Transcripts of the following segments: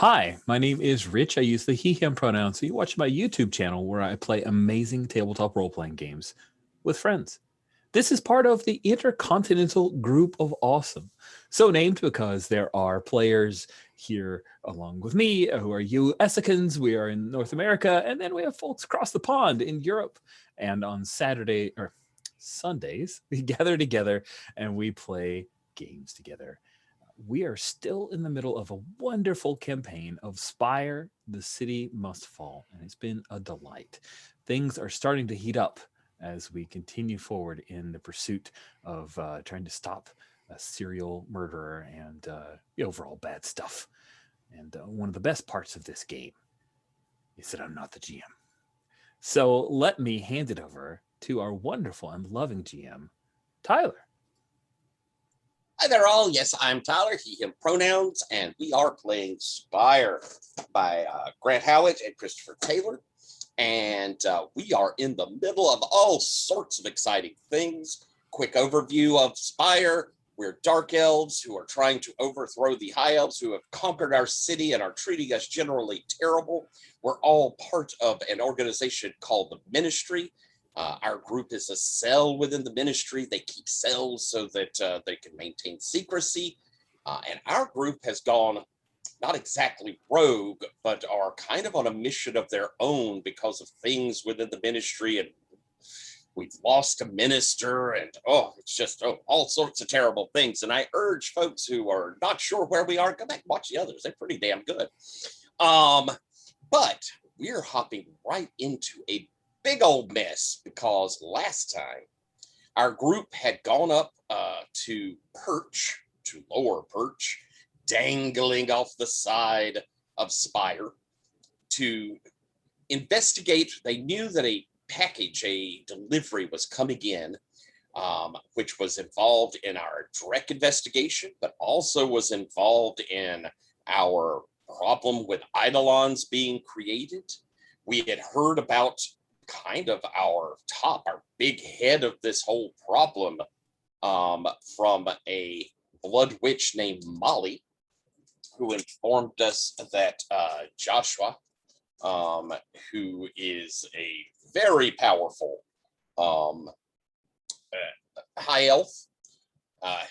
Hi, my name is Rich. I use the he, him pronouns. So you watch my YouTube channel where I play amazing tabletop role playing games with friends. This is part of the Intercontinental Group of Awesome. So named because there are players here along with me who are USicans. We are in North America. And then we have folks across the pond in Europe. And on Saturday or Sundays, we gather together and we play games together. We are still in the middle of a wonderful campaign of Spire, the City Must Fall, and it's been a delight. Things are starting to heat up as we continue forward in the pursuit of trying to stop a serial murderer and the overall bad stuff. And one of the best parts of this game is that I'm not the GM. So let me hand it over to our wonderful and loving GM, Tyler. Hi there, all. Yes, I'm Tyler, he, him pronouns, and we are playing Spire by Grant Howitt and Christopher Taylor. And we are in the middle of all sorts of exciting things. Quick overview of Spire. We're dark elves who are trying to overthrow the high elves who have conquered our city and are treating us generally terrible. We're all part of an organization called the Ministry. Our group is a cell within the Ministry. They keep cells so that they can maintain secrecy. And our group has gone not exactly rogue, but are kind of on a mission of their own because of things within the Ministry. And we've lost a minister, and it's just all sorts of terrible things. And I urge folks who are not sure where we are, go back and watch the others. They're pretty damn good. But we're hopping right into a big old mess because last time our group had gone up to Lower Perch, dangling off the side of Spire to investigate. They knew that a delivery was coming in, which was involved in our Drek investigation, but also was involved in our problem with Eidolons being created. We had heard about kind of our big head of this whole problem from a blood witch named Molly, who informed us that Joshua, who is a very powerful high elf,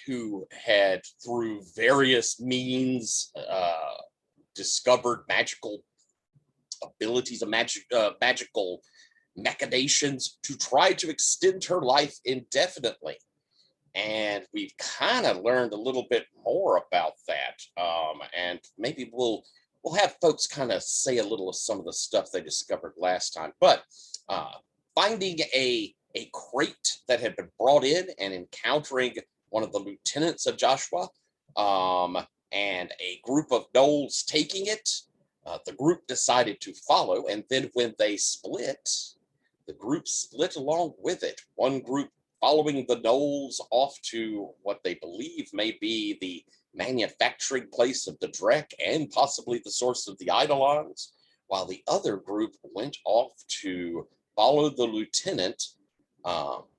who had through various means discovered magical abilities, magical machinations to try to extend her life indefinitely. And we've kind of learned a little bit more about that. And maybe we'll have folks kind of say a little of some of the stuff they discovered last time. But finding a crate that had been brought in and encountering one of the lieutenants of Joshua, and a group of gnolls taking it, the group decided to follow. And then when they split, the group split along with it. One group following the gnolls off to what they believe may be the manufacturing place of the Drek and possibly the source of the Eidolons, while the other group went off to follow the lieutenant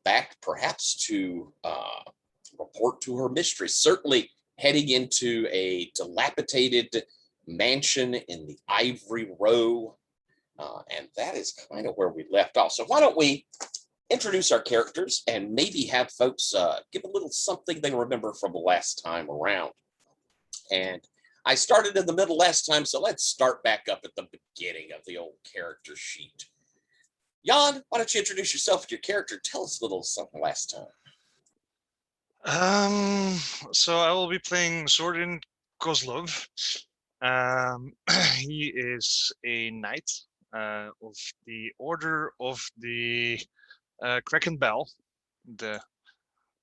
back perhaps to report to her mistress, certainly heading into a dilapidated mansion in the Ivory Row. And that is kind of where we left off. So why don't we introduce our characters and maybe have folks give a little something they remember from the last time around. And I started in the middle last time, so let's start back up at the beginning of the old character sheet. Jan, why don't you introduce yourself and your character? Tell us a little something last time. So I will be playing Zordin Kozlov. He is a knight of the Order of the Kraken Bell,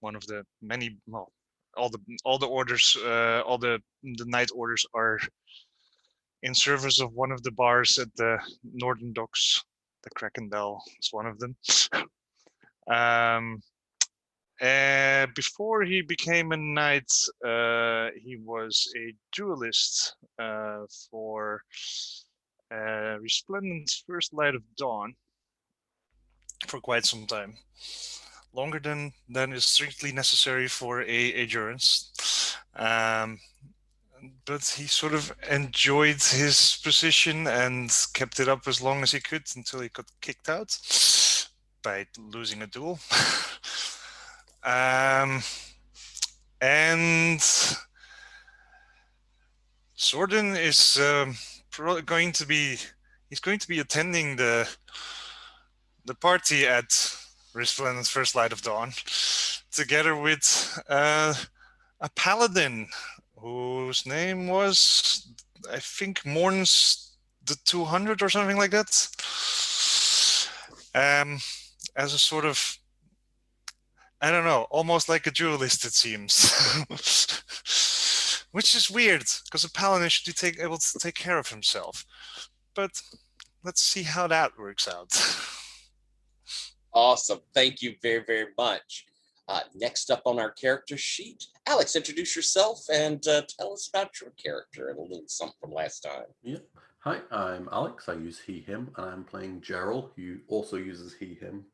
one of the many, well, all the orders, all the knight orders are in service of one of the bars at the Northern Docks. The Kraken Bell is one of them. Before he became a knight, he was a duelist for Resplendent's First Light of Dawn for quite some time. Longer than is strictly necessary for a durance. but he sort of enjoyed his position and kept it up as long as he could until he got kicked out by losing a duel. And Sorden is going to be attending the party at Resplendent's First Light of Dawn together with a paladin whose name was, I think, Morns the 200 or something like that. As a sort of, I don't know, almost like a duelist, it seems. Which is weird, because a paladin should be able to take care of himself. But let's see how that works out. Awesome. Thank you very, very much. Next up on our character sheet, Alex, introduce yourself and tell us about your character and a little something from last time. Yeah. Hi, I'm Alex. I use he, him, and I'm playing Gerald, who also uses he, him,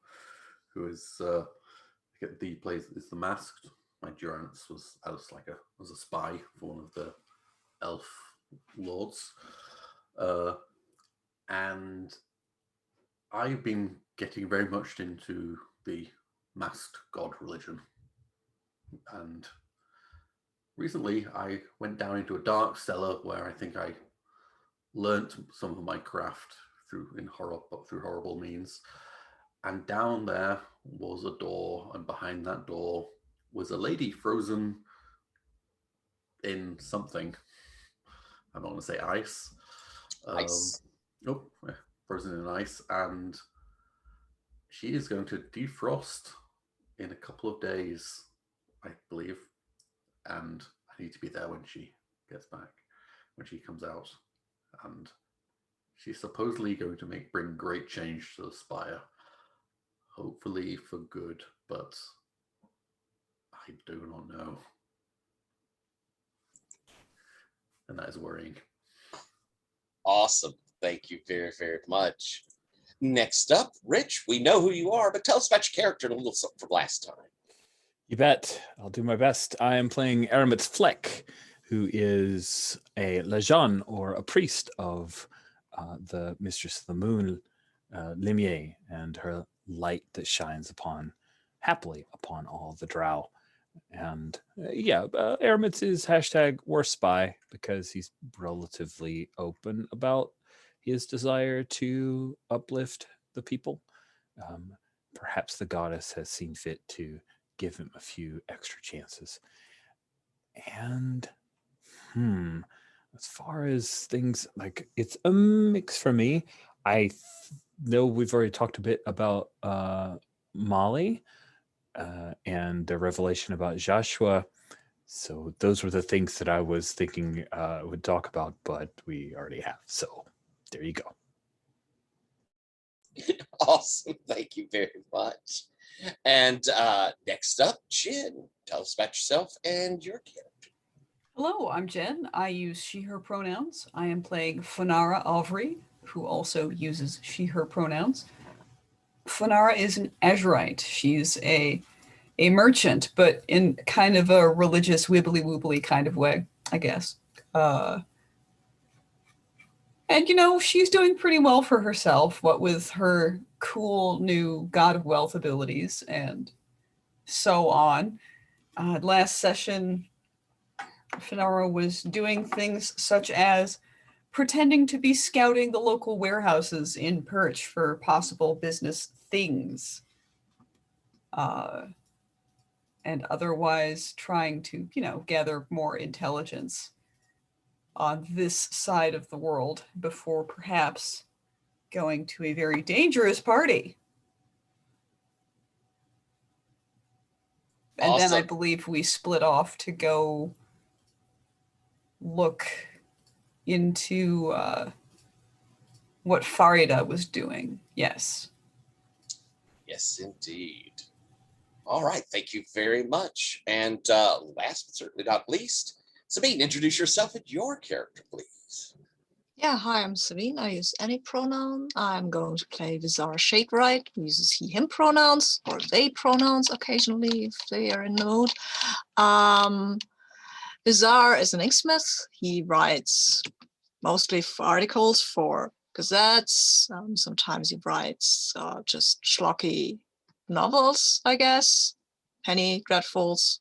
who is is the masked. My Durance was as a spy for one of the elf lords, and I've been getting very much into the masked god religion, and recently I went down into a dark cellar where I think I learnt some of my craft through horrible means, and down there was a door, and behind that door was a lady frozen in something. I'm not going to say ice. Ice. Nope, frozen in ice, and she is going to defrost in a couple of days, I believe, and I need to be there when she gets back, when she comes out, and she's supposedly going to bring great change to the Spire, hopefully for good, but I do not know, and that is worrying. Awesome. Thank you very, very much. Next up, Rich, we know who you are, but tell us about your character and a little something from last time. You bet. I'll do my best. I am playing Aramit's Fleck, who is a Lejan, or a priest of the Mistress of the Moon, Limier, and her light that shines happily upon all the drow. And Aramit's is #worstspy because he's relatively open about his desire to uplift the people. Perhaps the goddess has seen fit to give him a few extra chances. And as far as things, like, it's a mix for me. I know we've already talked a bit about Molly and the revelation about Joshua. So those were the things that I was thinking would talk about, but we already have. So there you go. Awesome. Thank you very much. And next up, Jen, tell us about yourself and your character. Hello, I'm Jen. I use she, her pronouns. I am playing Fanara Alvry, who also uses she, her pronouns. Fanara is an Azurite. She's a merchant, but in kind of a religious wibbly-wobbly kind of way, I guess. And, she's doing pretty well for herself, what with her cool new God of Wealth abilities and so on. Last session, Finara was doing things such as pretending to be scouting the local warehouses in Perch for possible business things. And otherwise trying to, gather more intelligence on this side of the world before perhaps going to a very dangerous party. And Awesome. then I believe we split off to go look into what Farida was doing. Yes. Yes, indeed. All right. Thank you very much. And last but certainly not least, Sabine, introduce yourself and your character, please. Yeah, hi, I'm Sabine. I use any pronoun. I'm going to play Vizara Shadewright, who uses he, him pronouns, or they pronouns occasionally if they are in the mood. Bizarre is an inksmith. He writes mostly articles for gazettes. Sometimes he writes just schlocky novels, I guess, penny dreadfuls.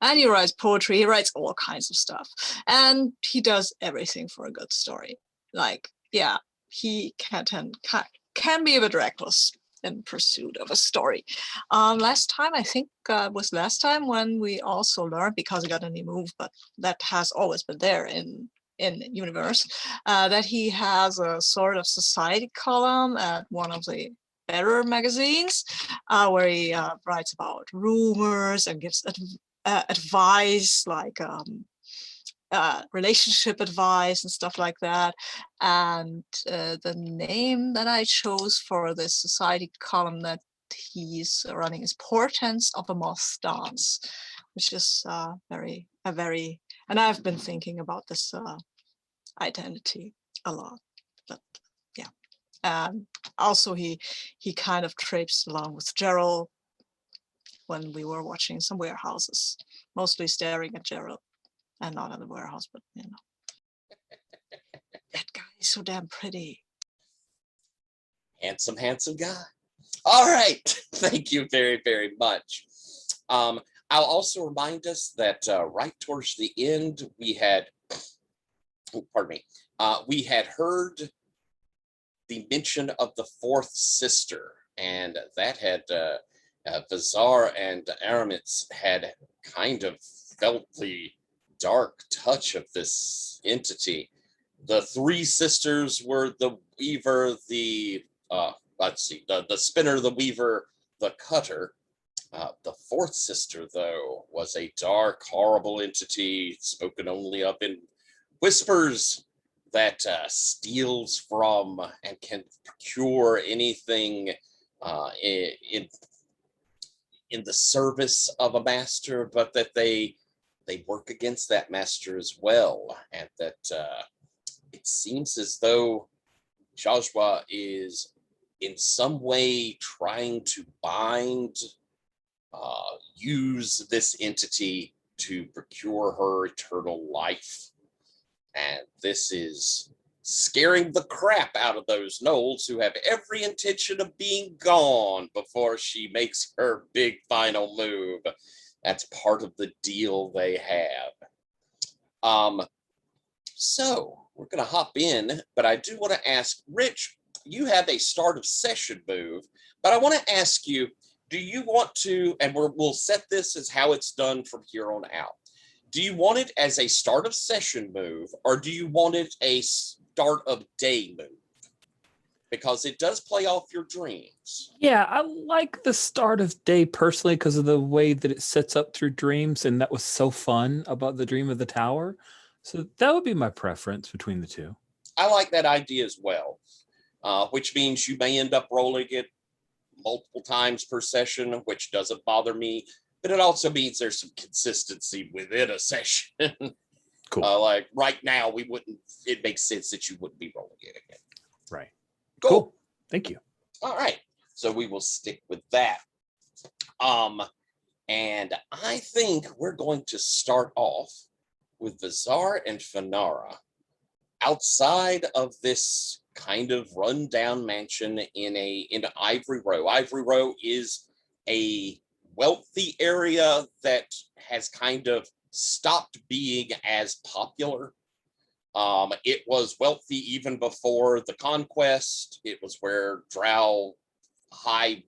And he writes poetry. He writes all kinds of stuff. And he does everything for a good story. Like, yeah, he can be a bit reckless in pursuit of a story. Last time, I think was last time when we also learned, because he got a new move, but that has always been there in universe, that he has a sort of society column at one of the better magazines, where he writes about rumors and gives advice, like relationship advice and stuff like that. And the name that I chose for this society column that he's running is Portents of a Moth's Dance, which is very, and I've been thinking about this identity a lot. But yeah, also he kind of traipsed along with Gerald when we were watching some warehouses, mostly staring at Gerald and not at the warehouse, but you know, that guy is so damn pretty. Handsome guy. All right, thank you very, very much. I'll also remind us that right towards the end, we had, we had heard the mention of the fourth sister, and that had Vizar and Aramitz had kind of felt the dark touch of this entity. The three sisters were the weaver, the the spinner, the weaver, the cutter. The fourth sister, though, was a dark, horrible entity spoken only of in whispers, that steals from and can procure anything in the service of a master, but that they work against that master as well, and that it seems as though Joshua is in some way trying to use this entity to procure her eternal life. And this is scaring the crap out of those gnolls who have every intention of being gone before she makes her big final move. That's part of the deal they have. So we're going to hop in, but I do want to ask, Rich, you have a start of session move, but I want to ask you, do you want to, and we'll set this as how it's done from here on out. Do you want it as a start of session move, or do you want it a start of day move? Because it does play off your dreams. Yeah, I like the start of day personally because of the way that it sets up through dreams, and that was so fun about the Dream of the Tower. So that would be my preference between the two. I like that idea as well, which means you may end up rolling it multiple times per session, which doesn't bother me, but it also means there's some consistency within a session. Cool. Like right now, it makes sense that you wouldn't be rolling it again. Right. Cool. Thank you. All right. So we will stick with that. And I think we're going to start off with Vizar and Fanara outside of this kind of rundown mansion in Ivory Row. Ivory Row is a wealthy area that has kind of stopped being as popular. It was wealthy even before the conquest. It was where Drow high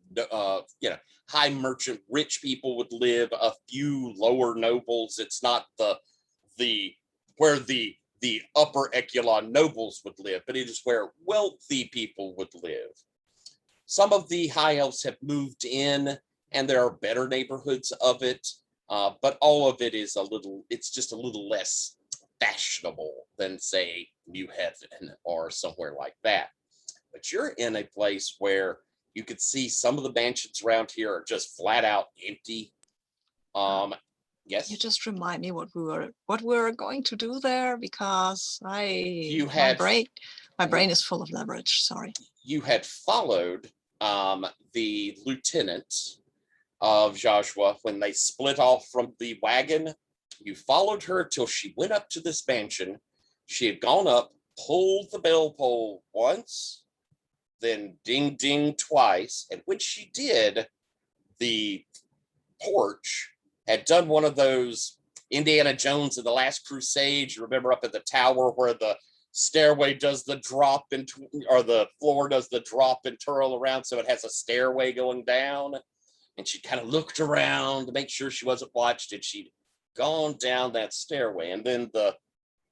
merchant rich people would live, a few lower nobles. It's not where the upper echelon nobles would live, but it is where wealthy people would live. Some of the high elves have moved in, and there are better neighborhoods of it, but all of it is it's just a little less fashionable than, say, New Heaven or somewhere like that. But you're in a place where you could see some of the mansions around here are just flat out empty. Yes. You just remind me what we were going to do there, because my brain is full of leverage. Sorry. You had followed the lieutenant of Joshua when they split off from the wagon You followed her till she went up to this mansion. She had gone up, pulled the bell pull once, then ding ding twice. And when she did, the porch had done one of those Indiana Jones and the Last Crusade. You remember up at the tower where the stairway does the drop into, or the floor does the drop and twirl around, so it has a stairway going down. And she kind of looked around to make sure she wasn't watched, and she'd gone down that stairway, and then the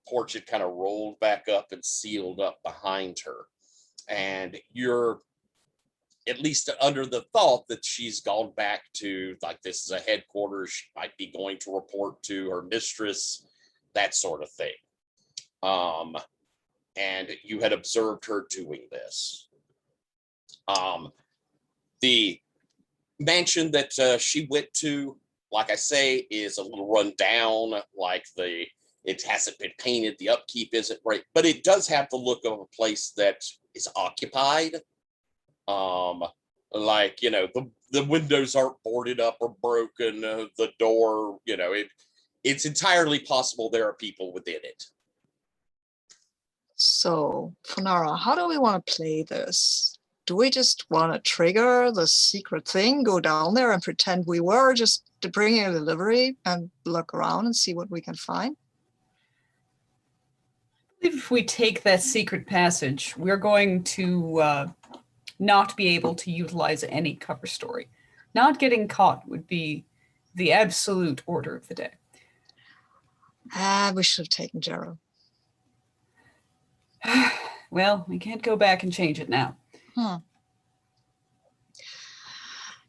porch had kind of rolled back up and sealed up behind her. And you're at least under the thought that she's gone back to, like, this is a headquarters, she might be going to report to her mistress, that sort of thing. And you had observed her doing this. The mansion that she went to, like I say, is a little run down, like it hasn't been painted, the upkeep isn't great, but it does have the look of a place that is occupied. Like, you know, the windows aren't boarded up or broken, the door, you know, it's entirely possible there are people within it. So, Funara, how do we want to play this? Do we just want to trigger the secret thing, go down there and pretend we were just bringing a delivery and look around and see what we can find? If we take that secret passage, we're going to not be able to utilize any cover story. Not getting caught would be the absolute order of the day. We should have taken Jero. Well, we can't go back and change it now.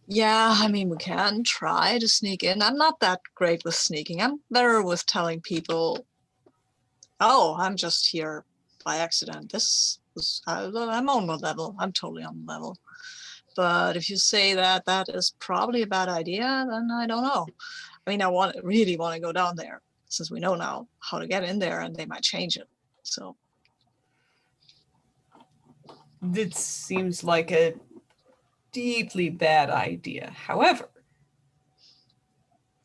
Yeah, I mean, we can try to sneak in. I'm not that great with sneaking. I'm better with telling people, oh, I'm just here by accident. I'm on the level. I'm totally on the level. But if you say that that is probably a bad idea, then I don't know. I mean, I really want to go down there, since we know now how to get in there, and they might change it. So It seems like a deeply bad idea. However,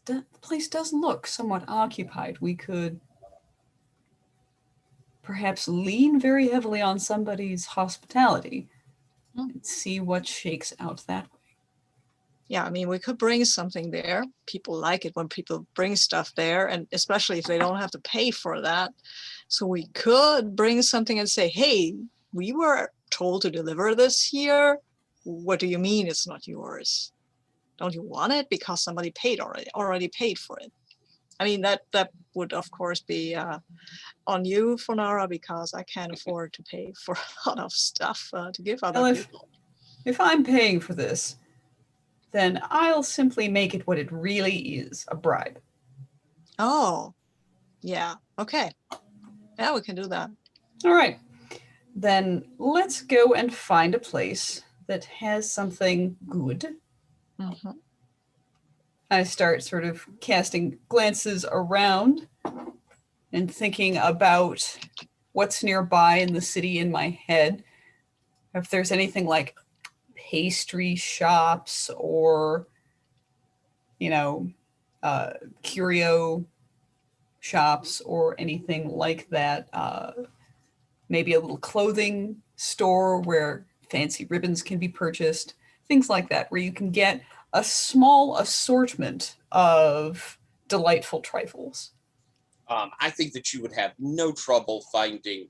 the place does look somewhat occupied. We could perhaps lean very heavily on somebody's hospitality and see what shakes out that way. yeah, I mean, we could bring something there. People like it when people bring stuff there, and especially if they don't have to pay for that. So we could bring something and say, hey, we were told to deliver this here. What do you mean it's not yours? Don't you want it? Because somebody paid already paid for it. I mean, that would, of course, be on you, Funara, because I can't afford to pay for a lot of stuff to give other people. If I'm paying for this, then I'll simply make it what it really is, a bribe. Oh, yeah. Okay. Yeah, we can do that. All right. Then let's go and find a place that has something good. Mm-hmm. I start sort of casting glances around and thinking about what's nearby in the city in my head. If there's anything like pastry shops or, you know, curio shops or anything like that. Maybe a little clothing store where fancy ribbons can be purchased, things like that, where you can get a small assortment of delightful trifles. I think that you would have no trouble finding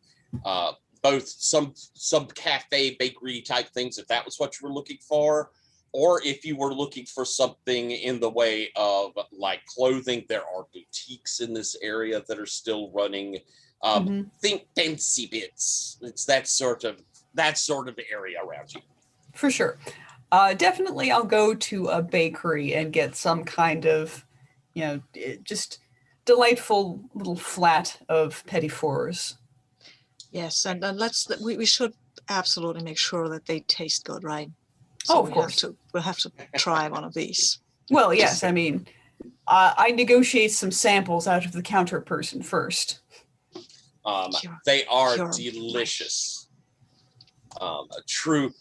both some cafe, bakery type things, if that was what you were looking for, or if you were looking for something in the way of like clothing, there are boutiques in this area that are still running. Think fancy bits. It's that sort of area around you. For sure. Definitely I'll go to a bakery and get some kind of, you know, just delightful little flat of petit fours. Yes, and we should absolutely make sure that they taste good, right? So of course. We'll have to try one of these. Well, yes, I mean, I negotiate some samples out of the counter person first. They are delicious. True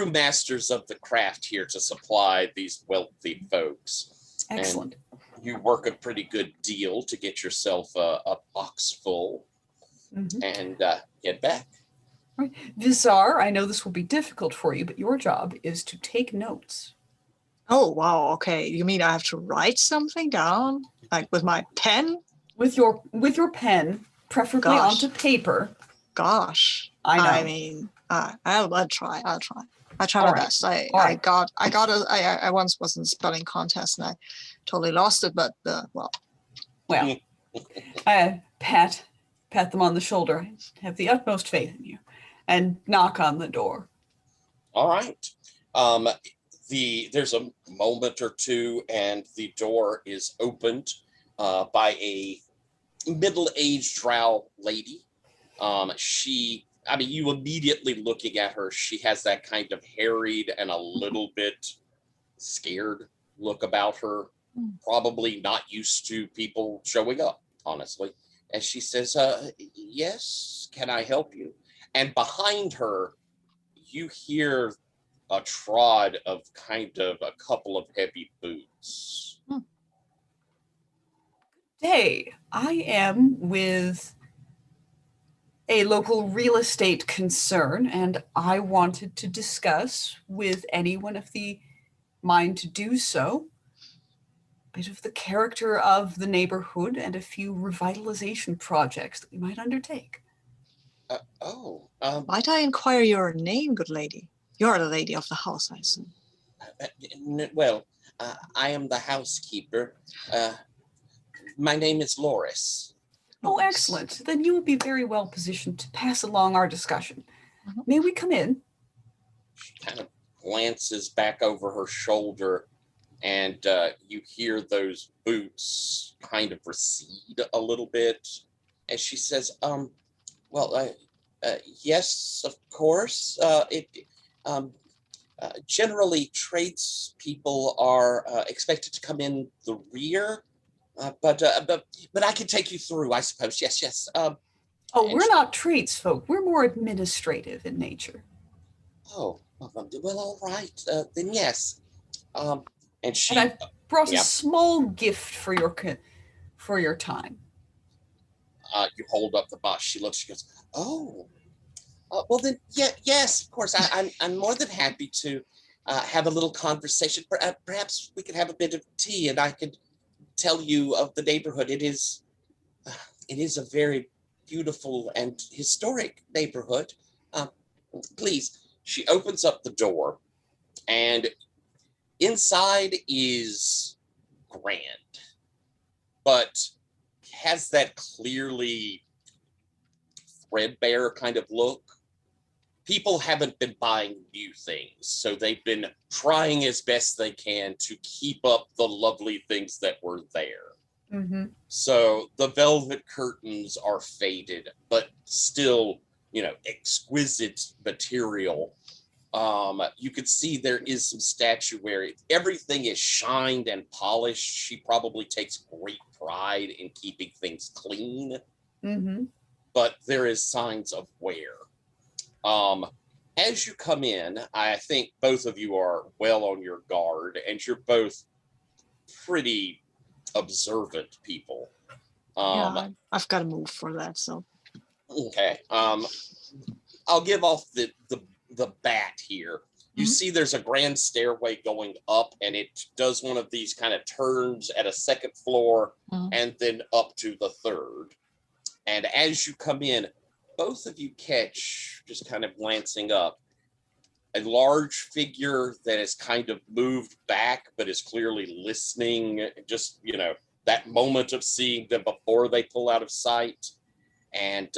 masters of the craft here to supply these wealthy folks. Excellent. And you work a pretty good deal to get yourself a box full and get back. Right. Visar, I know this will be difficult for you, but your job is to take notes. Oh, wow. Okay. You mean I have to write something down? Like with my pen? With your pen, preferably Gosh. onto paper. Gosh. I know. I mean, I'll try. I try All my right. best. All right. I once was in spelling contest and I totally lost it, but well. Well, I pat them on the shoulder. I have the utmost faith in you, and knock on the door. All right. There's a moment or two, and the door is opened by a middle-aged drow lady. You immediately looking at her, she has that kind of harried and a little bit scared look about her. Probably not used to people showing up, honestly. And she says, yes, can I help you? And behind her, you hear a trod of kind of a couple of heavy boots. Hey, I am with a local real estate concern, and I wanted to discuss with anyone of the mind to do so a bit of the character of the neighborhood and a few revitalization projects that we might undertake. Might I inquire your name, good lady? You're the lady of the house, I assume. I am the housekeeper. My name is Loris. Oh, excellent. Then you will be very well positioned to pass along our discussion. May we come in? She kind of glances back over her shoulder, and you hear those boots kind of recede a little bit. And she says, yes, of course. Generally, tradespeople are expected to come in the rear. But I can take you through, I suppose. Yes. We're not tradesfolk. We're more administrative in nature. Oh, well, all right. Then yes. And I brought a small gift for your time. You hold up the box. She looks. She goes, oh. Well then, yes, of course. I'm more than happy to have a little conversation. Perhaps we could have a bit of tea, and I could tell you of the neighborhood. It is a very beautiful and historic neighborhood. Please. She opens up the door, and inside is grand, but has that clearly threadbare kind of look. People haven't been buying new things, so they've been trying as best they can to keep up the lovely things that were there. So the velvet curtains are faded, but still, exquisite material. You could see there is some statuary. Everything is shined and polished. She probably takes great pride in keeping things clean. But there is signs of wear. As you come in, I think both of you are well on your guard, and you're both pretty observant people. I've got to move for that, so. Okay. I'll give off the bat here. You see there's a grand stairway going up, and it does one of these kind of turns at a second floor and then up to the third. And as you come in, both of you catch, just kind of glancing up, a large figure that is kind of moved back, but is clearly listening. Just, that moment of seeing them before they pull out of sight. And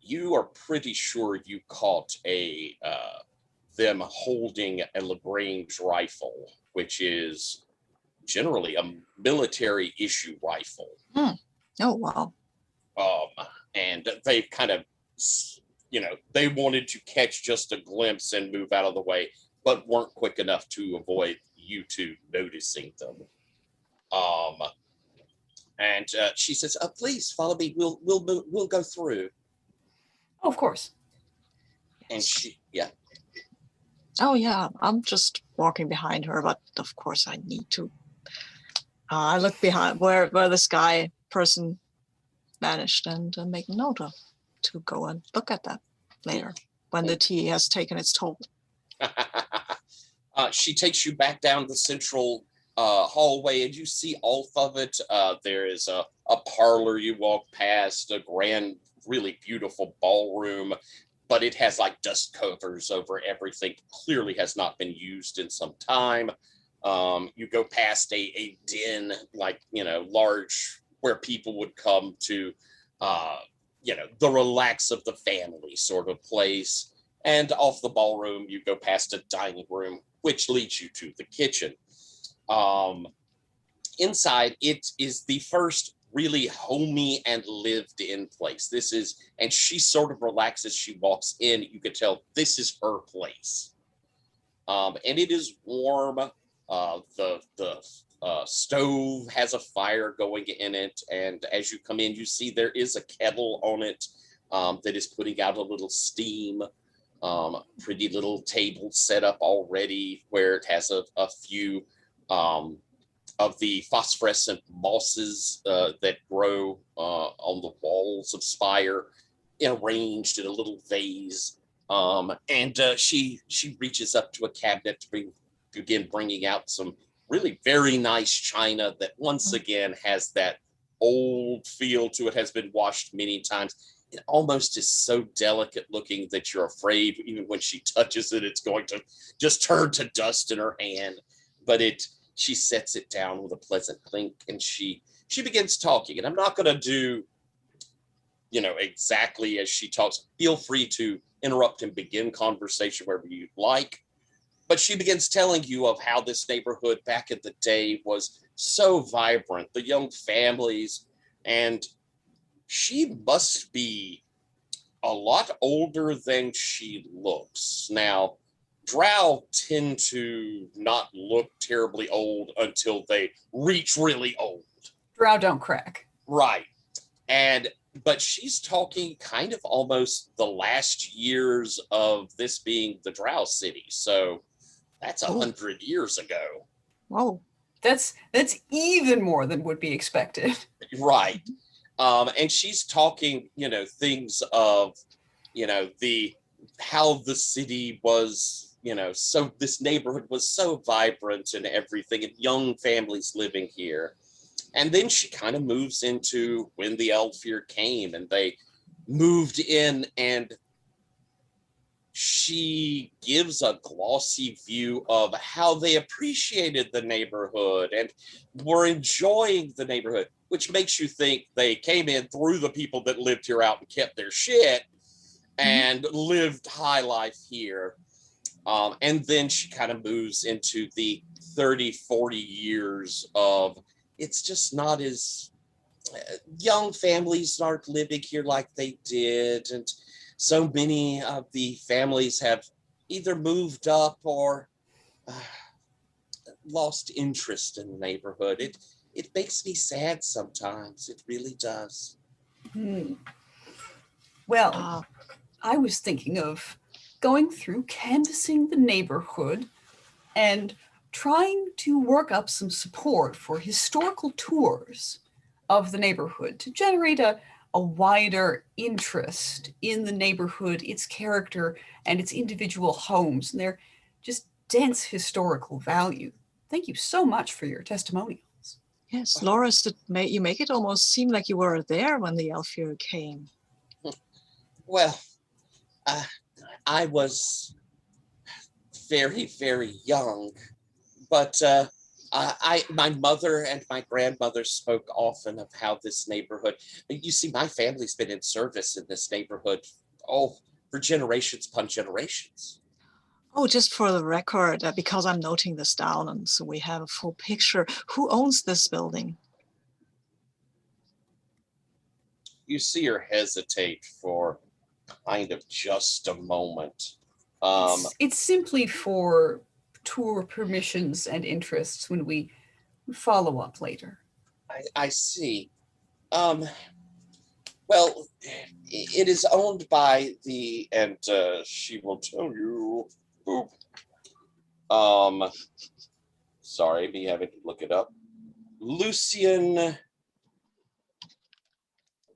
you are pretty sure you caught them holding a LaGrange rifle, which is generally a military issue rifle. Oh, wow. And they've kind of, they wanted to catch just a glimpse and move out of the way, but weren't quick enough to avoid you two noticing them. And she says, "Please follow me. We'll go through." Oh, of course. And Oh yeah, I'm just walking behind her, but of course I need to I look behind where the sky person vanished and make a note of to go and look at that later when the tea has taken its toll. She takes you back down the central hallway, and you see off of it, there is a parlor you walk past, a grand, really beautiful ballroom, but it has like dust covers over everything. Clearly has not been used in some time. You go past a den, like, large, where people would come to, the relax of the family sort of place. And off the ballroom, you go past a dining room, which leads you to the kitchen. Inside, it is the first really homey and lived in place. And she sort of relaxes. She walks in. You can tell this is her place. And it is warm. The stove has a fire going in it. And as you come in, you see there is a kettle on it that is putting out a little steam. Pretty little table set up already where it has a few of the phosphorescent mosses that grow on the walls of Spire, arranged in a little vase. And she reaches up to a cabinet to begin bringing out some really very nice china that once again has that old feel to it, has been washed many times. It almost is so delicate looking that you're afraid even when she touches it, it's going to just turn to dust in her hand. But she sets it down with a pleasant clink, and she begins talking. And I'm not going to do, exactly as she talks. Feel free to interrupt and begin conversation wherever you'd like. But she begins telling you of how this neighborhood back in the day was so vibrant, the young families, and she must be a lot older than she looks. Now, drow tend to not look terribly old until they reach really old. Drow don't crack. Right. But she's talking kind of almost the last years of this being the drow city. So that's 100 years ago. Whoa. That's even more than would be expected. Right. And she's talking, things of, how the city was, so this neighborhood was so vibrant and everything, and young families living here. And then she kind of moves into when the elf here came and they moved in, and she gives a glossy view of how they appreciated the neighborhood and were enjoying the neighborhood, which makes you think they came in, threw the people that lived here out and kept their shit and lived high life here. And then she kind of moves into the 30, 40 years of it's just not as young families aren't living here like they did. And so many of the families have either moved up or lost interest in the neighborhood. It makes me sad sometimes. It really does. Well, I was thinking of going through canvassing the neighborhood and trying to work up some support for historical tours of the neighborhood to generate a wider interest in the neighborhood, its character, and its individual homes, and their just dense historical value. Thank you so much for your testimonials. Yes, Loris, you make it almost seem like you were there when the Elfir came. Well, I was very, very young, but my mother and my grandmother spoke often of how this neighborhood, you see, my family's been in service in this neighborhood, for generations upon generations. Oh, just for the record, because I'm noting this down, and so we have a full picture. Who owns this building? You see her hesitate for kind of just a moment. It's simply for tour permissions and interests when we follow up later. I see. Well, it is owned by and she will tell you. Sorry, me having to look it up. Lucian. I'm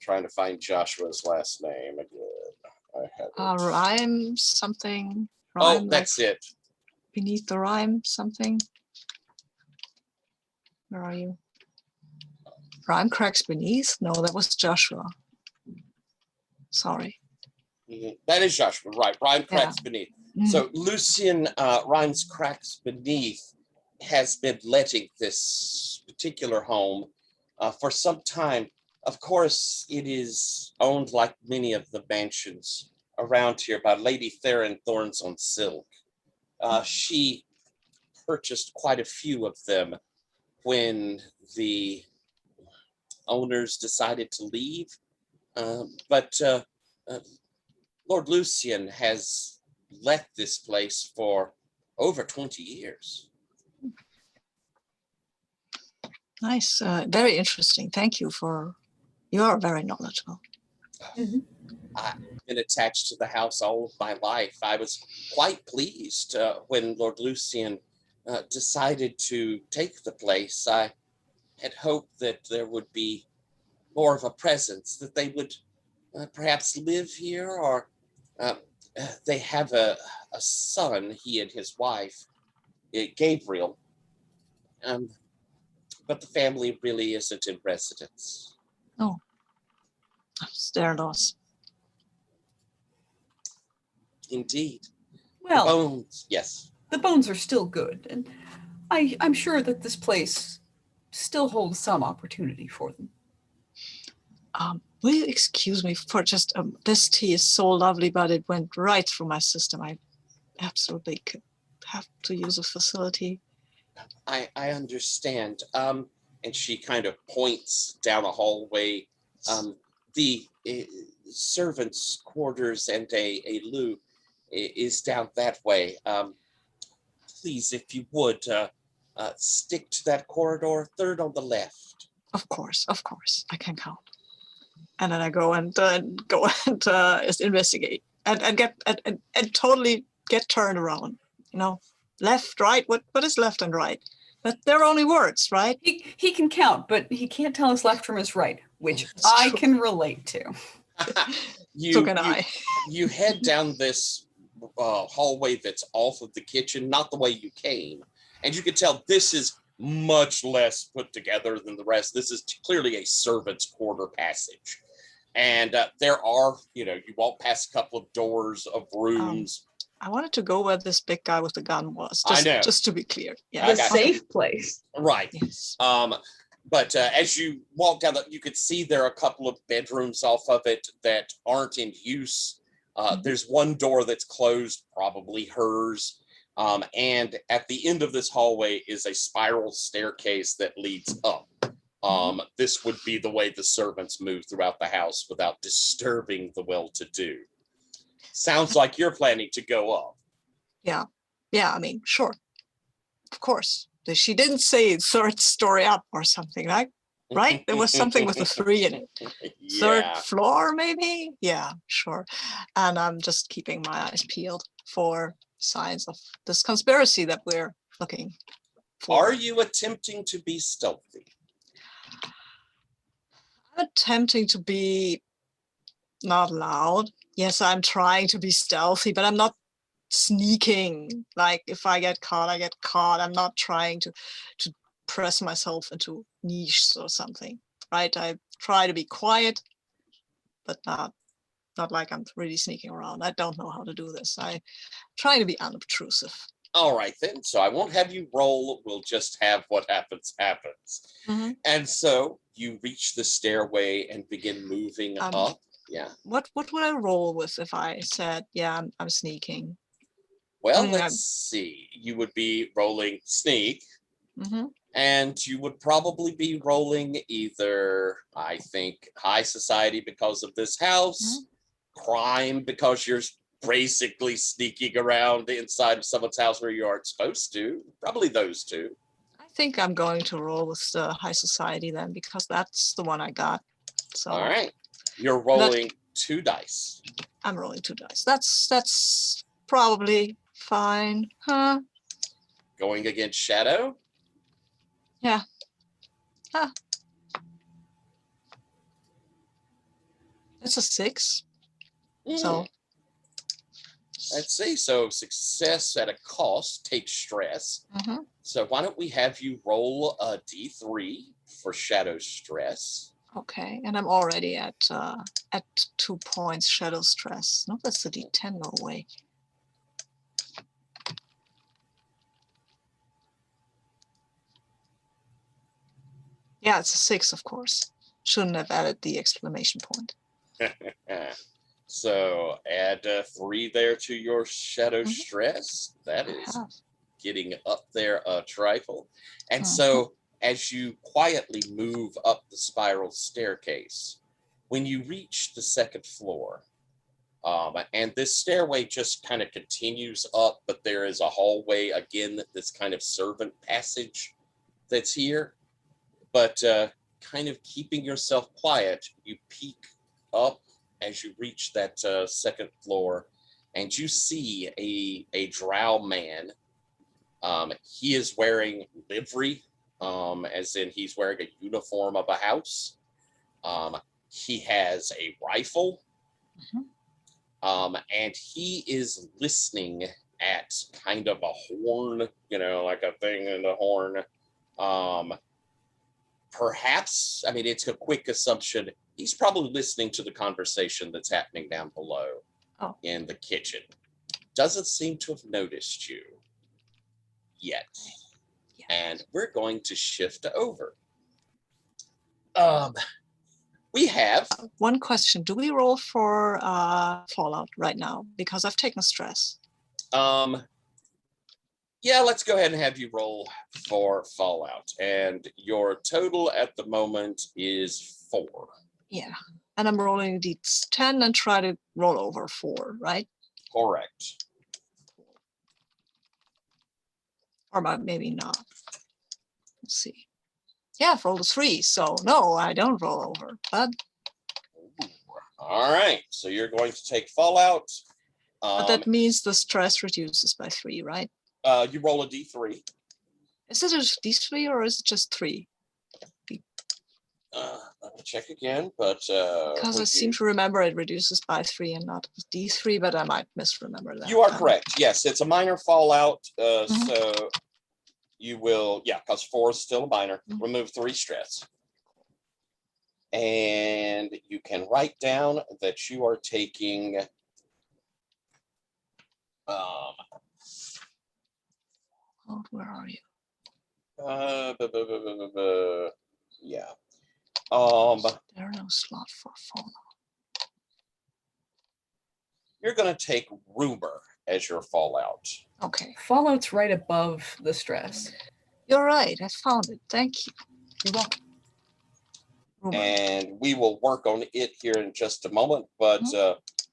trying to find Joshua's last name again. I have it. Rhyme something. Oh, Rhyme, that's it. beneath the rhyme something. Where are you? Rhyme cracks beneath? No, that was Joshua. Sorry. That is Joshua, right? Rhyme Yeah. cracks beneath. Mm. So Lucian Rhymes cracks beneath has been letting this particular home for some time. Of course, it is owned, like many of the mansions around here, by Lady Theron Thorns on Silk. She purchased quite a few of them when the owners decided to leave. But Lord Lucian has let this place for over 20 years. Nice. Very interesting. Thank you for, you are very knowledgeable. Mhm. I've been attached to the house all of my life. I was quite pleased when Lord Lucian decided to take the place. I had hoped that there would be more of a presence, that they would perhaps live here, or they have a son, he and his wife, Gabriel. But the family really isn't in residence. It's their loss. Indeed. Well, Bones, yes. the bones are still good, and I'm sure that this place still holds some opportunity for them. Will you excuse me for just, this tea is so lovely, but it went right through my system. I absolutely could have to use a facility. I understand. And she kind of points down a hallway. The servants' quarters and a loo is down that way. Please, if you would, stick to that corridor, third on the left. Of course, I can count. And then I go and investigate and get and totally get turned around. You know, left, right. What is left and right? But they're only words, right? He can count, but he can't tell us left from his right, which That's I true. can relate to. So can I. You head down this hallway that's off of the kitchen, not the way you came. And you can tell this is much less put together than the rest. This is clearly a servant's quarter passage. And there are, you walk past a couple of doors of rooms. I wanted to go where this big guy with the gun was. I know. Just to be clear. Yeah. I The got safe place. Right. Yes. But as you walk down, you could see there are a couple of bedrooms off of it that aren't in use. There's one door that's closed, probably hers. And at the end of this hallway is a spiral staircase that leads up. This would be the way the servants move throughout the house without disturbing the well-to-do. Sounds like you're planning to go up. Yeah. I mean, sure. Of course. She didn't say third story up or something, like, right? There was something with a 3 in it. Third Yeah. floor, maybe? Yeah, sure. And I'm just keeping my eyes peeled for signs of this conspiracy that we're looking for. Are you attempting to be stealthy? I'm attempting to be not loud. Yes, I'm trying to be stealthy, but I'm not sneaking. Like, if I get caught, I get caught. I'm not trying to press myself into niches or something, right? I try to be quiet, but not like I'm really sneaking around. I don't know how to do this. I try to be unobtrusive. All right, then. So I won't have you roll. We'll just have what happens, happens. Mhm. And so you reach the stairway and begin moving up. Yeah. What would I roll with if I said, yeah, I'm sneaking? Well, Mm, let's see. You would be rolling sneak, Mm-hmm. and you would probably be rolling either, I think, high society because of this house, crime because you're basically sneaking around the inside of someone's house where you aren't supposed to. Probably those two. I think I'm going to roll with the high society then, because that's the one I got. So All right. You're rolling 2 dice. I'm rolling 2 dice. That's probably fine, huh? Going against Shadow? Yeah. Ah, it's a 6. So Let's see. So success at a cost takes stress. mhm. So why don't we have you roll a d3 for shadow stress? Okay, and I'm already at 2 points shadow stress. No, that's the D10. No way. Yeah, it's a 6, of course. Shouldn't have added the exclamation point. So add 3 there to your shadow Mhm. stress. That I is have. getting up there a trifle. And so as you quietly move up the spiral staircase, when you reach the second floor, and this stairway just kind of continues up, but there is a hallway again, this kind of servant passage that's here. But kind of keeping yourself quiet, you peek up as you reach that second floor, and you see a drow man. He is wearing livery, as in he's wearing a uniform of a house. He has a rifle, and he is listening at kind of a horn, like a thing in the horn. Perhaps, I mean, it's a quick assumption, he's probably listening to the conversation that's happening down below in the kitchen. Doesn't seem to have noticed you yet. And we're going to shift over. We have one question. Do we roll for Fallout right now? Because I've taken stress. Yeah, let's go ahead and have you roll for Fallout. And your total at the moment is 4. Yeah. And I'm rolling D10 and try to roll over 4, right? Correct. Or maybe not. Let's see. Yeah, I've rolled a 3. So no, I don't roll over. But all right. So you're going to take Fallout. but that means the stress reduces by 3, right? You roll a d3. Is it a D3 or is it just 3? Let me check again, but because I seem to remember it reduces by 3 and not D3, but I might misremember that. You are correct. Yes, it's a minor Fallout. So you will, because 4 is still a minor. Remove 3 stress. And you can write down that you are taking where are you? Yeah. There are no slot for Fallout. You're going to take Rumor as your Fallout. Okay. Fallout's right above the stress. You're right. I found it. Thank you. You're welcome. And we will work on it here in just a moment. But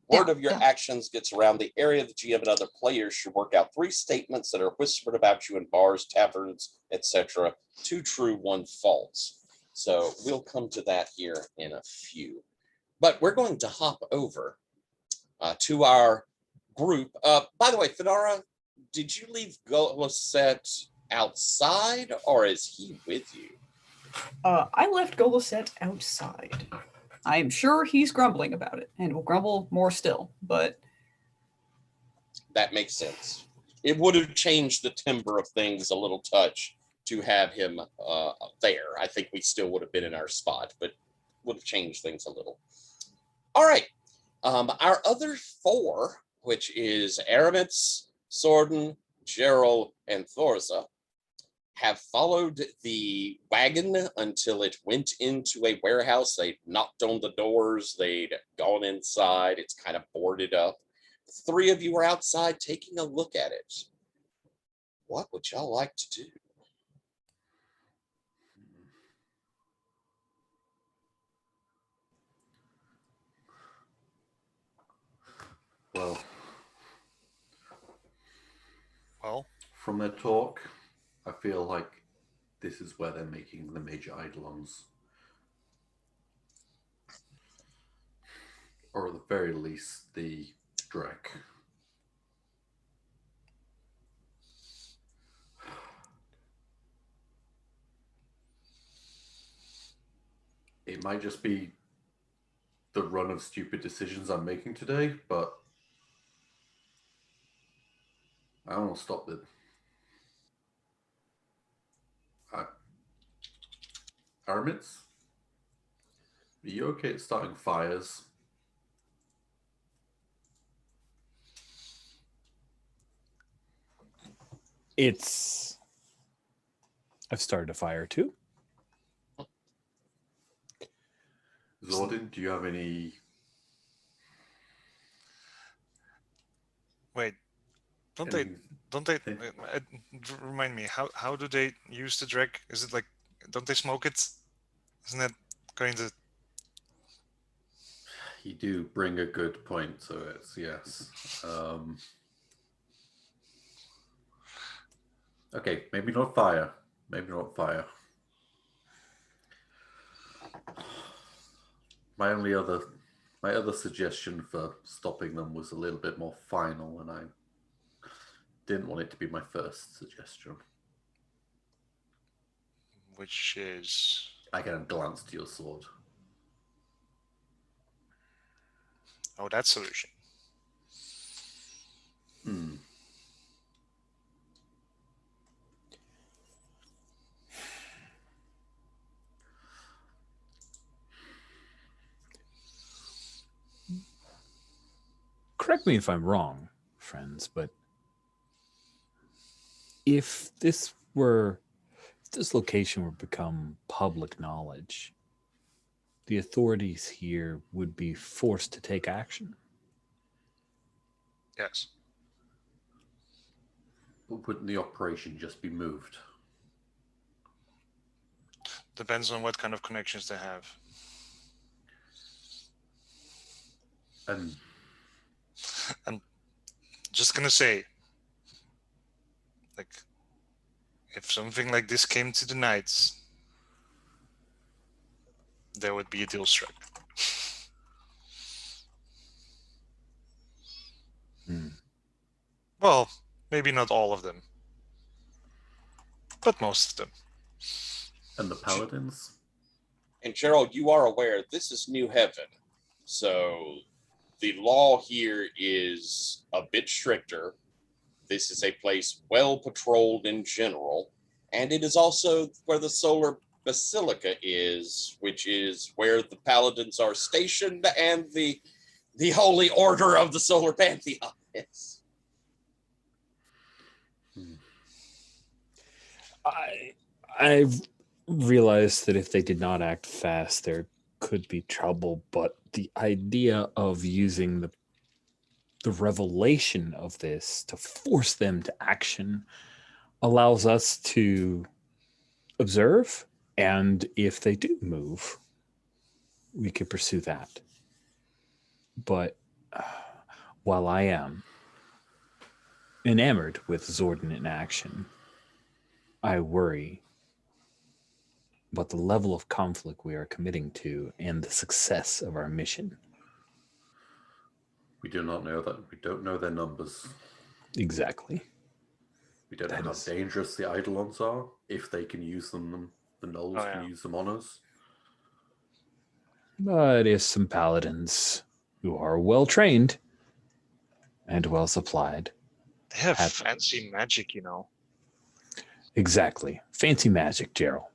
word of your actions gets around the area. The GM and other players should work out 3 statements that are whispered about you in bars, taverns, etc. 2 true, 1 false. So we'll come to that here in a few. But we're going to hop over to our group. By the way, Fedora, did you leave Golisette outside, or is he with you? I left Golisette outside. I am sure he's grumbling about it, and will grumble more still, but... That makes sense. It would have changed the timbre of things a little touch to have him there. I think we still would have been in our spot, but would have changed things a little. All right. Our other 4, which is Aramis, Sorden, Gerald, and Thorza, have followed the wagon until it went into a warehouse. They knocked on the doors. They'd gone inside. It's kind of boarded up. The 3 of you are outside taking a look at it. What would y'all like to do? Well, from their talk, I feel like this is where they're making the major eidolons. Or at the very least, the Drek. might just be the run of stupid decisions I'm making today, but I want to stop it. Aramitz, are you okay at starting fires? I've started a fire too. Zordon, do you have any? Wait, don't they? Remind me, how do they use the drag? Is it like, don't they smoke it? Isn't that going to? You do bring a good point to it, yes. Okay, maybe not fire. Maybe not fire. My other suggestion for stopping them was a little bit more final, and I didn't want it to be my first suggestion. Which is? I can glance to your sword. Oh, that solution. Correct me if I'm wrong, friends, but if this location were become public knowledge, the authorities here would be forced to take action. Yes. But wouldn't the operation just be moved? Depends on what kind of connections they have. And I'm just gonna say, like, if something like this came to the Knights, there would be a deal struck. Well, maybe not all of them, but most of them. And the Paladins? And Gerald, you are aware this is New Heaven. So the law here is a bit stricter. This is a place well patrolled in general. And it is also where the Solar Basilica is, which is where the Paladins are stationed and the Holy Order of the Solar Pantheon is. I've realized that if they did not act fast, there could be trouble, but the idea of using the revelation of this to force them to action allows us to observe, and if they do move, we could pursue that. But while I am enamored with Zordon in action, I worry about the level of conflict we are committing to and the success of our mission. We do not know that. We don't know their numbers. Exactly. We don't know how dangerous the Eidolons are, if they can use them, the Gnolls can use them on us. But if some paladins who are well trained and well supplied. They have fancy magic, you know. Exactly. Fancy magic, Gerald.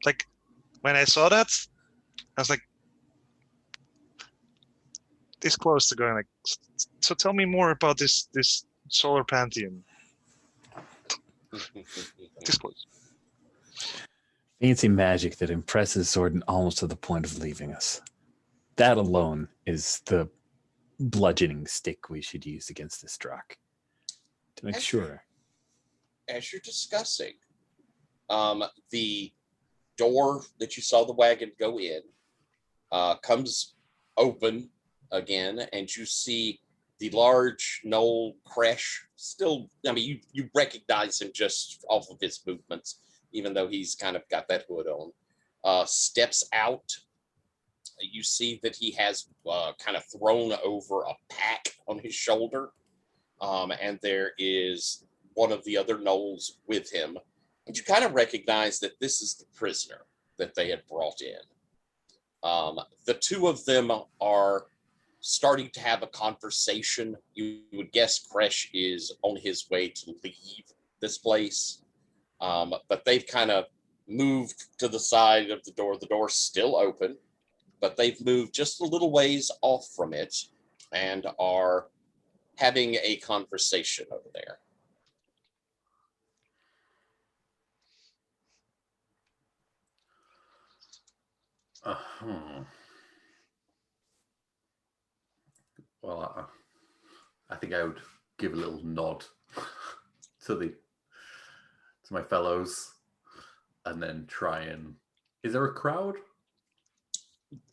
Like when I saw that, I was like this close to going like, so tell me more about this solar pantheon. This close. Fancy magic that impresses Zordon almost to the point of leaving us. That alone is the bludgeoning stick we should use against this Drak. To make sure. As you're discussing, the door that you saw the wagon go in comes open again, and you see the large Gnoll Kresh still. I mean, you recognize him just off of his movements, even though he's kind of got that hood on. Steps out. You see that he has kind of thrown over a pack on his shoulder, and there is one of the other gnolls with him, and you kind of recognize that this is the prisoner that they had brought in. The two of them are starting to have a conversation. You would guess Kresh is on his way to leave this place, but they've kind of moved to the side of the door. The door's still open, but they've moved just a little ways off from it and are having a conversation over there. Well, I think I would give a little nod to my fellows, and then try and. Is there a crowd?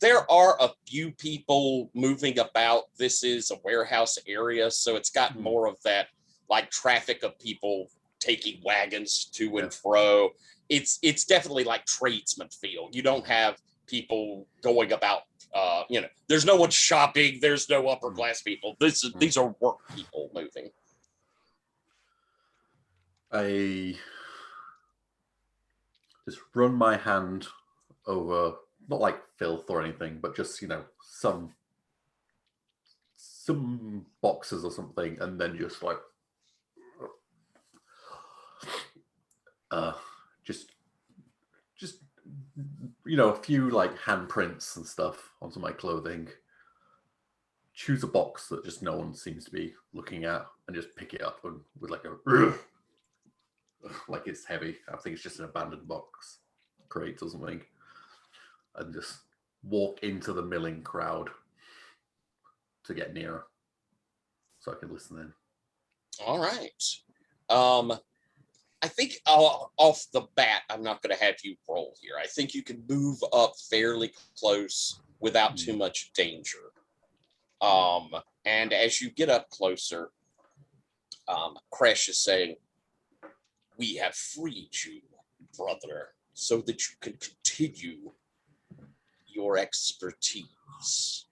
There are a few people moving about. This is a warehouse area, so it's got more of that like traffic of people taking wagons to and fro. It's definitely like tradesman feel. You don't have people going about. There's no one shopping. There's no upper class people. These are work people moving. I just run my hand over, not like filth or anything, but just some boxes or something, and then just like just a few like handprints and stuff onto my clothing. Choose a box that just no one seems to be looking at, and just pick it up and with like a like it's heavy. I think it's just an abandoned box, crate or something, and just walk into the milling crowd to get nearer, so I can listen in. All right. I think off the bat, I'm not going to have you roll here. I think you can move up fairly close without too much danger. And as you get up closer, Kresh is saying, "We have freed you, brother, so that you can continue your expertise.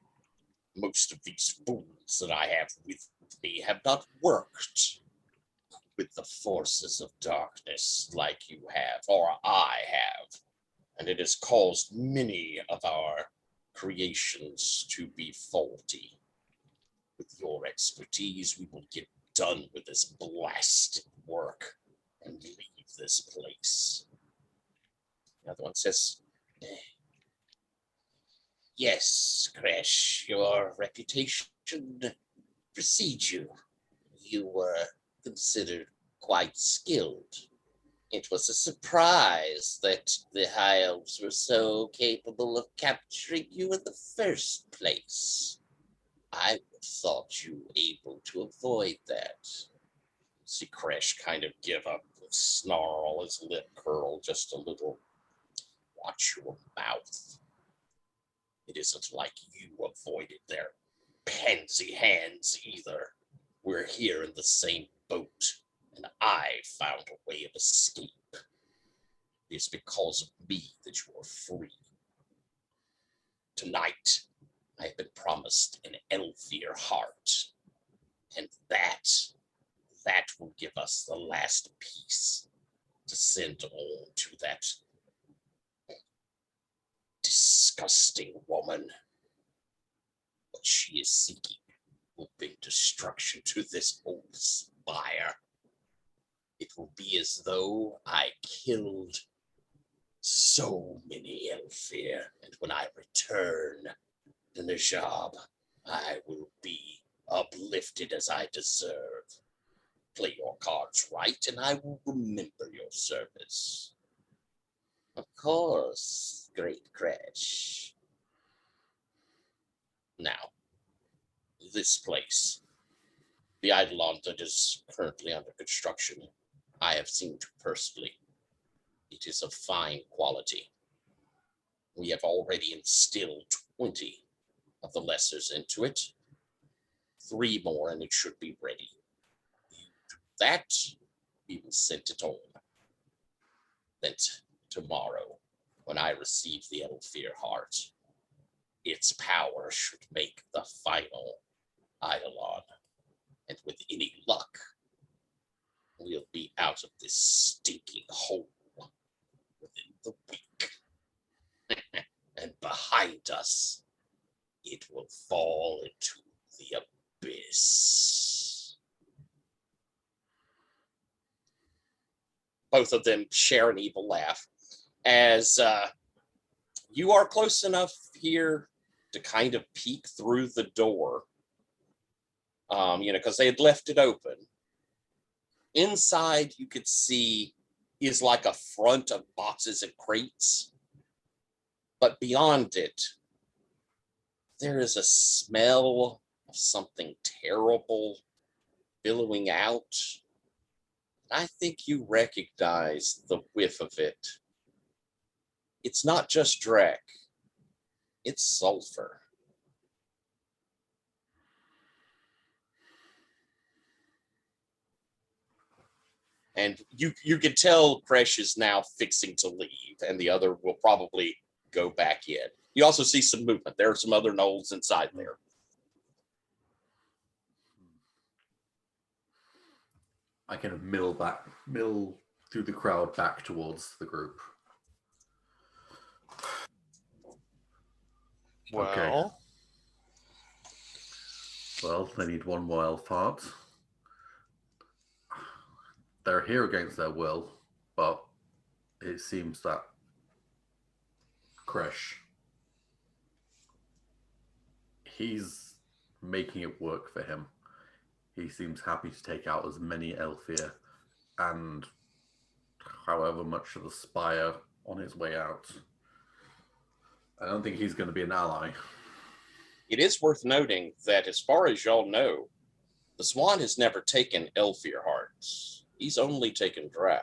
Most of these fools that I have with me have not worked with the forces of darkness like you have, or I have, and it has caused many of our creations to be faulty. With your expertise, we will get done with this blasted work and leave this place." The other one says, "Yes, Kresh, your reputation precedes you. You were considered quite skilled. It was a surprise that the High Elves were so capable of capturing you in the first place. I thought you were able to avoid that." See Kresh kind of give up, snarl, his lip curl just a little. "Watch your mouth. It isn't like you avoided their pansy hands either. We're here in the same boat, and I found a way of escape. It's because of me that you are free. Tonight, I have been promised an Elfir heart, and that will give us the last piece to send on to that disgusting woman. What she is seeking will bring destruction to this whole spire. It will be as though I killed so many Elfir, and when I return to Najab, I will be uplifted as I deserve. Play your cards right, and I will remember your service." "Of course, great Kresh. Now, this place, the Eidolon that is currently under construction, I have seen to personally. It is of fine quality. We have already instilled 20 of the lessers into it. 3 more, and it should be ready. You do that, we will send it on. Then tomorrow, when I receive the Elfir heart, its power should make the final Eidolon. And with any luck, we'll be out of this stinking hole within the week. And behind us, it will fall into the abyss. Both of them share an evil laugh as you are close enough here to kind of peek through the door, because they had left it open. Inside, you could see is like a front of boxes and crates. But beyond it, there is a smell of something terrible billowing out. I think you recognize the whiff of it. It's not just dreck, it's sulfur. And you can tell Kresh is now fixing to leave, and the other will probably go back in. You also see some movement. There are some other gnolls inside there. I kind of mill through the crowd back towards the group. Well, Okay. Well, they need one more elf heart. They're here against their will, but it seems that Kresh, he's making it work for him. He seems happy to take out as many Elfir and however much of the Spire on his way out. I don't think he's going to be an ally. It is worth noting that as far as y'all know, the Swan has never taken Elfir hearts. He's only taken Drow.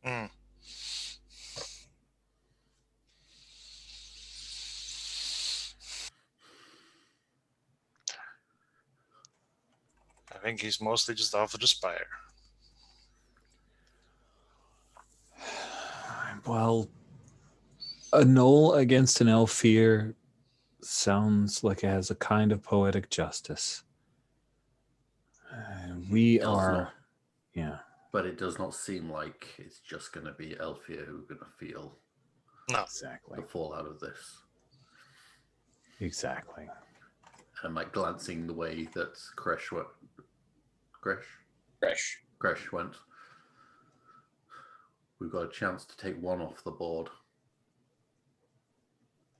mm. I think he's mostly just after the Spire. Well, a gnoll against an Elfir sounds like it has a kind of poetic justice. We Does are, not. yeah. But it does not seem like it's just going to be Elfir who are going to feel No. Exactly. the fallout of this. Exactly. And I'm like glancing the way that Kresh went. Kresh. Kresh went. We've got a chance to take one off the board.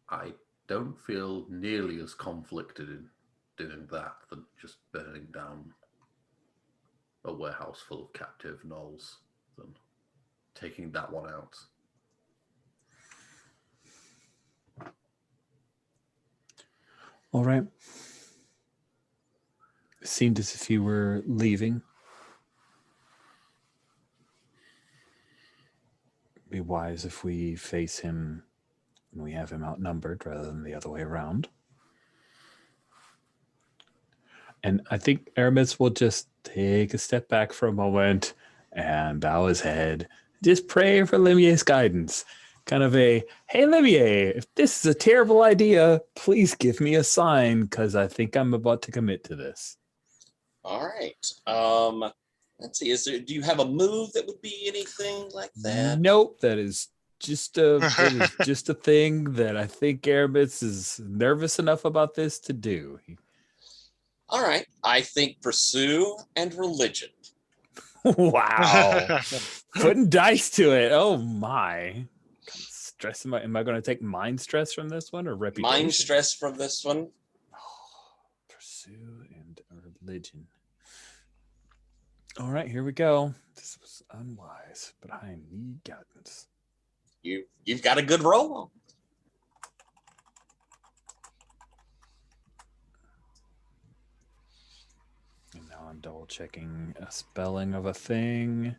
I don't feel nearly as conflicted in doing that than just burning down a warehouse full of captive gnolls than taking that one out. All right. It seemed as if you were leaving. It'd be wise if we face him when we have him outnumbered rather than the other way around. And I think Aramis will just take a step back for a moment and bow his head. Just pray for Limier's guidance. Kind of a, hey, Limier, if this is a terrible idea, please give me a sign because I think I'm about to commit to this. All right. Let's see. Do you have a move that would be anything like that? Nope, that is just a thing that I think Aramis is nervous enough about this to do. All right. I think pursue and religion. Wow. Putting dice to it. Oh my. Stress. Am I going to take mind stress from this one or reputation? Mind stress from this one. Pursue and religion. All right, here we go. This was unwise, but I need guidance. You've got a good roll. And now I'm double checking a spelling of a thing.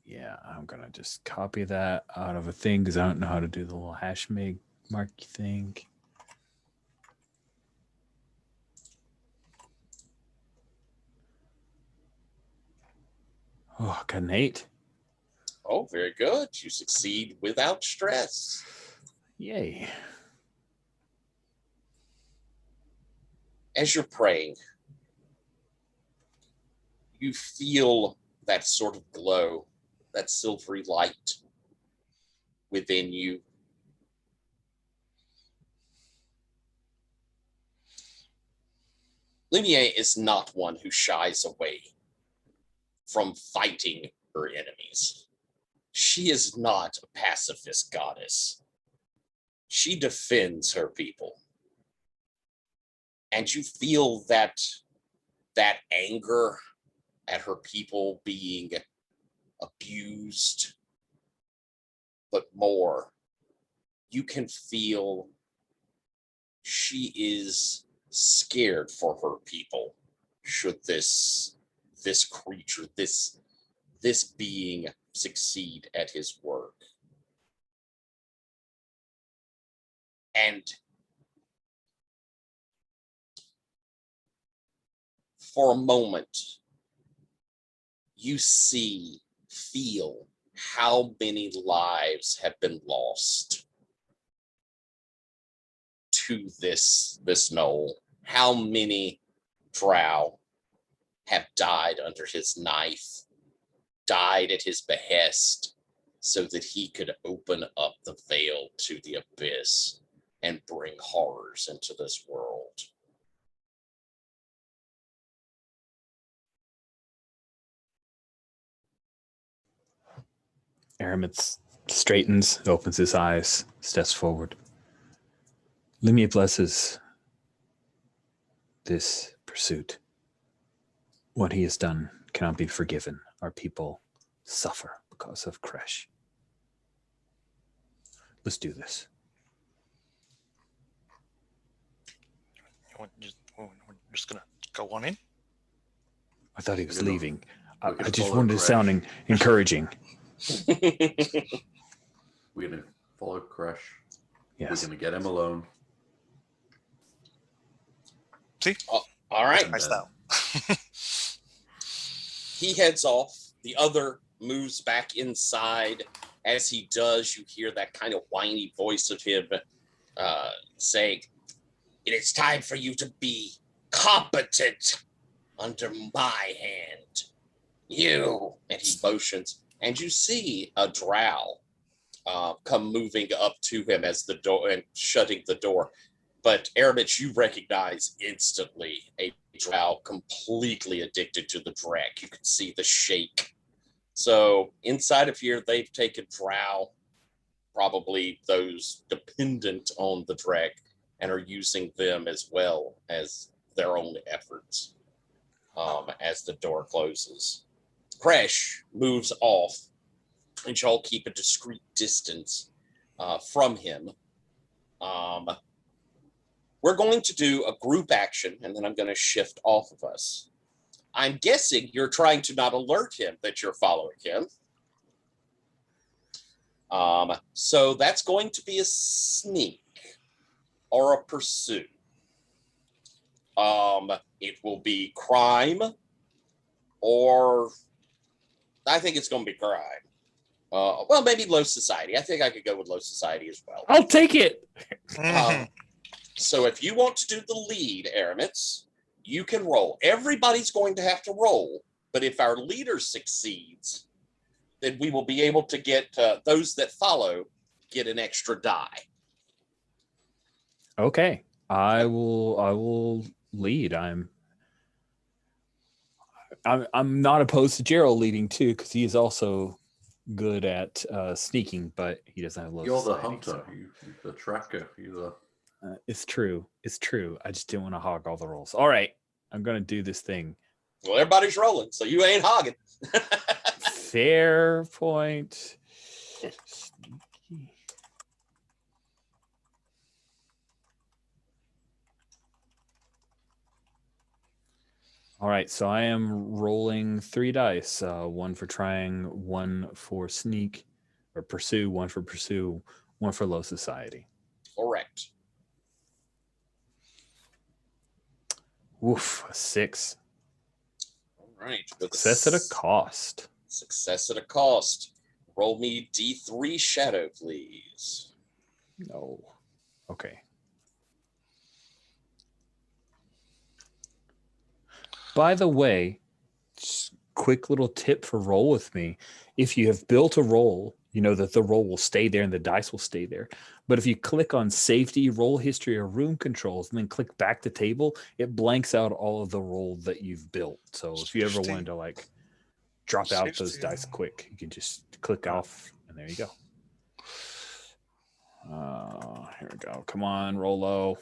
Yeah, I'm gonna just copy that out of a thing because I don't know how to do the little hash marky thing. Oh, got an 8. Oh, very good. You succeed without stress. Yay. As you're praying, you feel that sort of glow, that silvery light within you. Lumiere is not one who shies away from fighting her enemies. She is not a pacifist goddess. She defends her people. And you feel that anger at her people being abused, but more, you can feel she is scared for her people should this creature, this being succeed at his work. And for a moment, you feel how many lives have been lost to this knoll. How many drow have died under his knife, died at his behest, so that he could open up the veil to the abyss and bring horrors into this world. Aramis straightens, opens his eyes, steps forward. Lumiere blesses this pursuit. What he has done cannot be forgiven. Our people suffer because of Kresh. Let's do this. We're just gonna go on in. I thought he was We're gonna- leaving. we're I gonna just follow wanted to Kresh. sound encouraging. We're going to follow Kresh. Yes. We're going to get him alone. See, All right. my style. He heads off. The other moves back inside. As he does, you hear that kind of whiny voice of him saying, "It is time for you to be competent under my hand. You," and he motions, and you see a drow come moving up to him as the door and shutting the door. But Aramis, you recognize instantly a drow completely addicted to the Drek. You can see the shake. So inside of here, they've taken drow, probably those dependent on the Drek, and are using them as well as their own efforts as the door closes. Kresh moves off, and y'all keep a discreet distance from him. We're going to do a group action, and then I'm going to shift off of us. I'm guessing you're trying to not alert him that you're following him. So that's going to be a sneak or a pursue. It will be crime, or I think it's going to be crime. Well, maybe low society. I think I could go with low society as well. I'll take it. So if you want to do the lead, Aramis, you can roll. Everybody's going to have to roll, but if our leader succeeds, then we will be able to get those that follow get an extra die. Okay. I will lead. I'm not opposed to Gerald leading too, because he is also good at sneaking, but he doesn't have low You're the society, hunter, so- you're the tracker, you're the... It's true. It's true. I just didn't want to hog all the rolls. All right. I'm going to do this thing. Well, everybody's rolling, so you ain't hogging. Fair point. All right. So I am rolling 3 dice. One for trying, one for sneak or pursue, one for pursue, one for low society. Correct. Oof, a 6. All right. with a Success at a cost. Success at a cost. Roll me D3 shadow, please. No. Okay. By the way, quick little tip for Roll With Me. If you have built a roll, you know that the roll will stay there and the dice will stay there. But if you click on safety, roll history, or room controls, and then click back to table, it blanks out all of the roll that you've built. So if you ever Safety. wanted to like drop out those Safety. dice quick, you can just click off and there you go. Here we go. Come on, roll low.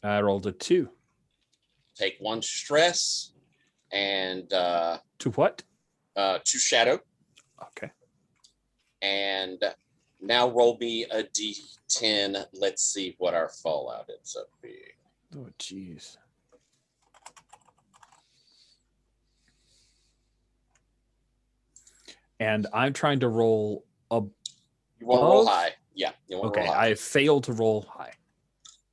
I rolled a 2. Take 1 stress and To what? 2 shadow. Okay. And now roll me a d10. Let's see what our fallout ends up being. Oh, jeez. And I'm trying to roll a. You want to roll high? Yeah. You want to Okay, roll high. I failed to roll high.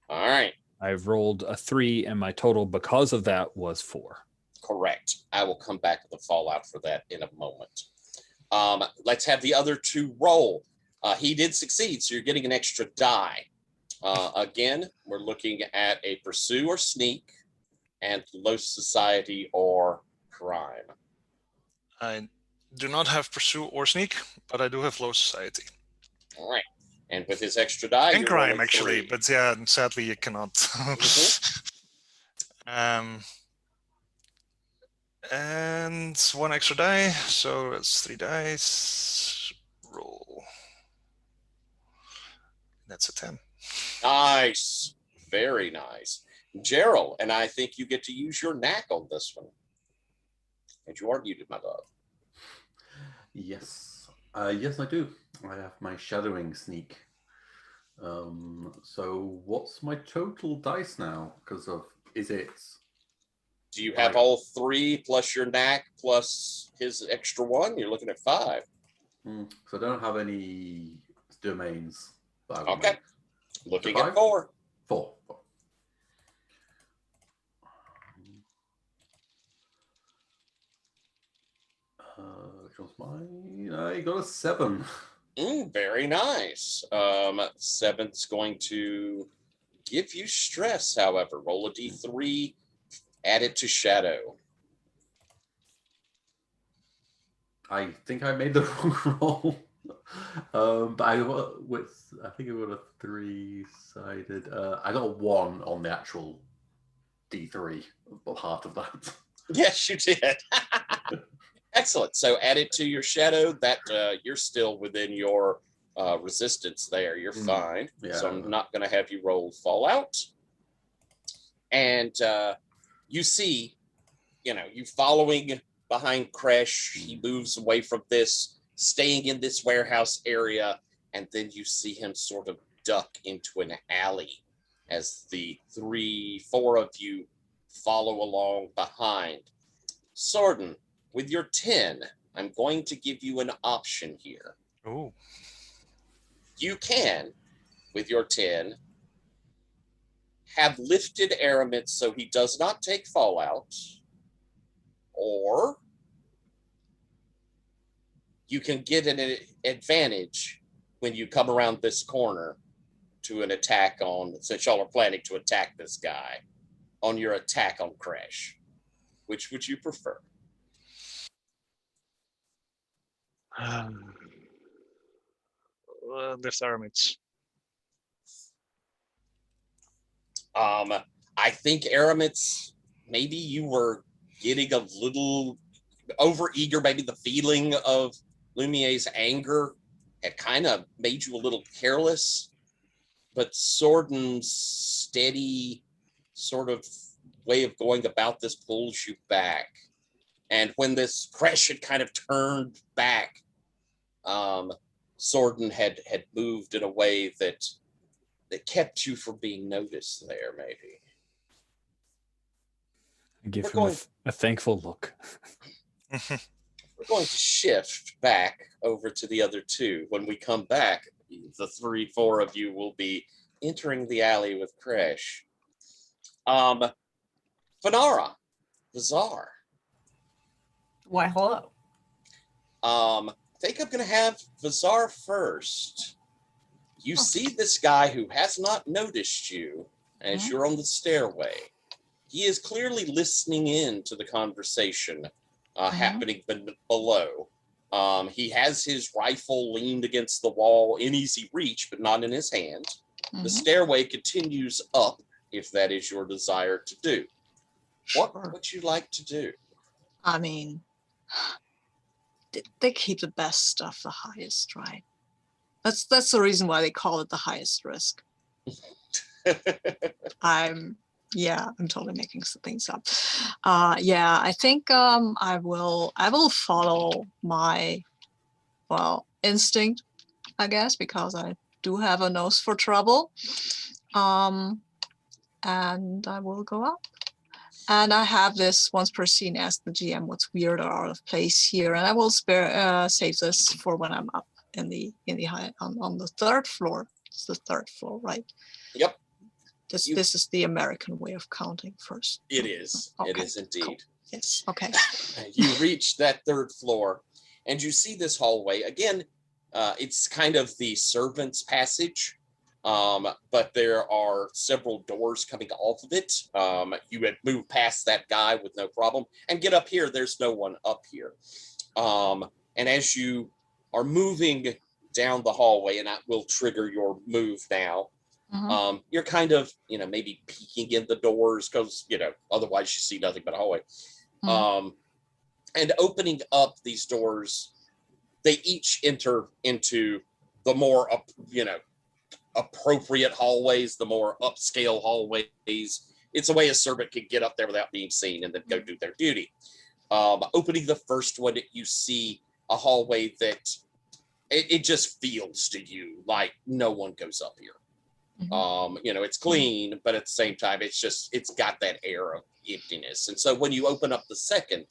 All right. I've rolled a 3, and my total because of that was 4. Correct. I will come back to the fallout for that in a moment. Let's have the other 2 roll. He did succeed, so you're getting an extra die. Again, we're looking at a pursue or sneak, and low society or crime. I do not have pursue or sneak, but I do have low society. All right. And with his extra die, And you're crime, rolling actually, 3. but yeah, sadly you cannot. And 1 extra die, so that's 3 dice. Roll. That's a 10. Nice. Very nice. Gerald, and I think you get to use your knack on this one. And you are muted, my love. Yes. Yes, I do. I have my shadowing sneak. So what's my total dice now? Because of is it? Do you have all 3 plus your knack plus his extra 1? You're looking at 5. So I don't have any domains. Okay. Looking Five? at 4. 4. Which one's mine? I got a 7. Very nice. 7's going to give you stress, however. Roll a d3, add it to shadow. I think I made the wrong roll. But I think it was a 3-sided. I got a 1 on the actual D3 part of that. Yes, you did. Excellent. So add it to your shadow. That you're still within your resistance there. You're fine. Yeah. So I'm not going to have you roll fallout. And you see, you following behind Kresh. He moves away from this, staying in this warehouse area, and then you see him sort of duck into an alley as the 3-4 of you follow along behind. Sorden, with your 10, I'm going to give you an option here. Oh. You can, with your 10, have lifted Aramis so he does not take fallout, or you can get an advantage when you come around this corner to an attack since y'all are planning to attack this guy, on your attack on Crash. Which would you prefer? Lift Aramis. I think Aramis, maybe you were getting a little overeager. Maybe the feeling of Lumier's anger had kind of made you a little careless. But Sorden's steady sort of way of going about this pulls you back. And when this Crash had kind of turned back, Sorden had moved in a way that kept you from being noticed there, maybe. I give him a thankful look. We're going to shift back over to the other 2. When we come back, the 3-4 of you will be entering the alley with Crash. Fanara, Bizarre. Why, hello. I think I'm going to have Bizarre first. You see this guy who has not noticed you as you're on the stairway. He is clearly listening in to the conversation happening below. He has his rifle leaned against the wall in easy reach, but not in his hand. Mhm. The stairway continues up, if that is your desire to do. What Sure. would you like to do? I mean, they keep the best stuff the highest, right? That's the reason why they call it the highest risk. I'm totally making some things up. I think I will follow my instinct, I guess, because I do have a nose for trouble. And I will go up. And I have this once per scene, ask the GM what's weird or out of place here, and I will save this for when I'm up in the high on the third floor. It's the third floor, right? Yep. This is the American way of counting first. It is. Okay, It is indeed. cool. Yes. Okay. You reach that third floor, and you see this hallway. Again, it's kind of the servant's passage, but there are several doors coming off of it. You had moved past that guy with no problem, and get up here. There's no one up here. And as you are moving down the hallway, and I will trigger your move now, you're kind of, maybe peeking in the doors because, otherwise you see nothing but a hallway. And opening up these doors, they each enter into the more, appropriate hallways, the more upscale hallways. It's a way a servant can get up there without being seen and then go do their duty. Opening the first one, you see a hallway that it just feels to you like no one goes up here. It's clean, but at the same time, it's got that air of emptiness. And so when you open up the second,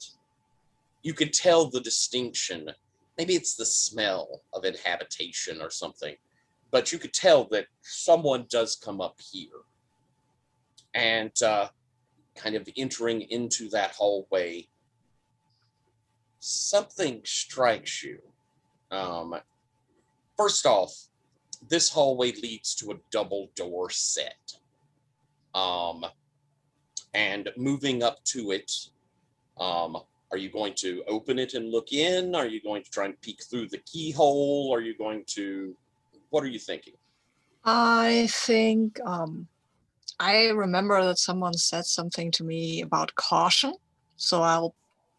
you can tell the distinction. Maybe it's the smell of inhabitation or something, but you could tell that someone does come up here. And kind of entering into that hallway, something strikes you. First off, this hallway leads to a double door set. And moving up to it, are you going to open it and look in? Are you going to try and peek through the keyhole? What are you thinking? I think I remember that someone said something to me about caution, so I'll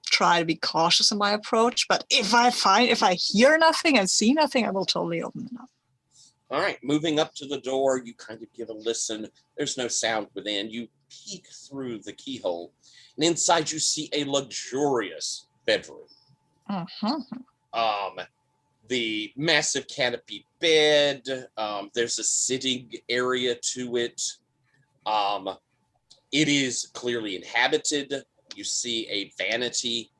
try to be cautious in my approach. But if I hear nothing and see nothing, I will totally open it up. All right, moving up to the door, you kind of give a listen. There's no sound within. You peek through the keyhole, and inside you see a luxurious bedroom. The massive canopy bed. There's a sitting area to it. It is clearly inhabited. You see a vanity,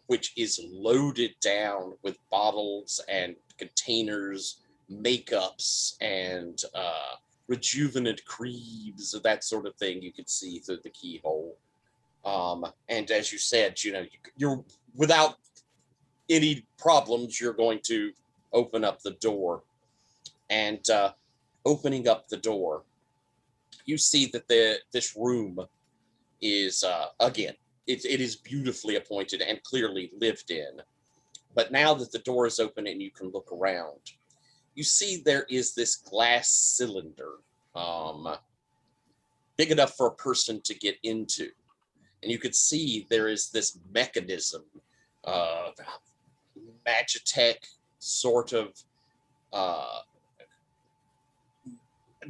which is loaded down with bottles and containers, makeups, and rejuvenant creams, that sort of thing you could see through the keyhole. And as you said, you're without any problems, you're going to open up the door. And opening up the door, you see that this room is, again, it is beautifully appointed and clearly lived in. But now that the door is open and you can look around, you see there is this glass cylinder, big enough for a person to get into. And you could see there is this mechanism, Magitech sort of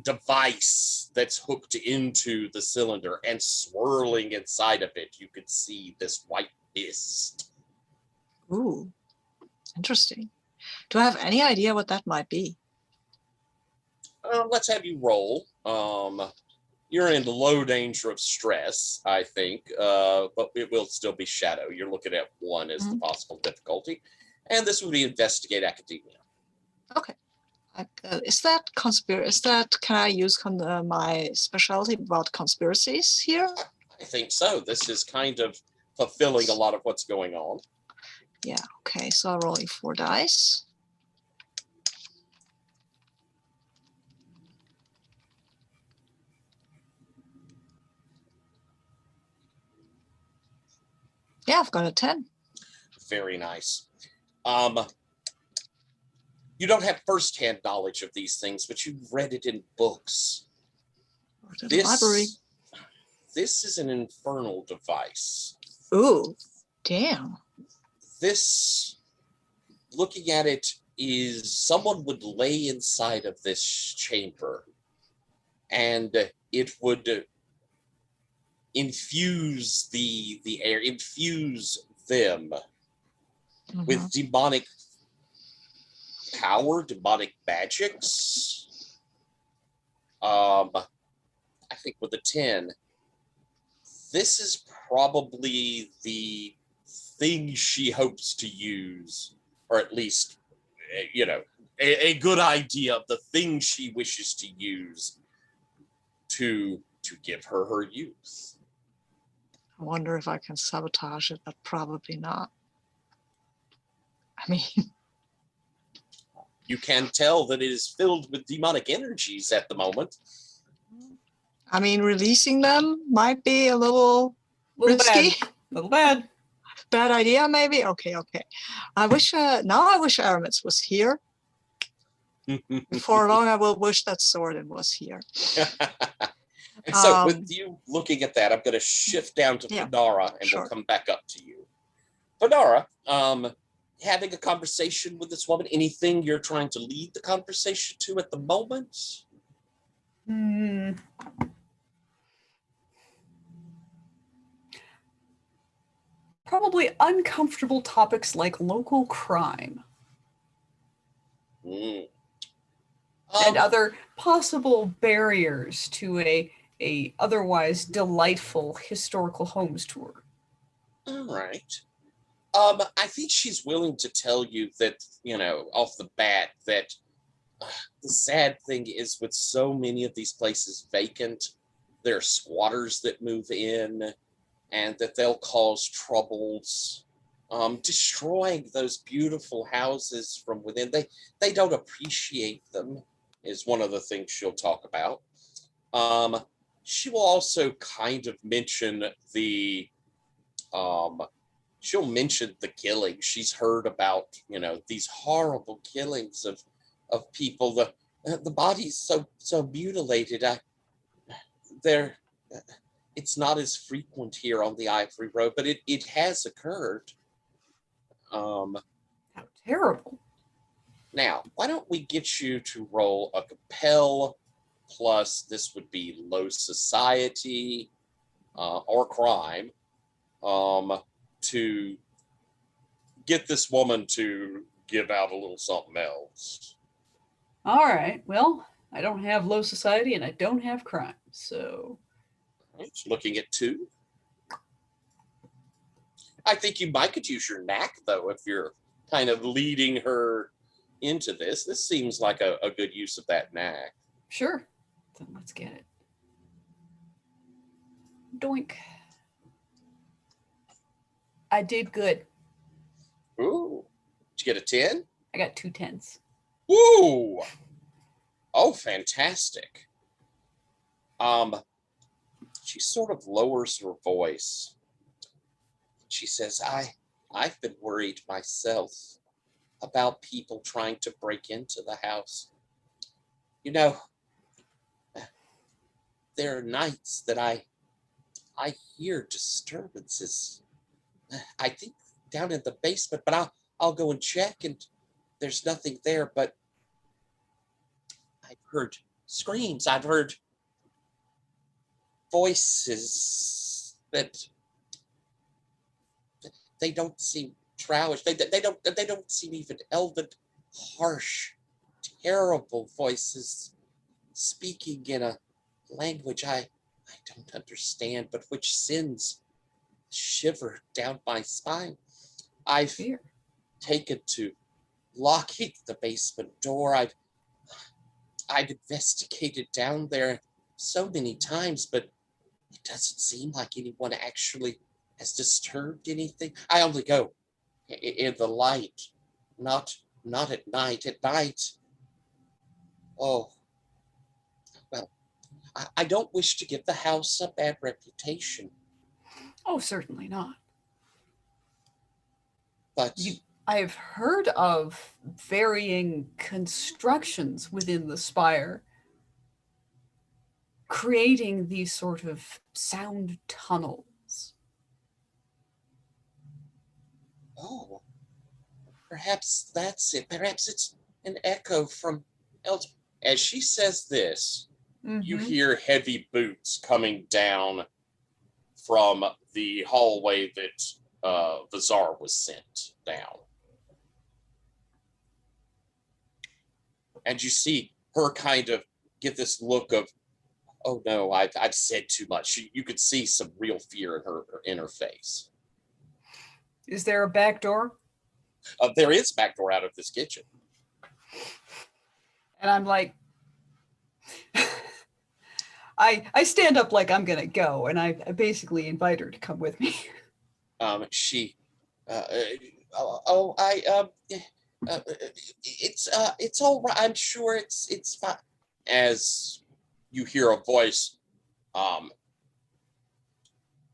device that's hooked into the cylinder, and swirling inside of it, you could see this white mist. Ooh, interesting. Do I have any idea what that might be? Let's have you roll. You're in low danger of stress, I think, but it will still be shadow. You're looking at 1 as the possible difficulty, and this would be investigate academia. Okay. Can I use my specialty about conspiracies here? I think so. This is kind of fulfilling a lot of what's going on. Yeah, okay, so I'm rolling 4 dice. Yeah, I've got a 10. Very nice. You don't have firsthand knowledge of these things, but you've read it in books. Or to the library. This is an infernal device. Ooh, damn. This, looking at it, is someone would lay inside of this chamber, and it would infuse the air, infuse them with demonic power, demonic magics. I think with a 10, this is probably the thing she hopes to use, or at least, a good idea of the thing she wishes to use to give her youth. I wonder if I can sabotage it, but probably not. I mean, You can tell that it is filled with demonic energies at the moment. releasing them might be a little risky. Little bad. Bad idea, maybe? Okay. I wish Aramis was here. For long, I will wish that Sorin was here. So with you looking at that, I'm going to shift down to Fenara, and we'll come back up to you. Fenara, having a conversation with this woman, anything you're trying to lead the conversation to at the moment? Probably uncomfortable topics like local crime. And other possible barriers to a otherwise delightful historical homes tour. All right. I think she's willing to tell you that, off the bat, that the sad thing is with so many of these places vacant, there are squatters that move in, and that they'll cause troubles, destroying those beautiful houses from within. They don't appreciate them, is one of the things she'll talk about. She will also kind of mention she'll mention the killing. She's heard about, these horrible killings of people. The body's so mutilated. It's not as frequent here on the Ivory Road, but it has occurred. How terrible. Now, why don't we get you to roll a compel, plus this would be low society or crime, to get this woman to give out a little something else. All right. Well, I don't have low society and I don't have crime, so... It's looking at 2. I think you might could use your knack, though, if you're kind of leading her into this. This seems like a good use of that knack. Sure. Then let's get it. Doink. I did good. Ooh. Did you get a 10? I got 2 10s. Ooh. Oh, fantastic. She sort of lowers her voice. She says, I've been worried myself about people trying to break into the house. There are nights that I hear disturbances. I think down in the basement, but I'll go and check, and there's nothing there, but I've heard screams. I've heard voices that they don't seem trowlish. They don't seem even elven. Harsh, terrible voices speaking in a language I don't understand, but which sends shiver down my spine. I've taken to locking the basement door. I've investigated down there so many times, but it doesn't seem like anyone actually has disturbed anything. I only go in the light, not at night. At night, oh, well, I don't wish to give the house a bad reputation. Oh, certainly not. But I've heard of varying constructions within the Spire, creating these sort of sound tunnels. oh, perhaps that's it. Perhaps it's an echo from elsewhere. As she says this, you Mm-hmm. hear heavy boots coming down from the hallway that Vizar was sent down. And you see her kind of get this look of, oh no, I've said too much. You could see some real fear in her face. Is there a back door? There is a back door out of this kitchen. And I'm like, I stand up like I'm gonna go, and I basically invite her to come with me. She, it's all right. I'm sure it's fine. As you hear a voice,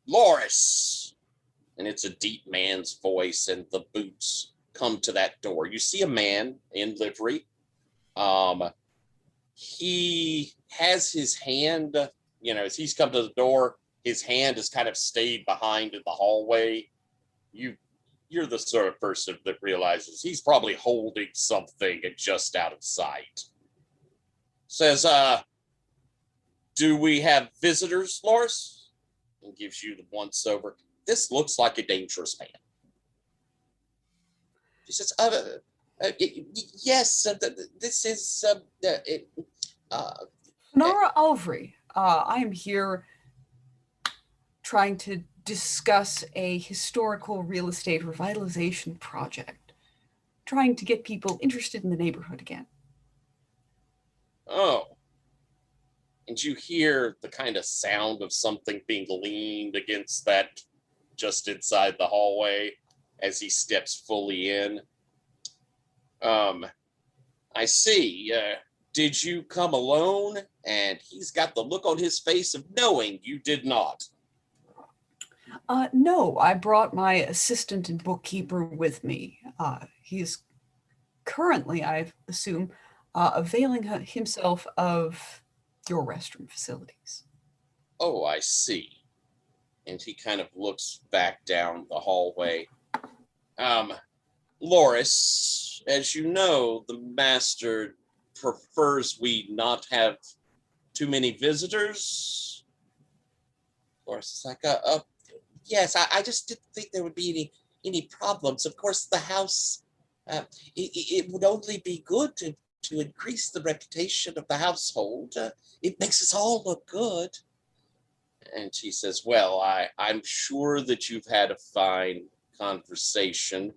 Loris, and it's a deep man's voice, and the boots come to that door. You see a man in livery. He has his hand, as he's come to the door, his hand has kind of stayed behind in the hallway. You're the sort of person that realizes he's probably holding something just out of sight. Says, do we have visitors, Loris? And gives you the once over. This looks like a dangerous man. She says, yes, this is, Nora Alvry, I am here trying to discuss a historical real estate revitalization project, trying to get people interested in the neighborhood again. oh. And you hear the kind of sound of something being leaned against that just inside the hallway as he steps fully in. I see. Did you come alone? And he's got the look on his face of knowing you did not. No, I brought my assistant and bookkeeper with me. He's currently, I assume, availing himself of your restroom facilities. Oh, I see. And he kind of looks back down the hallway. Loris, as you know, the master prefers we not have too many visitors. Loris is like, yes, I just didn't think there would be any problems. Of course, the house, it would only be good to increase the reputation of the household. It makes us all look good. And she says, well, I'm sure that you've had a fine conversation.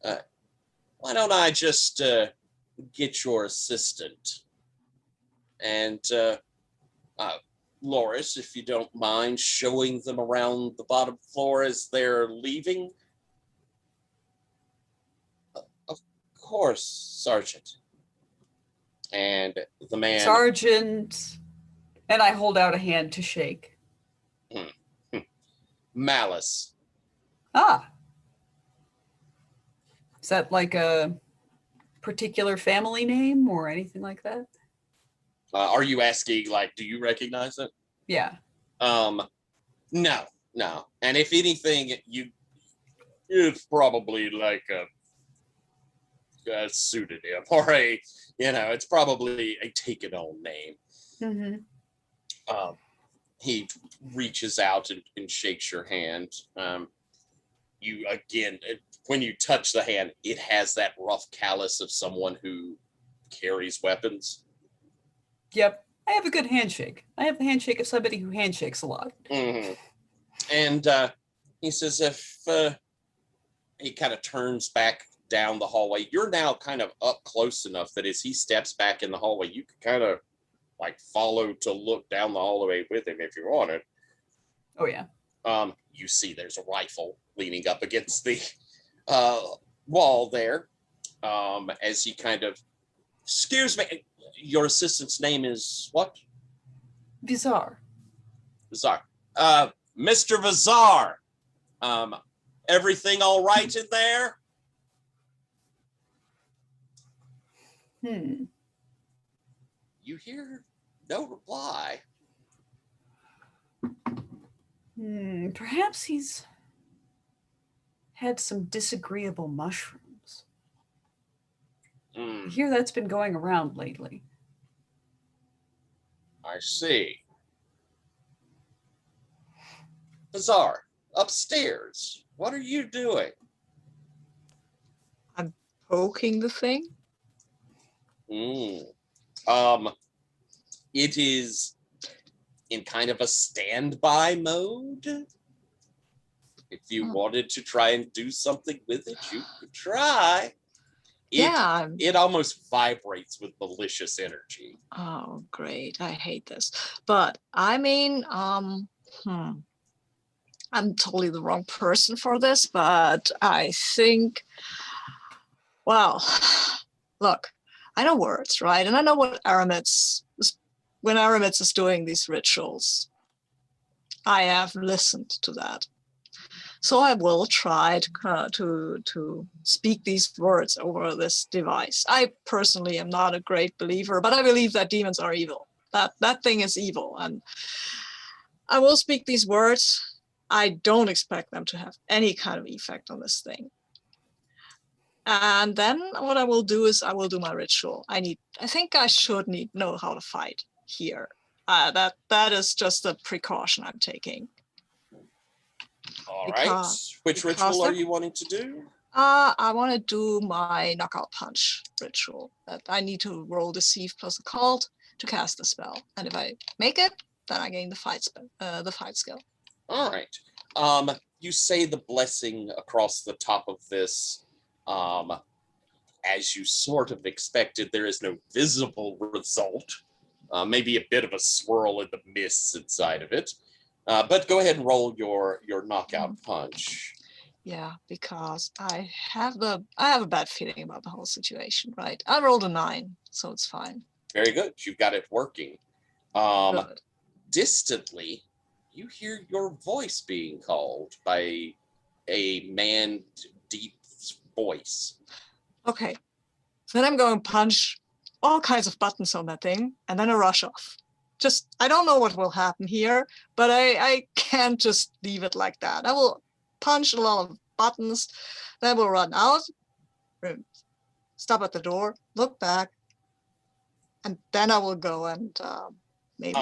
Why don't I just get your assistant? And Loris, if you don't mind showing them around the bottom floor as they're leaving. Of course, Sergeant. And the man... Sergeant, and I hold out a hand to shake. Malice. Ah. Is that like a particular family name or anything like that? Are you asking, like, do you recognize it? Yeah. No. And if anything, it's probably like a pseudonym or it's probably a taken on name. Mm-hmm. He reaches out and shakes your hand. You again, when you touch the hand, it has that rough callus of someone who carries weapons. Yep. I have a good handshake. I have the handshake of somebody who handshakes a lot. Mm-hmm. And he says, if he kind of turns back down the hallway, you're now kind of up close enough that as he steps back in the hallway, you can kind of like follow to look down the hallway with him if you wanted. Oh, yeah. You see there's a rifle leaning up against the wall there. As he kind of, excuse me, your assistant's name is what? Vizar. Vizar. Mr. Vizar, everything all right in there? Hmm. You hear no reply. Perhaps he's had some disagreeable mushrooms. I hear that's been going around lately. I see. Bizarre. Upstairs. What are you doing? I'm poking the thing. It is in kind of a standby mode. If you wanted to try and do something with it, you could try. It almost vibrates with malicious energy. Oh, great. I hate this. But I mean, I'm totally the wrong person for this, but I think, well, look, I know words, right? And I know what when Aramitz is doing these rituals, I have listened to that. So I will try to speak these words over this device. I personally am not a great believer, but I believe that demons are evil. That thing is evil. And I will speak these words. I don't expect them to have any kind of effect on this thing. And then what I will do is I will do my ritual. I think I should know how to fight here. That is just a precaution I'm taking. All right. Which ritual are you wanting to do? I want to do my knockout punch ritual. That I need to roll deceive plus occult to cast the spell, and if I make it, then I gain the fight skill. All right. You say the blessing across the top of this. As you sort of expected, there is no visible result. Maybe a bit of a swirl in the mists inside of it. But go ahead and roll your knockout punch. Yeah, because I have a bad feeling about the whole situation, right? I rolled a 9, so it's fine. Very good. You've got it working. Good. Distantly, you hear your voice being called by a man deep voice. Okay. So then I'm going to punch all kinds of buttons on that thing, and then I rush off. I don't know what will happen here, but I can't just leave it like that. I will punch a lot of buttons, then we'll run out, stop at the door, look back, and then I will go and maybe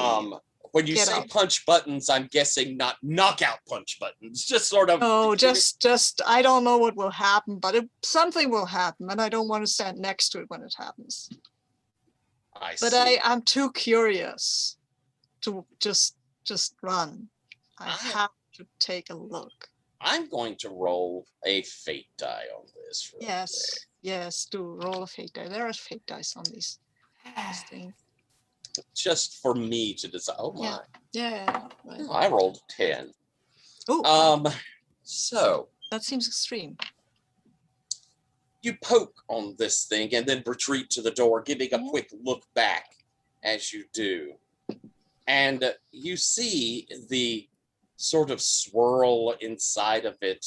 when you say out. Punch buttons, I'm guessing not knockout punch buttons, just sort of. No, just I don't know what will happen, but something will happen, and I don't want to stand next to it when it happens. I but see. I'm too curious to just run. I have to take a look. I'm going to roll a fate die on this. Yes, do roll a fate die. There are fate dice on these things. Just for me to decide. Oh my. Yeah. Right. I rolled 10. Oh. So. That seems extreme. You poke on this thing and then retreat to the door, giving a quick look back as you do. And you see the sort of swirl inside of it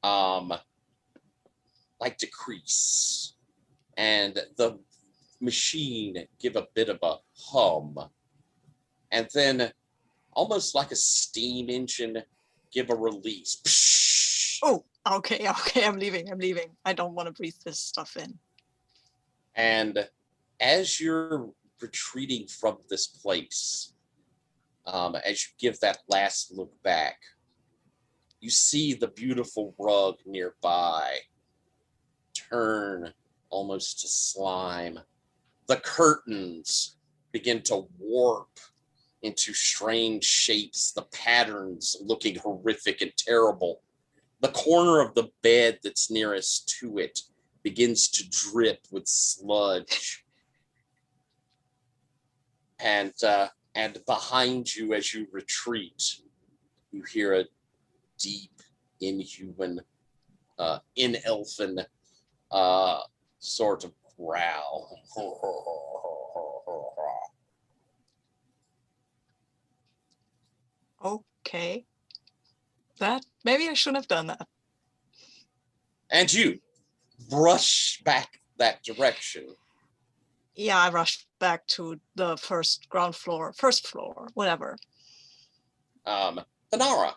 like decrease. And the machine give a bit of a hum. And then almost like a steam engine give a release. Psh! Oh, okay, I'm leaving. I don't want to breathe this stuff in. And as you're retreating from this place, as you give that last look back, you see the beautiful rug nearby turn almost to slime. The curtains begin to warp into strange shapes, the patterns looking horrific and terrible. The corner of the bed that's nearest to it begins to drip with sludge. And behind you as you retreat, you hear a deep, inhuman, inelfin sort of growl. Okay. Maybe I shouldn't have done that. And you brush back that direction Yeah, I rushed back to the first floor, whatever. Panara,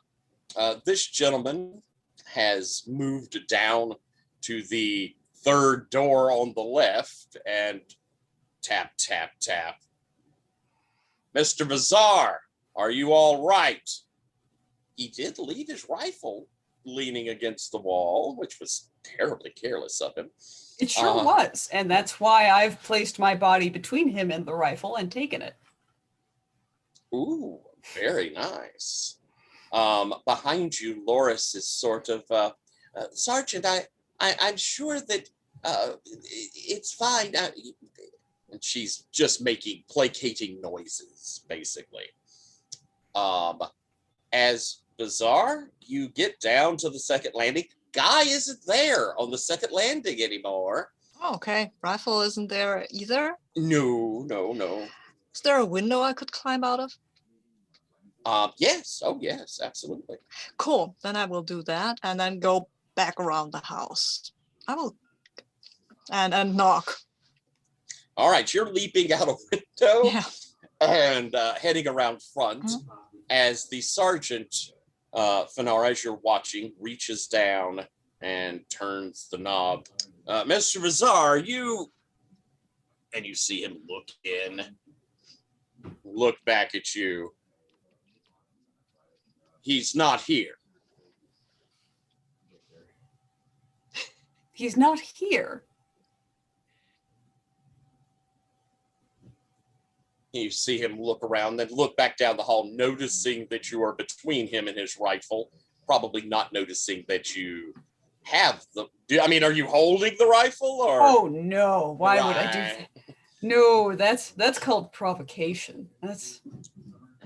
this gentleman has moved down to the third door on the left and tap, tap, tap. Mr. Vazar, are you all right? He did leave his rifle leaning against the wall, which was terribly careless of him. It sure was, and that's why I've placed my body between him and the rifle and taken it. Ooh, very nice. Behind you, Loris is sort of, Sergeant, I'm sure that it's fine. And she's just making placating noises, basically. As Bizarre, you get down to the second landing. Guy isn't there on the second landing anymore. Oh, okay. Rifle isn't there either? No. Is there a window I could climb out of? Yes. Oh, yes, absolutely. Cool. Then I will do that and then go back around the house. I will and knock. All right, you're leaping out a window Yeah. and heading around front as the sergeant, Fanara, as you're watching, reaches down and turns the knob. Mr. Vazar, and you see him look back at you. He's not here. He's not here. You see him look around, then look back down the hall, noticing that you are between him and his rifle, probably not noticing that you have are you holding the rifle or? Oh no, why would I do that? No, that's called provocation.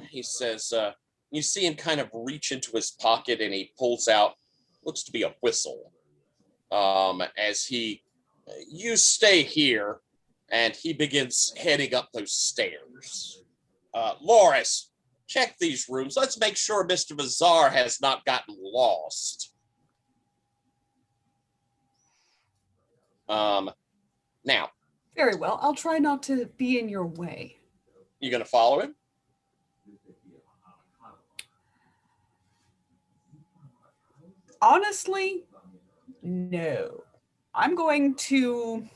He says, you see him kind of reach into his pocket and he pulls out, looks to be a whistle. You stay here, and he begins heading up those stairs. Loris, check these rooms. Let's make sure Mr. Vazar has not gotten lost. Now. Very well. I'll try not to be in your way. You gonna follow him? Honestly, no. I'm going to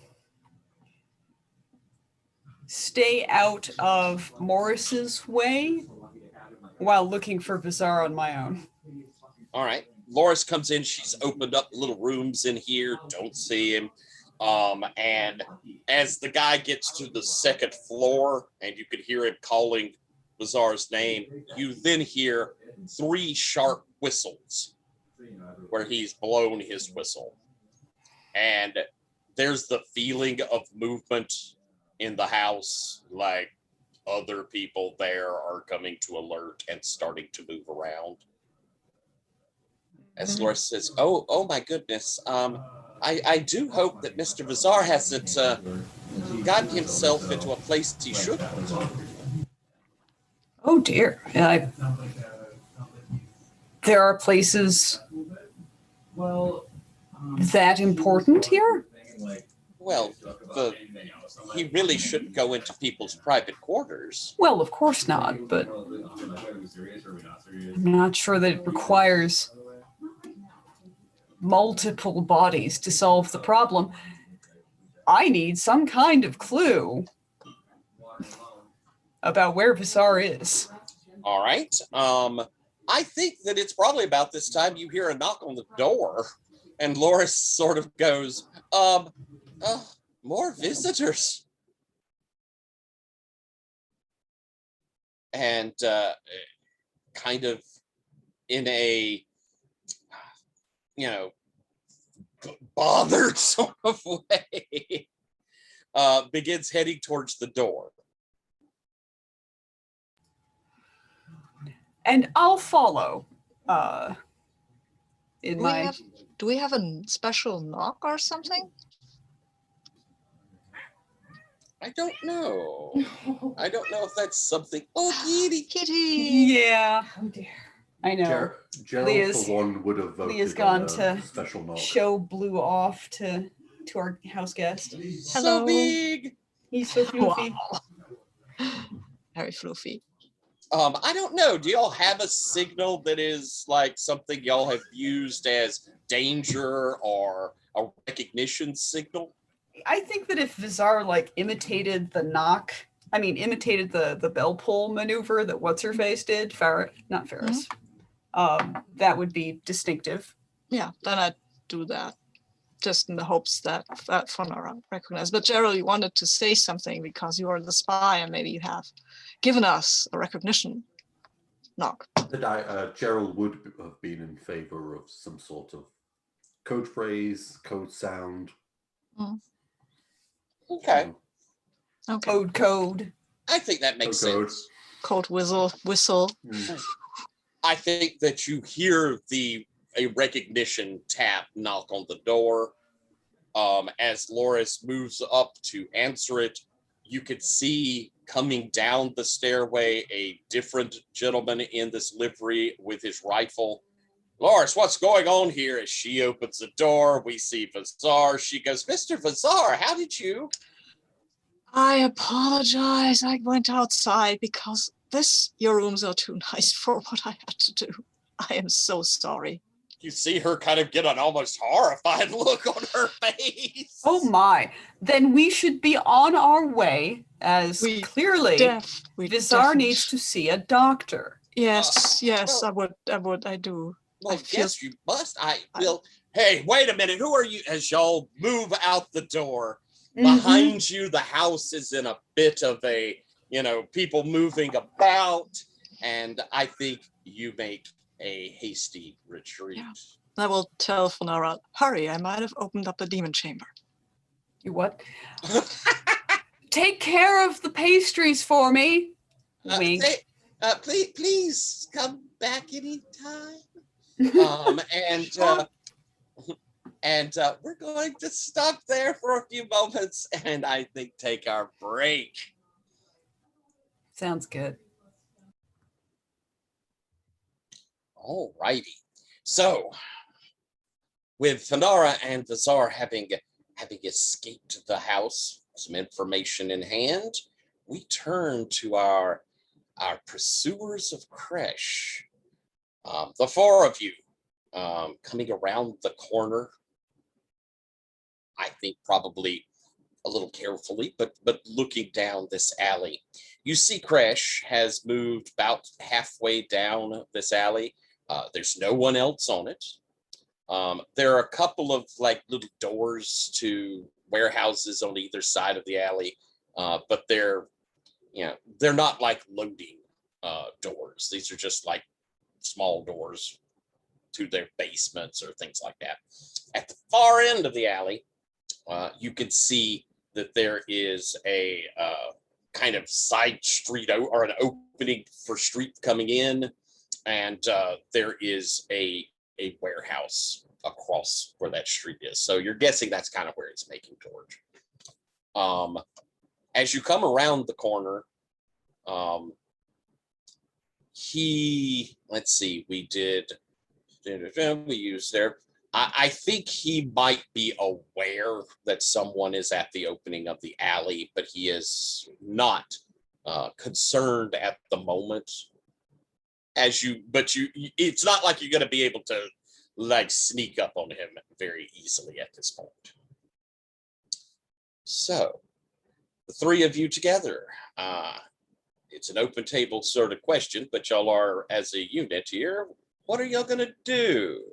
stay out of Morris's way while looking for Bizarre on my own. All right. Loris comes in. She's opened up little rooms in here. Don't see him. And as the guy gets to the second floor and you could hear him calling Bizarre's name, you then hear 3 sharp whistles where he's blown his whistle. And there's the feeling of movement in the house, like other people there are coming to alert and starting to move around. As Loris says, oh my goodness, I do hope that Mr. Vazar hasn't gotten himself into a place he shouldn't. Oh dear. There are places that important here? Well, he really shouldn't go into people's private quarters. Well, of course not, but I'm not sure that it requires multiple bodies to solve the problem. I need some kind of clue about where Bizarre is. All right. I think that it's probably about this time you hear a knock on the door, and Loris sort of goes, more visitors. And kind of in a, bothered sort of way, begins heading towards the door. And I'll follow. Do we have a special knock or something? I don't know. I don't know if that's something. Oh, Kitty. Kitty. Yeah. Oh dear. I know. Gerald, for one, would have voted Leah's gone on to special knock. show Blue off to our house guest. So big. He's so floofy. Wow. Very floofy. I don't know. Do y'all have a signal that is like something y'all have used as danger or a recognition signal? I think that if Vizar like imitated the bell pull maneuver that what's her face did, not Ferris, that would be distinctive. Yeah, then I'd do that, just in the hopes that Fonara recognized. But Gerald, you wanted to say something because you are the spy, and maybe you have given us a recognition knock. That Gerald would have been in favor of some sort of code phrase, code sound. Okay. Okay. Code. I think that makes Code. sense. Cold whistle. I think that you hear a recognition tap knock on the door. As Loris moves up to answer it, you could see coming down the stairway a different gentleman in this livery with his rifle. Loris, what's going on here? As she opens the door, we see Vizar. She goes, Mr. Vizar, how did you? I apologize. I went outside because your rooms are too nice for what I had to do. I am so sorry. You see her kind of get an almost horrified look on her face. Oh my. Then we should be on our way, as clearly Vizar needs to see a doctor. Yes, I do. Well, yes, you must. Hey, wait a minute. Who are you? As y'all move out the door, behind you, the house is in a bit of a, people moving about. And I think you make a hasty retreat. Yeah. I will tell Fonara, hurry, I might have opened up the demon chamber. You what? Take care of the pastries for me. Wink. Please come back anytime. And we're going to stop there for a few moments and I think take our break. Sounds good. All righty. So, with Fonara and Vizar having escaped the house, some information in hand, we turn to our pursuers of Kresh. The four of you coming around the corner, I think probably a little carefully, but looking down this alley. You see Kresh has moved about halfway down this alley. There's no one else on it. There are a couple of like little doors to warehouses on either side of the alley, but they're not like loading doors. These are just like small doors to their basements or things like that. At the far end of the alley, you can see that there is a kind of side street or an opening for street coming in, and there is a warehouse across where that street is. So you're guessing that's kind of where it's making towards. As you come around the corner, we used there. I think he might be aware that someone is at the opening of the alley, but he is not concerned at the moment. It's not like you're going to be able to like sneak up on him very easily at this point. So, the three of you together. It's an open table sort of question, but y'all are as a unit here. What are y'all going to do?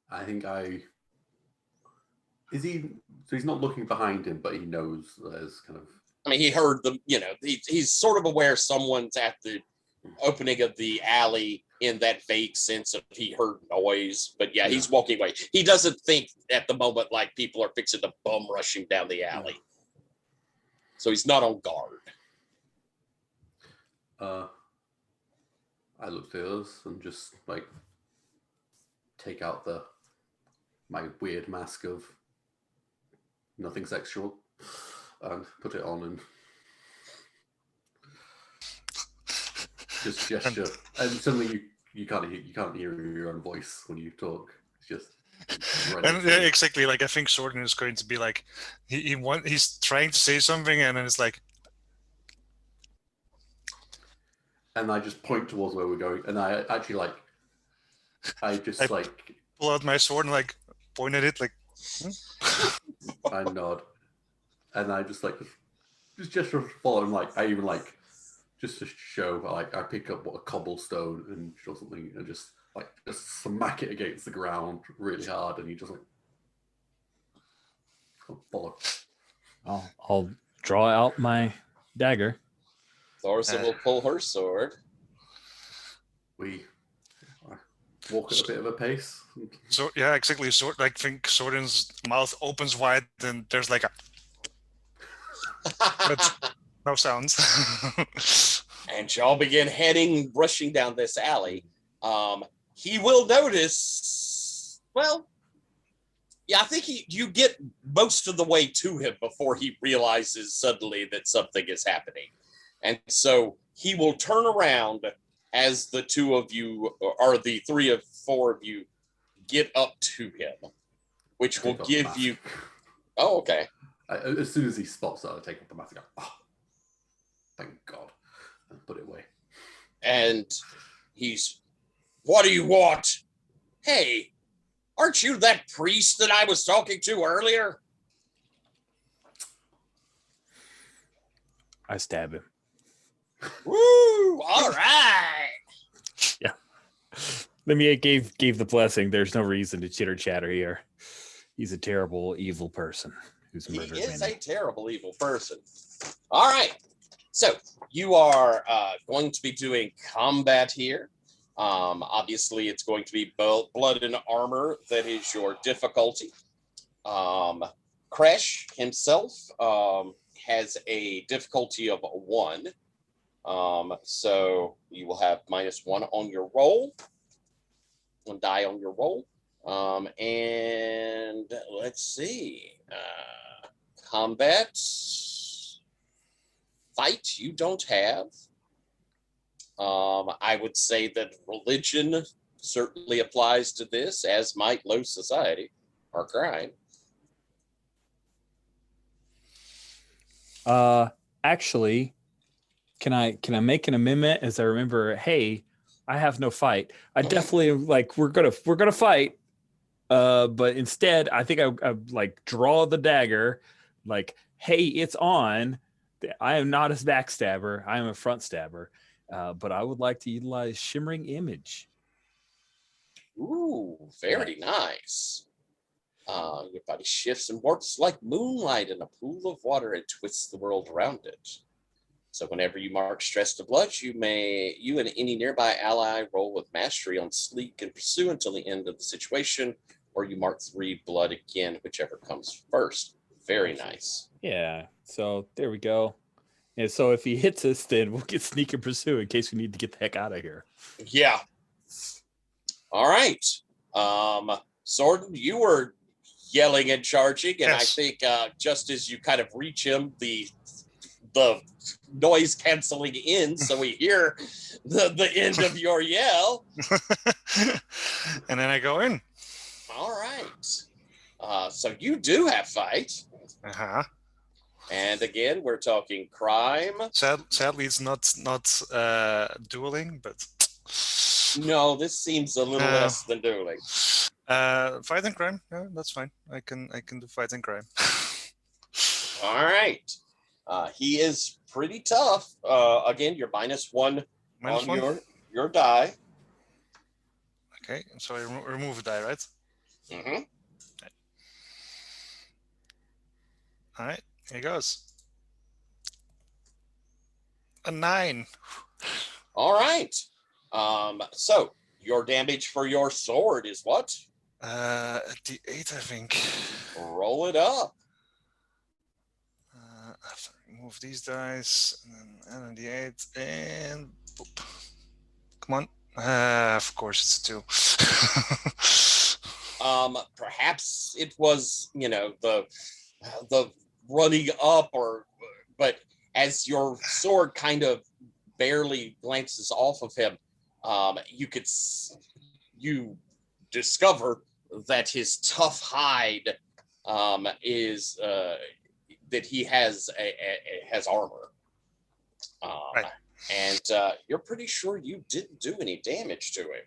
I think so he's not looking behind him, but he knows there's kind of... I mean, he heard them, he's sort of aware someone's at the opening of the alley in that vague sense of he heard noise, but yeah, he's walking away. He doesn't think at the moment like people are fixing to bum rushing down the alley. So he's not on guard. I look to us and just like take out my weird mask of nothing sexual and put it on and just gesture. And suddenly you can't hear your own voice when you talk. just And yeah, exactly. Like I think Sorden is going to be like, he's trying to say something, and then it's like, and I just point towards where we're going, and I actually like, I just like pull out my sword and like point at it, like, I nod, and I just like just follow him. Like I even like just to show, like I pick up a cobblestone and or something, and just smack it against the ground really hard, and he just like follow. I'll draw out my dagger. Thorsa will pull her sword. We walk at a bit of a pace. so yeah, exactly. So like, think Sorden's mouth opens wide, and there's like a but no sounds. And y'all begin rushing down this alley. He will notice, well, yeah, I think you get most of the way to him before he realizes suddenly that something is happening. And so he will turn around as the two of you, or the three of four of you, get up to him, which will give you... Oh, okay. As soon as he spots that, I take up the mask and go, oh, thank God, and put it away. And he's, what do you want? Hey, aren't you that priest that I was talking to earlier? I stab him. Woo! All right. Yeah. Let me gave the blessing. There's no reason to chitter chatter here. He's a terrible, evil person who's murdered He is many. a terrible, evil person. All right. So you are going to be doing combat here. Obviously, it's going to be blood and armor that is your difficulty. Crash himself has a difficulty of 1. So you will have -1 on your roll. 1 die on your roll. And let's see. Combat. Fight you don't have. I would say that religion certainly applies to this, as might low society or crime. Actually, can I make an amendment? As I remember, hey, I have no fight. I definitely like we're gonna fight. But instead, I think I like draw the dagger, like, hey, it's on. I am not a backstabber. I am a front stabber. But I would like to utilize Shimmering Image. Ooh, very nice. Your body shifts and warps like moonlight in a pool of water and twists the world around it. So whenever you mark stress to blood, you and any nearby ally roll with mastery on sleek and pursue until the end of the situation, or you mark 3 blood again, whichever comes first. Very nice. Yeah. So there we go. And so if he hits us, then we'll get sneak and pursue in case we need to get the heck out of here. Yeah. All right. Sorden, you were yelling and charging, and yes. I think just as you kind of reach him, the noise canceling in, so we hear the end of your yell. And then I go in. All right. So you do have fight. Uh-huh. And again, we're talking crime. Sadly, it's not dueling, but no, this seems a little less than dueling. Fight and crime. Yeah, that's fine. I can do fight and crime. All right. He is pretty tough. Again, you're -1 on your die. Okay, so I remove a die, right? Mm-hmm. Okay. All right, here goes. A 9. All right. So your damage for your sword is what? The 8, I think. Roll it up. After I remove these dice, and then the 8, and boop. Come on. Of course, it's a 2. Perhaps it was, the running up, but as your sword kind of barely glances off of him, you discover that his tough hide is that he has has armor. Right. And you're pretty sure you didn't do any damage to him.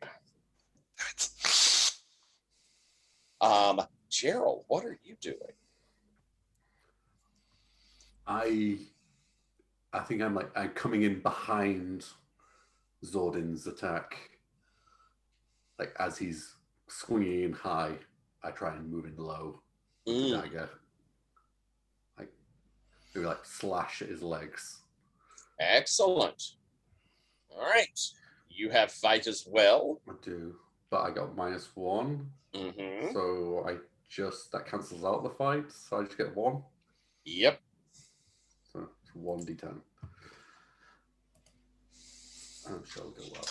Gerald, what are you doing? I think I'm coming in behind Zordin's attack. Like as he's swinging in high, I try and move in low with the dagger. Like maybe like slash at his legs. Excellent. All right. You have fight as well. I do, but I got -1. Mm-hmm. So that cancels out the fight. So I just get 1. Yep. So it's 1d10. And shall go up.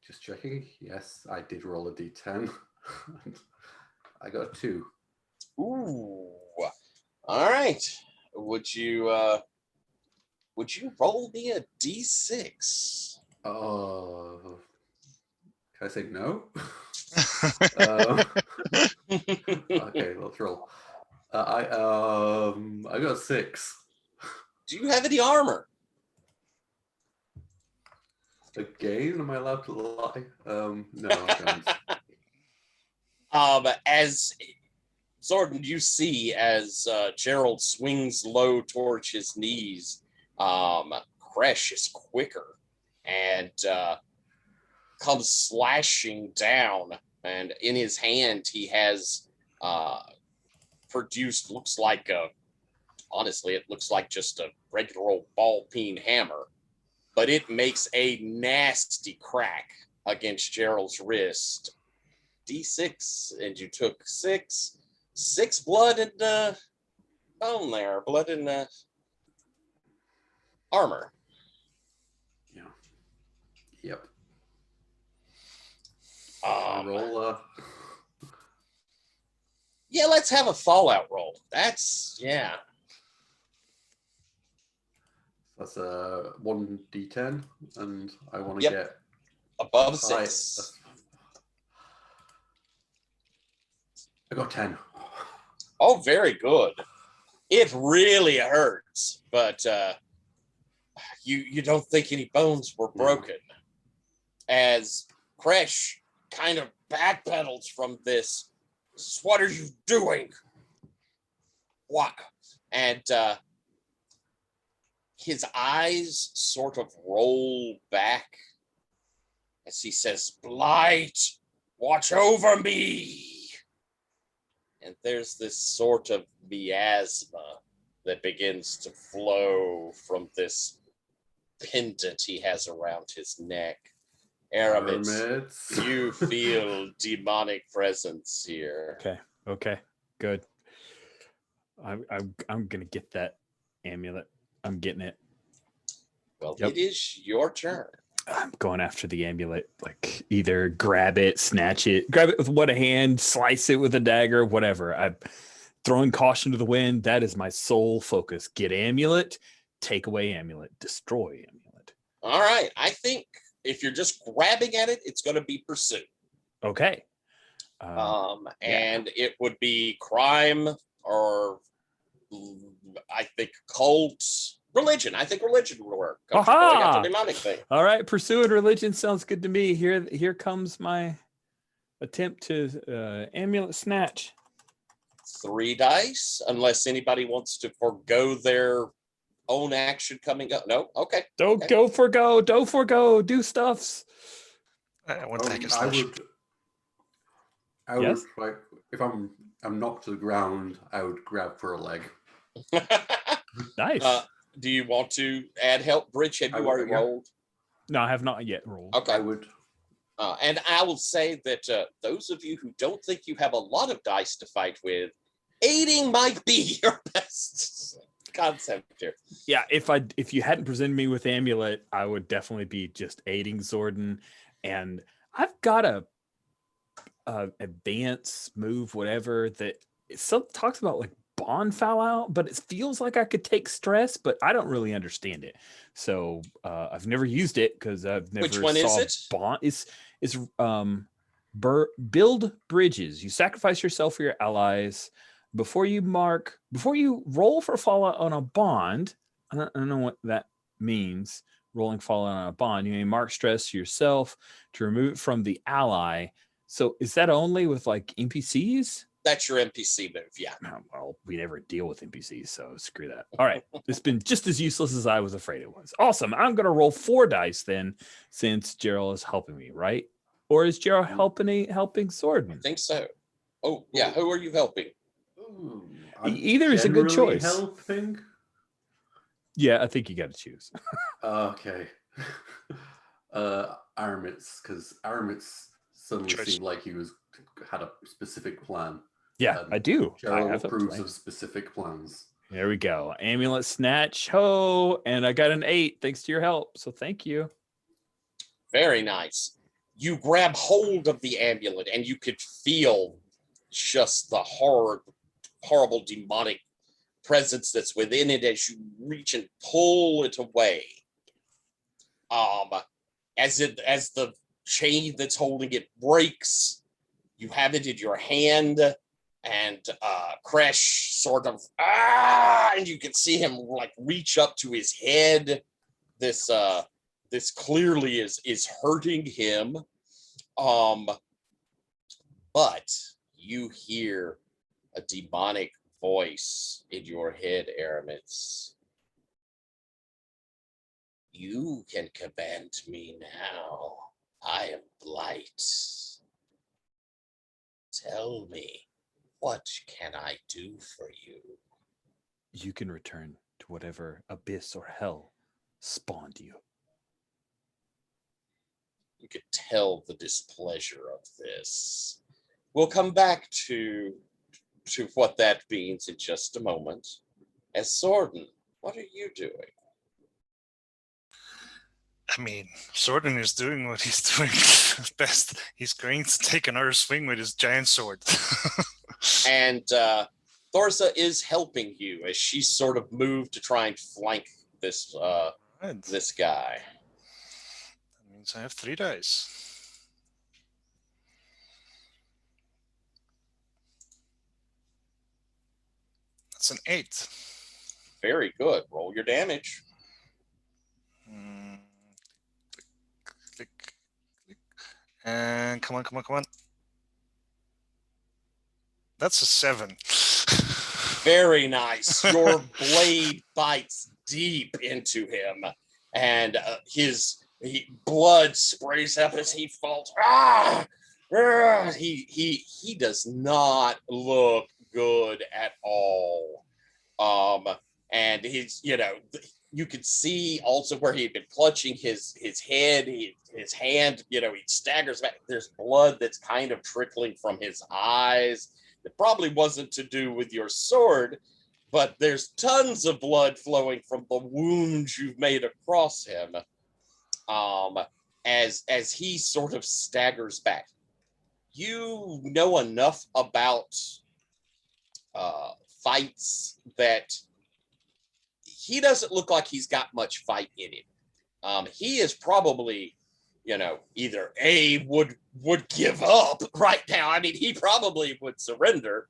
Just checking. Yes, I did roll a d10. And I got a 2. Ooh. All right. Would you roll me a d6? Can I say no? Okay, let's roll. I got 6. Do you have any armor? Again, am I allowed to lie? No, I don't. As Zordon, you see as Gerald swings low towards his knees, Kresh is quicker and comes slashing down. And in his hand, he has produced, honestly, it looks like just a regular old ball peen hammer, but it makes a nasty crack against Gerald's wrist. D6, and you took 6 blood and bone there, blood and armor. Yeah. Yep. Roll. Yeah, let's have a fallout roll. That's That's a 1d10, and I want to get above 6. I got 10. Oh, very good. It really hurts, but you don't think any bones were broken. As Kresh kind of backpedals from this. What are you doing? What? And his eyes sort of roll back as he says, Blight, watch over me. And there's this sort of miasma that begins to flow from this pendant he has around his neck. Aramis, you feel demonic presence here. Okay, good. I'm gonna get that amulet. I'm getting it. Well, It is your turn. I'm going after the amulet. Like either grab it, snatch it, grab it with one hand, slice it with a dagger, whatever. I'm throwing caution to the wind. That is my sole focus. Get amulet, take away amulet, destroy amulet. All right. I think if you're just grabbing at it, it's going to be pursuit. Okay. And it would be crime or I think cults. Religion. I think religion will work. Aha! Demonic thing. All right, pursuing religion sounds good to me. Here comes my attempt to amulet snatch. 3 dice, unless anybody wants to forego their own action coming up. No, okay. Don't forego. Do stuffs. I want to take a slash. I would like if I'm knocked to the ground, I would grab for a leg. Nice. Do you want to add help, Bridge? Have you already rolled? No, I have not yet rolled. Okay. I would. And I will say that those of you who don't think you have a lot of dice to fight with, aiding might be your best concept here. Yeah, if you hadn't presented me with amulet, I would definitely be just aiding Zordon. And I've got a advance move, whatever, that talks about like on Fallout, but it feels like I could take stress, but I don't really understand it. So I've never used it because I've never Which one is saw it? bond. It's build bridges. You sacrifice yourself for your allies before you roll for Fallout on a bond. I don't know what that means. Rolling Fallout on a bond, you may mark stress to yourself to remove it from the ally. So is that only with like NPCs? That's your NPC move, yeah. Well, we never deal with NPCs, so screw that. All right. It's been just as useless as I was afraid it was. Awesome. I'm going to roll 4 dice then, since Gerald is helping me, right? Or is Gerald helping Swordman? I think so. Oh, yeah. Who are you helping? Either is a good choice. Helping? Yeah, I think you got to choose. Okay. Aramitz, because Aramitz suddenly seemed like he had a specific plan. Yeah, I do. Gerald I have approves of specific plans. There we go. Amulet snatch. Ho! And I got an 8 thanks to your help. So thank you. Very nice. You grab hold of the amulet and you could feel just the horrible demonic presence that's within it as you reach and pull it away. As the chain that's holding it breaks, you have it in your hand, and Kresh sort of and you can see him like reach up to his head. This clearly is hurting him. But you hear a demonic voice in your head, Aramitz. You can command me now. I am Blight. Tell me, what can I do for you? You can return to whatever abyss or hell spawned you. You could tell the displeasure of this. We'll come back to what that means in just a moment. As Sorden, what are you doing? I mean, Sorden is doing what he's doing best. He's going to take another swing with his giant sword. And Thorsa is helping you as she sort of moved to try and flank this this guy. That means I have 3 dice. That's an 8. Very good. Roll your damage. Click, click. And come on. That's a 7. Very nice. Your blade bites deep into him, and his blood sprays up as he falls. He does not look good at all. And he's, you could see also where he had been clutching his head, his hand, he staggers back. There's blood that's kind of trickling from his eyes. It probably wasn't to do with your sword, but there's tons of blood flowing from the wounds you've made across him. As he sort of staggers back, you know enough about fights that he doesn't look like he's got much fight in him. He is probably, either would give up right now. I mean, he probably would surrender.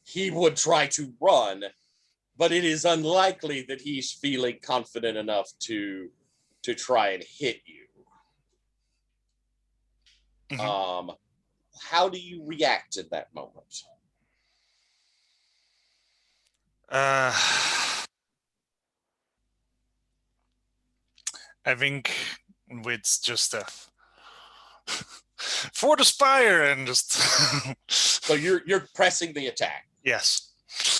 He would try to run, but it is unlikely that he's feeling confident enough to try and hit you. Mm-hmm. How do you react in that moment? I think with just for the Spire and just So you're pressing the attack. Yes.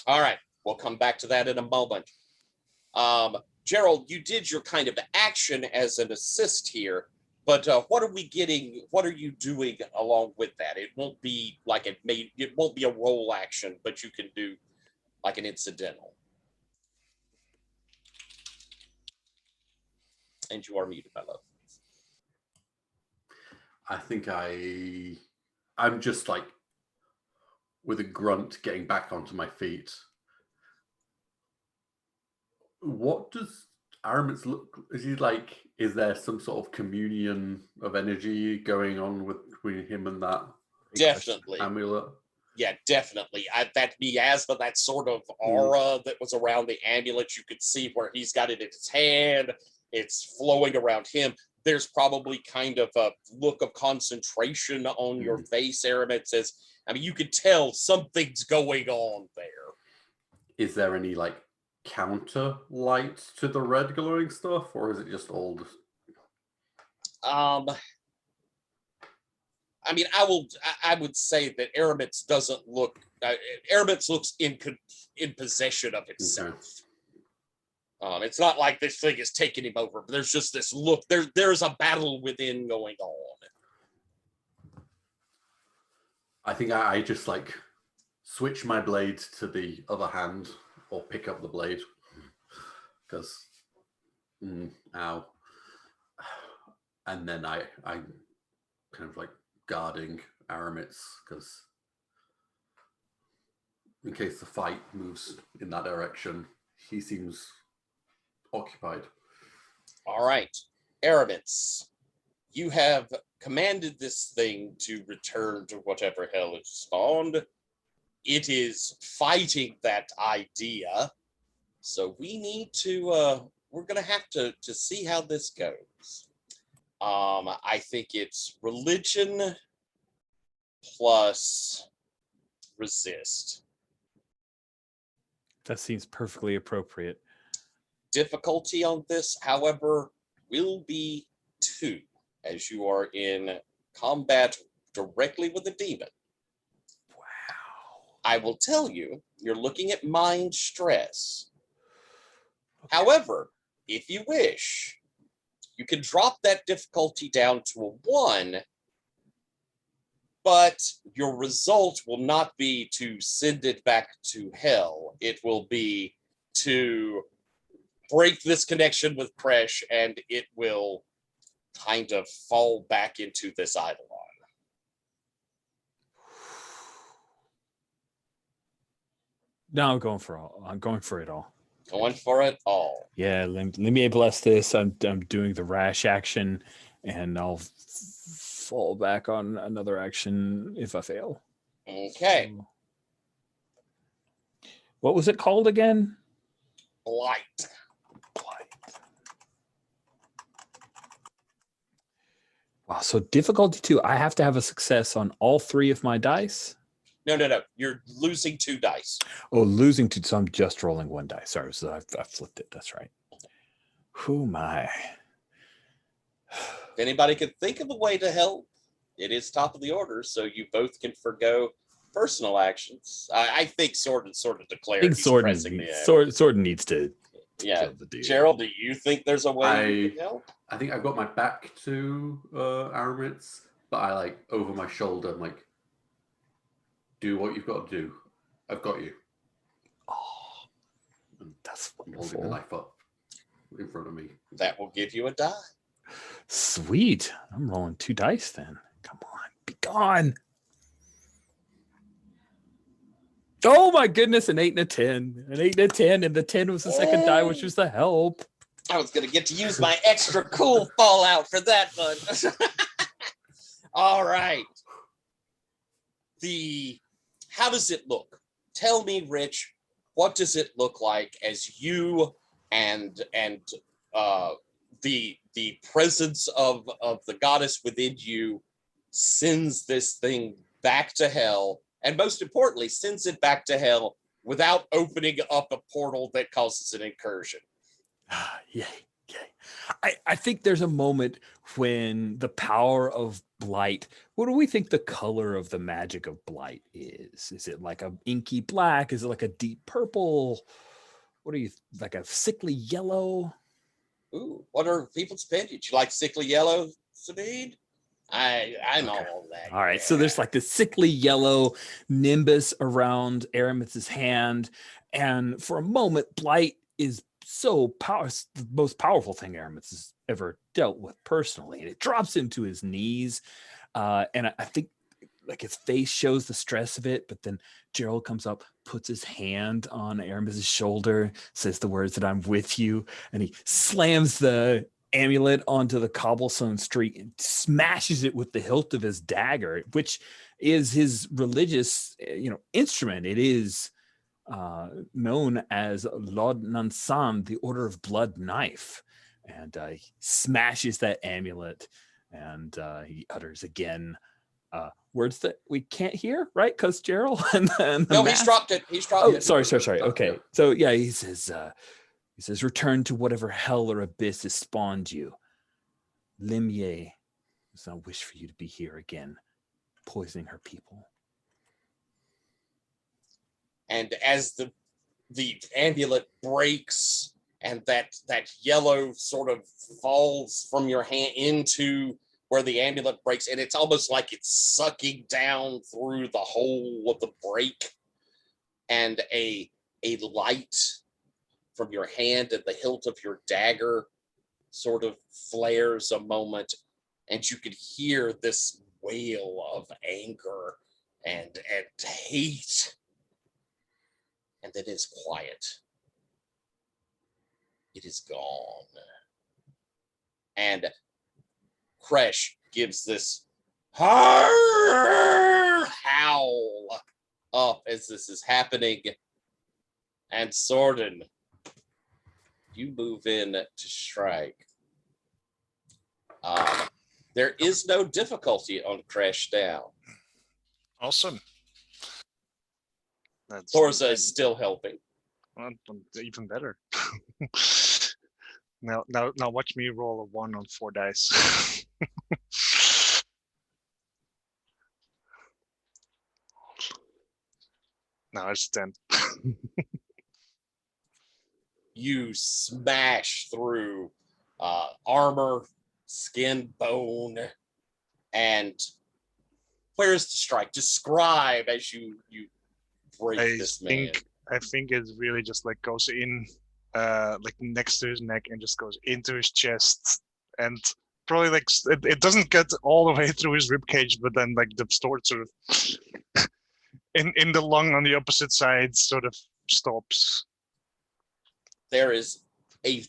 All right, we'll come back to that in a moment. Gerald, you did your kind of action as an assist here, but what are we getting? What are you doing along with that? It won't be like it won't be a roll action, but you can do like an incidental. And you are muted, my love. I think I'm just like with a grunt, getting back onto my feet. What does Aramit's look? Is he like? Is there some sort of communion of energy going on between him and that Definitely. amulet? Yeah, definitely. That miasma, that sort of aura that was around the amulet, you could see where he's got it in his hand. It's flowing around him. There's probably kind of a look of concentration on your face, Aramet says. I mean, you could tell something's going on there. Is there any like counter light to the red glowing stuff, or is it just all just... I mean, I would say that Aramit's doesn't look. Aramit's looks in possession of itself. Okay. It's not like this thing is taking him over, but there's just this look. There's a battle within going on. I think I just like switch my blade to the other hand or pick up the blade because, ow. And then I kind of like guarding Aramit's because in case the fight moves in that direction, he seems occupied. All right, Aramit's, you have commanded this thing to return to whatever hell it spawned. It is fighting that idea. So we need to, we're going to have to see how this goes. I think it's religion plus resist. That seems perfectly appropriate. Difficulty on this, however, will be 2, as you are in combat directly with a demon. Wow. I will tell you, you're looking at mind stress. Okay. However, if you wish, you can drop that difficulty down to a 1, but your result will not be to send it back to hell. It will be to break this connection with Kresh, and it will kind of fall back into this Eidolon. No, I'm going for all. I'm going for it all. Going for it all. Yeah, let me bless this. I'm doing the rash action, and I'll fall back on another action if I fail. Okay. So, what was it called again? Blight. Wow, so difficulty 2. I have to have a success on all 3 of my dice? No. You're losing 2 dice. Oh, losing 2. So I'm just rolling 1 dice. Sorry, so I flipped it. That's right. Who my? If anybody could think of a way to help, it is top of the order, so you both can forgo personal actions. I think Sword declared. I think Sword needs to. Yeah, Gerald, do you think there's a way you can help? I think I've got my back to Aramit's, but I like over my shoulder. I'm like, do what you've got to do. I've got you. Oh, that's wonderful. Holding the knife up in front of me. That will give you a die. Sweet. I'm rolling 2 dice then. Come on, be gone. Oh my goodness, an 8 and a 10. An 8 and a 10, and the 10 was the second die, which was the help. I was going to get to use my extra cool fallout for that one. All right. How does it look? Tell me, Rich, what does it look like as you and the presence of the goddess within you sends this thing back to hell, and most importantly, sends it back to hell without opening up a portal that causes an incursion? Yay. I think there's a moment when the power of blight, what do we think the color of the magic of blight is? Is it like a inky black? Is it like a deep purple? What are you, like a sickly yellow? Ooh, what are people's opinions? You like sickly yellow, Sabine? I know all that. All right, so there's like this sickly yellow nimbus around Aramitz's hand, and for a moment, blight is so powerful, the most powerful thing Aramitz has ever dealt with personally, and it drops him to his knees. And I think like his face shows the stress of it, but then Gerald comes up, puts his hand on Aramis's shoulder, says the words that I'm with you, and he slams the amulet onto the cobblestone street and smashes it with the hilt of his dagger, which is his religious, instrument. It is known as Lod Nansan, the Order of Blood Knife, and he smashes that amulet, and he utters again words that we can't hear, right? Because Gerald and the No, mask. he's dropped it. He's dropped it. Sorry. Okay, so yeah, he says, return to whatever hell or abyss has spawned you. Limye does not wish for you to be here again, poisoning her people. And as the amulet breaks and that yellow sort of falls from your hand into where the amulet breaks, and it's almost like it's sucking down through the hole of the break, and a light from your hand and the hilt of your dagger sort of flares a moment, and you could hear this wail of anger and hate, and then it's quiet. It is gone. And Kresh gives this howl up as this is happening. And Sorden, you move in to strike. There is no difficulty on Kresh down. Awesome. That's Thorza is still helping. well, even better. Now watch me roll a 1 on 4 dice. Now it's 10. You smash through armor, skin, bone, and where's the strike? Describe as you break this man. I think it really just like goes in like next to his neck and just goes into his chest, and probably like it doesn't get all the way through his rib cage, but then like the sword sort of in the lung on the opposite side sort of stops. There is a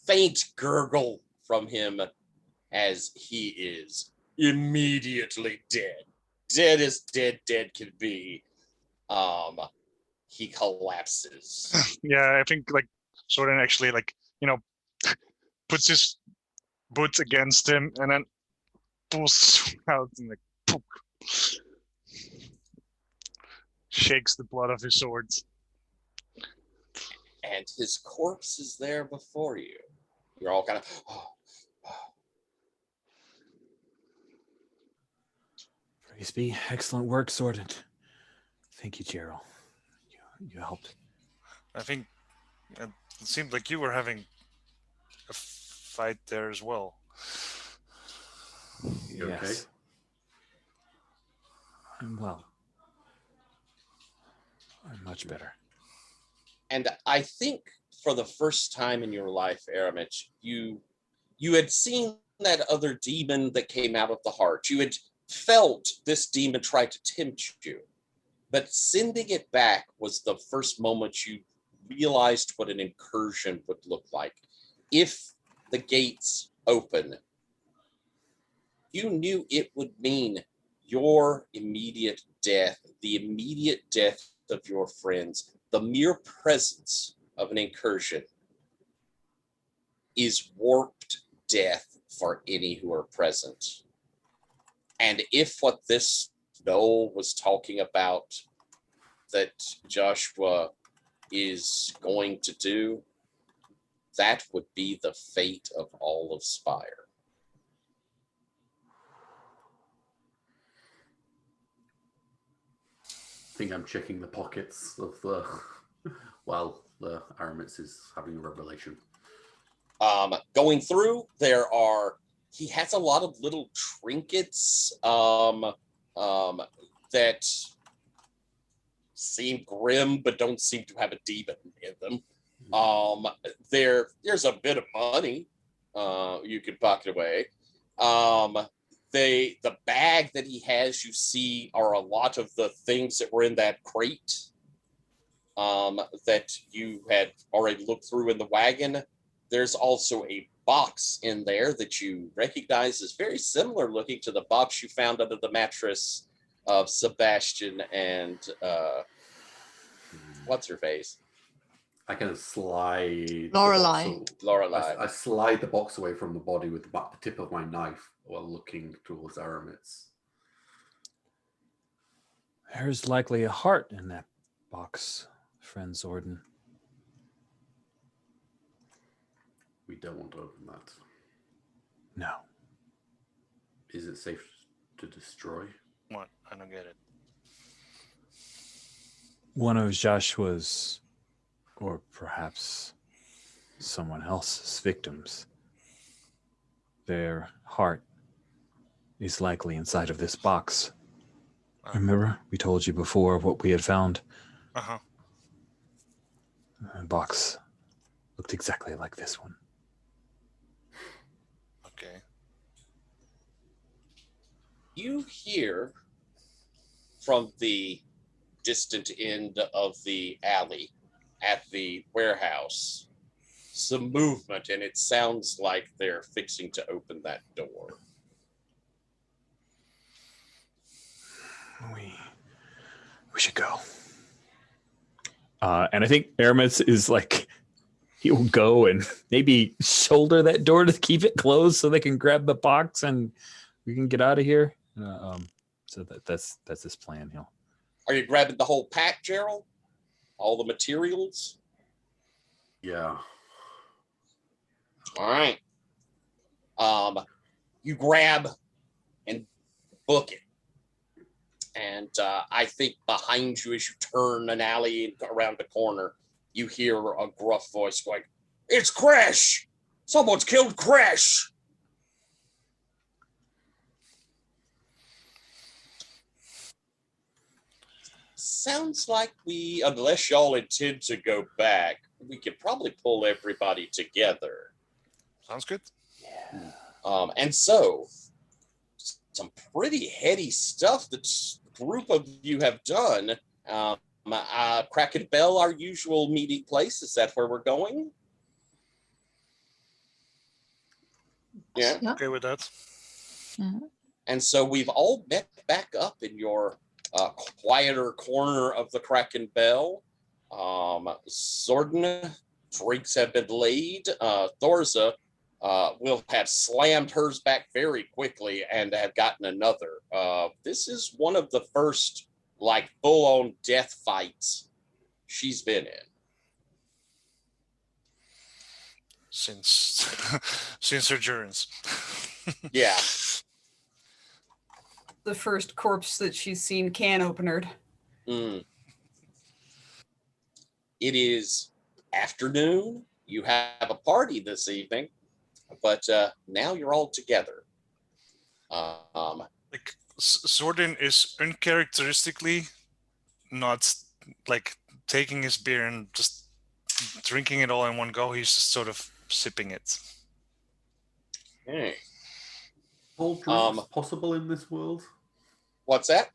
faint gurgle from him as he is immediately dead. Dead as dead can be. He collapses. Yeah, I think like Soren actually like, puts his boot against him and then pulls out and like poof, shakes the blood of his swords. And his corpse is there before you. You're all kind of, Praise be. Excellent work, Sorden. Thank you, Gerald. You helped. I think it seemed like you were having a fight there as well. You okay? I'm well. I'm much better. and I think for the first time in your life, Aramich, you had seen that other demon that came out of the heart. You had felt this demon try to tempt you. But sending it back was the first moment you realized what an incursion would look like. If the gates open, you knew it would mean your immediate death, the immediate death of your friends. The mere presence of an incursion is warped death for any who are present. And if what this Noel was talking about that Joshua is going to do, that would be the fate of all of Spire. I think I'm checking the pockets of the while the Aramis is having a revelation. Going through, he has a lot of little trinkets that seem grim but don't seem to have a demon in them. There's a bit of money you could pocket away. the bag that he has, you see, are a lot of the things that were in that crate that you had already looked through in the wagon. There's also a box in there that you recognize as very similar looking to the box you found under the mattress of Sebastian and what's her face? I kind of slide Lorelei. Lorelei. I slide the box away from the body with the tip of my knife while looking towards Aramit's. There's likely a heart in that box, friend Zordon. We don't want to open that. No. Is it safe to destroy? What? I don't get it. One of Joshua's, or perhaps someone else's victims, their heart is likely inside of this box. Remember, we told you before what we had found. Uh-huh. The box looked exactly like this one. Okay. You hear from the distant end of the alley at the warehouse some movement, and it sounds like they're fixing to open that door. We should go. And I think Aramis is like, he'll go and maybe shoulder that door to keep it closed so they can grab the box and we can get out of here. So that's his plan. Are you grabbing the whole pack, Gerald? All the materials? Yeah. All right. You grab and book it. And I think behind you, as you turn an alley around the corner, you hear a gruff voice going, "It's Crash! Someone's killed Crash!" Sounds like unless y'all intend to go back, we could probably pull everybody together. Sounds good. And so, some pretty heady stuff that group of you have done. Kraken Bell, our usual meeting place. Is that where we're going? Yeah. Okay with that. Mhm. And so we've all met back up in your quieter corner of the Kraken Bell. Zordon, drinks have been laid. Thorza will have slammed hers back very quickly and have gotten another. This is one of the first full-on death fights she's been in. Since her journeys. Yeah. The first corpse that she's seen can openered. It is afternoon. You have a party this evening, but now you're all together. Zordon is uncharacteristically not taking his beer and just drinking it all in one go. He's just sort of sipping it. Okay. Cold drinks possible in this world? What's that?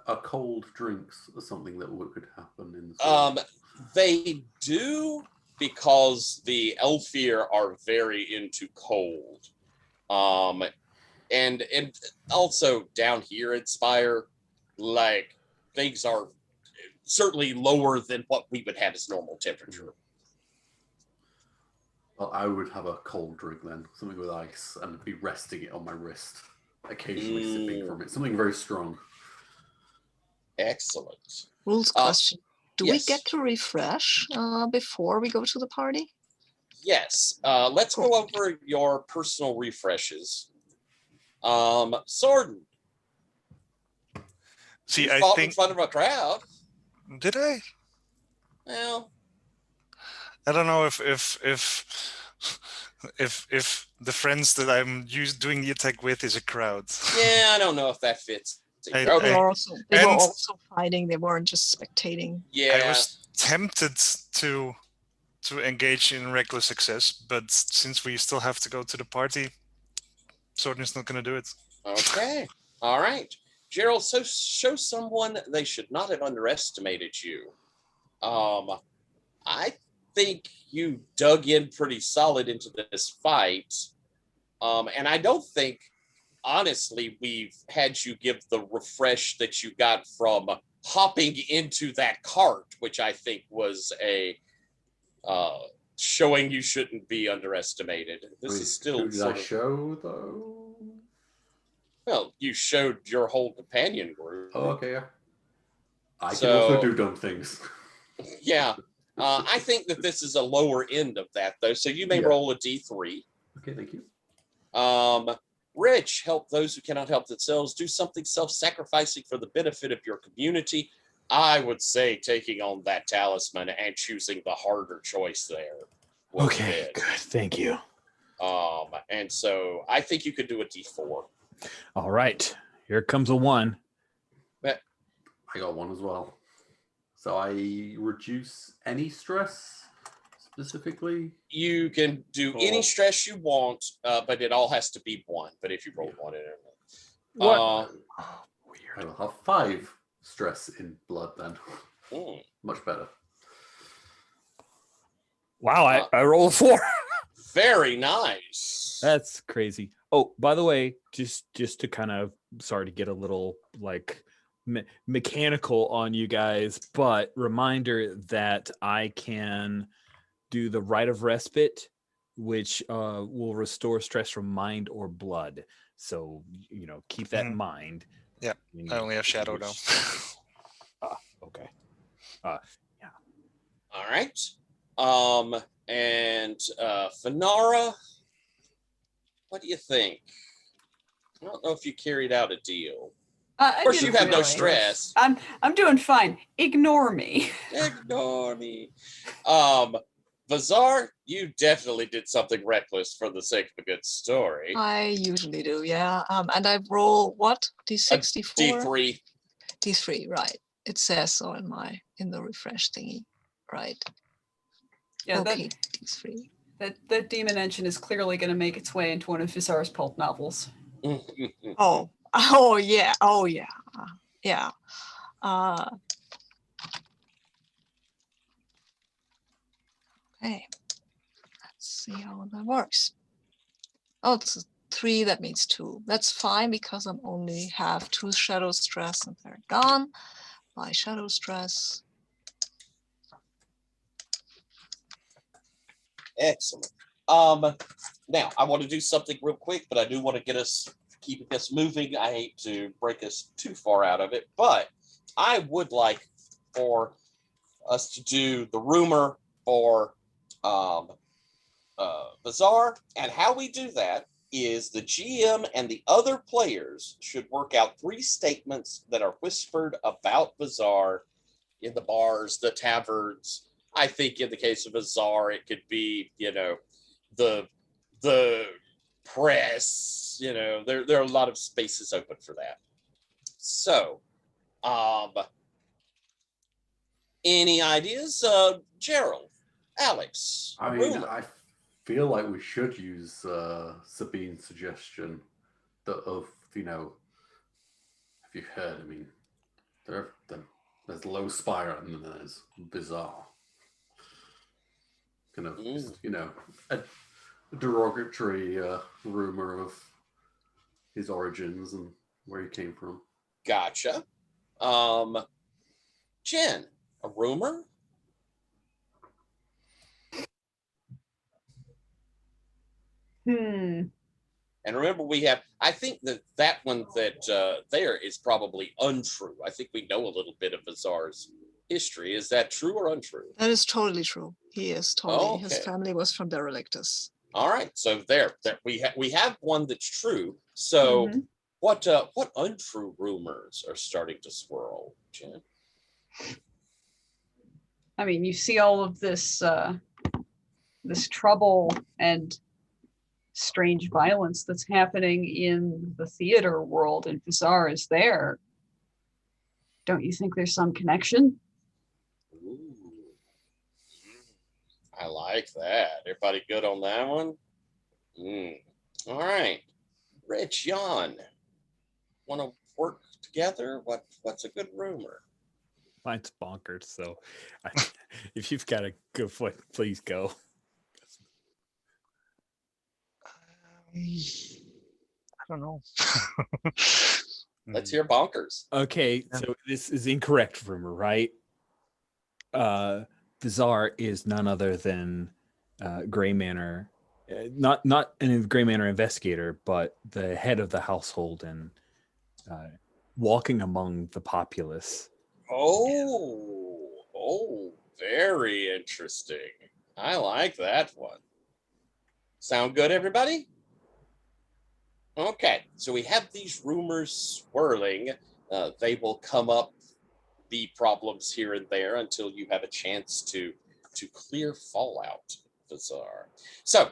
Are cold drinks something that could happen in this world? They do, because the Elfir are very into cold. And also down here at Spire, things are certainly lower than what we would have as normal temperature. Well, I would have a cold drink then, something with ice, and be resting it on my wrist, occasionally sipping from it. Something very strong. Excellent. Rules question. Do yes. we get to refresh before we go to the party? Yes. Let's go over your personal refreshes. Zordon. See, you I fought think in front of a crowd. Did I? Well, I don't know if the friends that I'm doing the attack with is a crowd. Yeah, I don't know if that fits. They were also fighting. They weren't just spectating. Yeah, I was tempted to engage in reckless success, but since we still have to go to the party, Zordon is not going to do it. Okay. All right. Gerald, so show someone they should not have underestimated you. I think you dug in pretty solid into this fight. And I don't think, honestly, we've had you give the refresh that you got from hopping into that cart, which I think was a showing you shouldn't be underestimated. This Wait, is still who did I sort of, show though? well, you showed your whole companion group. Oh, okay, yeah. I can So- also do dumb things. Yeah. I think that this is a lower end of that, though. So you may Yeah. roll a d3. Okay, thank you. Rich, help those who cannot help themselves. Do something self-sacrificing for the benefit of your community. I would say taking on that talisman and choosing the harder choice there. was Okay, good. good. Thank you. And so I think you could do a d4. All right. Here comes a 1. I got 1 as well. So I reduce any stress specifically. You can do any stress you want, but it all has to be 1. But if you roll 1 in it, What? I Weird. will have 5 stress in blood then. Much better. Wow, I rolled a 4. very nice. That's crazy. Oh, by the way, just to kind of, sorry to get a little like mechanical on you guys, but reminder that I can do the rite of respite, which will restore stress from mind or blood. So, keep that in mind. Yeah, I only have shadow though. Okay. Yeah. All right. And Finara, what do you think? I don't know if you carried out a deal. Of course, you have no stress. I'm doing fine. Ignore me. Ignore me. Bazaar, you definitely did something reckless for the sake of a good story. I usually do, yeah. And I roll what? D64? D3. D3, right. It says so in the refresh thingy, right? Yeah, okay, D3. that demon engine is clearly going to make its way into one of Vizar's pulp novels. Oh yeah, yeah. Okay, let's see how that works. Oh, it's 3, that means 2. That's fine because I'm only have 2 shadow stress and they're gone. My shadow stress. Excellent. Now I want to do something real quick, but I do want to keep us moving. I hate to break us too far out of it, but I would like for us to do the rumor for Bazaar, and how we do that is the GM and the other players should work out 3 statements that are whispered about Bazaar in the bars, the taverns. I think in the case of Bazaar, it could be, the press, there are a lot of spaces open for that. So, any ideas? Gerald, Alex, I mean, rumor. I feel like we should use Sabine's suggestion of, if you've heard, I mean, there's low Spire and then there's Bizarre. Kind of, a derogatory rumor of his origins and where he came from. Gotcha. Jen, a rumor? And remember, I think that one that there is probably untrue. I think we know a little bit of Bazaar's history. Is that true or untrue? That is totally true. He is totally. Okay. His family was from Derelictus. All right, so there we have one that's true. So what untrue rumors are starting to swirl, Jen? I mean, you see all of this this trouble and strange violence that's happening in the theater world, and Vizar is there. Don't you think there's some connection? Ooh. I like that. Everybody good on that one? All right. Rich, Jan, want to work together? What's a good rumor? Mine's bonkers. So if you've got a good foot, please go. I don't know. Let's hear bonkers. Okay, Yeah. so this is incorrect rumor, right? The Tsar is none other than Grey Manor, not a Grey Manor investigator, but the head of the household and walking among the populace. Oh, very interesting. I like that one. Sound good, everybody? Okay, so we have these rumors swirling. They will come up, be problems here and there until you have a chance to clear Fallout Bazaar. So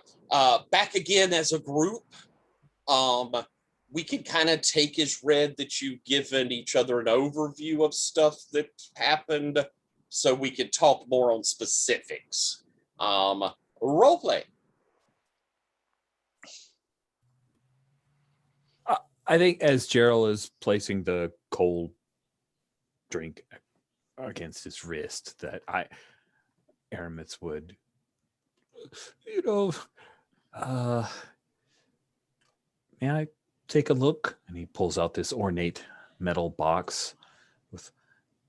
back again as a group. We can kind of take as read that you've given each other an overview of stuff that happened, so we can talk more on specifics. Roleplay. I think as Gerald is placing the cold drink against his wrist, that Aramis would, may I take a look? And he pulls out this ornate metal box with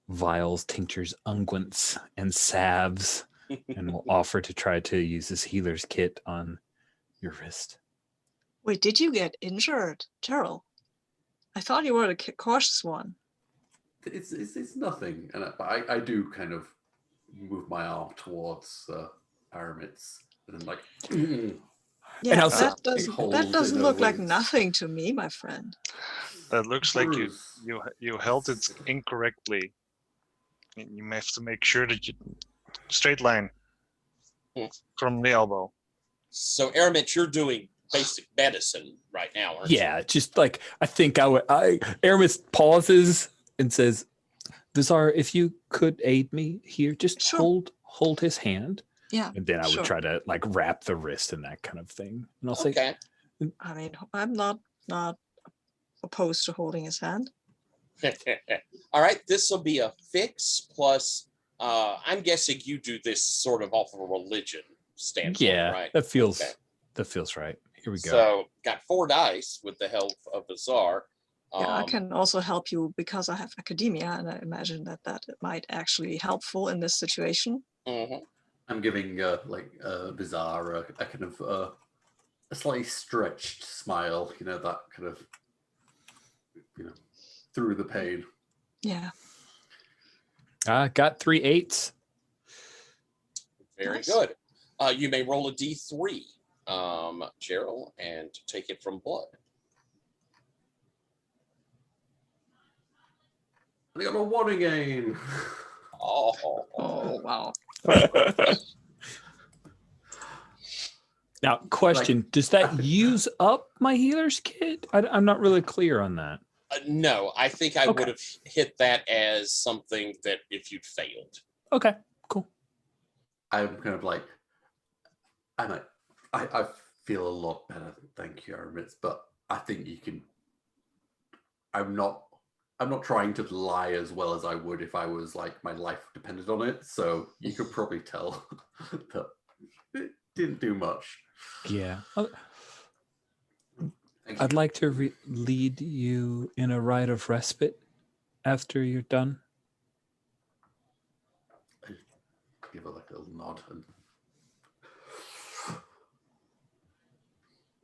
vials, tinctures, unguents, and salves, and will offer to try to use this healer's kit on your wrist. Wait, did you get injured, Gerald? I thought you were the cautious one. It's nothing, and I do kind of move my arm towards Aramis, and then like. Yeah, also- that doesn't look like nothing to me, my friend. That looks like Bruce. you held it incorrectly. You have to make sure that you straight line from the elbow. So, Aramis, you're doing basic medicine right now, aren't you? Yeah, just like I think Aramis pauses and says, "Vizar, if you could aid me here, just Sure. hold his hand." Yeah. And then I would sure. try to like wrap the wrist and that kind of thing. And I'll say, Okay. I mean, I'm not opposed to holding his hand. All right, this will be a fix plus. I'm guessing you do this sort of off of a religion standpoint, yeah, right? that feels Okay. right. Here we go. So got 4 dice with the help of the Tsar. Yeah, I can also help you because I have academia, and I imagine that might actually be helpful in this situation. Mhm. I'm giving Bizarre a kind of a slightly stretched smile, that kind of through the pain. Yeah. Got 3 8s. Very Nice. good. You may roll a D3, Gerald, and take it from blood. I got a 1 again. Oh, Wow. Now, question: does that use up my healer's kit? I'm not really clear on that. no, I think I Okay. would have hit that as something that if you'd failed. Okay, cool. I'm kind of like, I feel a lot better. Thank you, Aramis. But I think you can. I'm not trying to lie as well as I would if I was like my life depended on it. So you could probably tell that it didn't do much. Yeah, Thank I'd you. like to lead you in a rite of respite after you're done. Give her like a little nod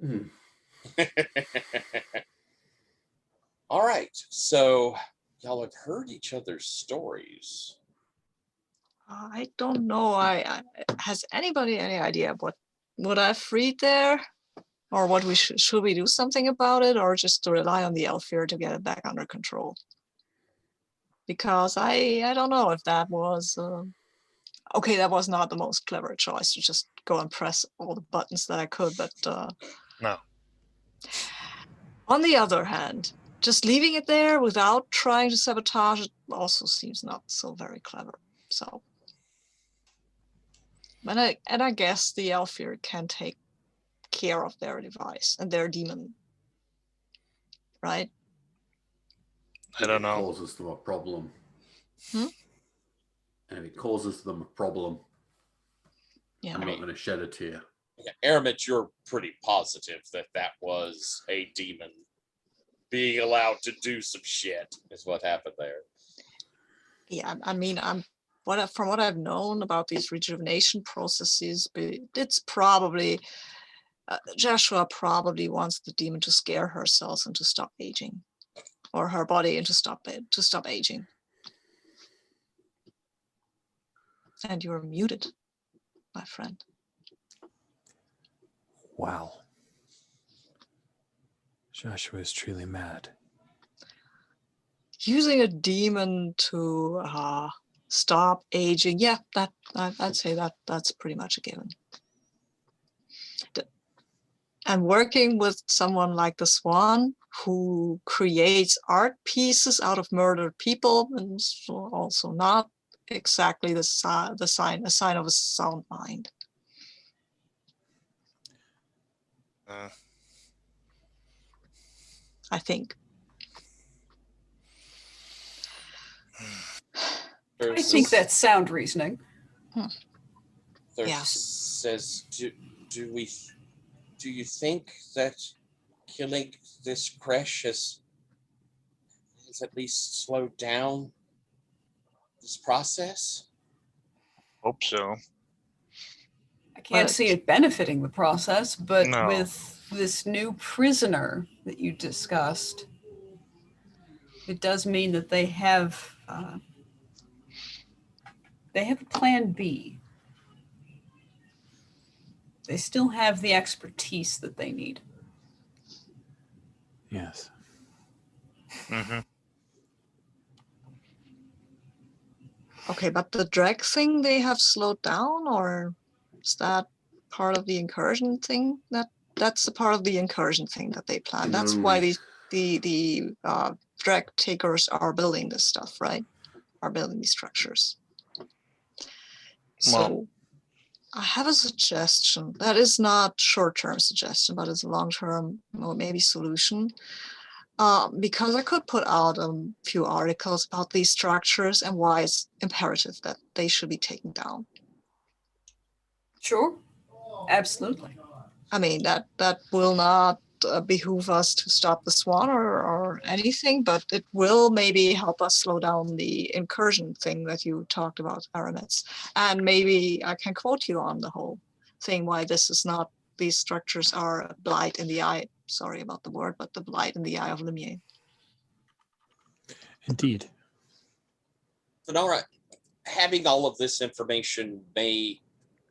and. All right, so y'all have heard each other's stories. I don't know. Has anybody any idea what I freed there, or what we should we do something about it, or just to rely on the Elfir to get it back under control? Because I don't know if that was okay. That was not the most clever choice to just go and press all the buttons that I could, but No. on the other hand, just leaving it there without trying to sabotage it also seems not so very clever. So, and I guess the Elfir can take care of their device and their demon, right? I don't It know. causes them a problem. Hmm? And if it causes them a problem, Yeah. I'm not going to shed a tear. Aramet, you're pretty positive that that was a demon being allowed to do some shit, is what happened there. Yeah, I mean, from what I've known about these rejuvenation processes, it's probably Joshua probably wants the demon to scare her cells and to stop aging, or her body and to stop aging. And you're muted, my friend. Wow. Joshua is truly mad. Using a demon to stop aging, yeah, I'd say that's pretty much a given. And working with someone like the Swan, who creates art pieces out of murdered people, and so also not exactly a sign of a sound mind. I think. I think that's sound reasoning. There Yeah. says, do you think that killing this Kresh has at least slowed down this process? Hope so. I can't see it benefiting the process, but No. with this new prisoner that you discussed, it does mean that they have a plan B. They still have the expertise that they need. Yes. Mm-hmm. Okay, but the drag thing they have slowed down, or is that part of the incursion thing? That's the part of the incursion thing that they plan. That's why the drag takers are building this stuff, right? Are building these structures. So Well, I have a suggestion that is not short-term suggestion, but it's a long-term, or maybe solution. Because I could put out a few articles about these structures and why it's imperative that they should be taken down. Sure, absolutely. I mean, that will not behoove us to stop the Swan or anything, but it will maybe help us slow down the incursion thing that you talked about, Aramis. And maybe I can quote you on the whole thing, why this is not, these structures are a blight in the eye, sorry about the word, but the blight in the eye of Lumiere. Indeed. Sonora, having all of this information may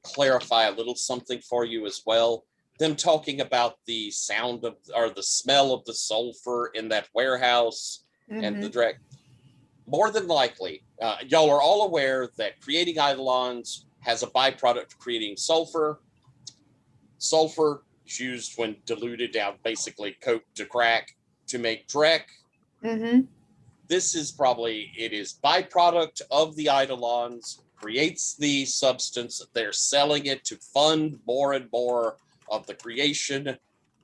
clarify a little something for you as well. Them talking about the sound of, or the smell of the sulfur in that warehouse and the direct. More than likely, y'all are all aware that creating eidolons has a byproduct of creating sulfur. Sulfur is used when diluted down, basically coke to crack, to make Drek. This is probably, it is byproduct of the eidolons, creates the substance. They're selling it to fund more and more of the creation.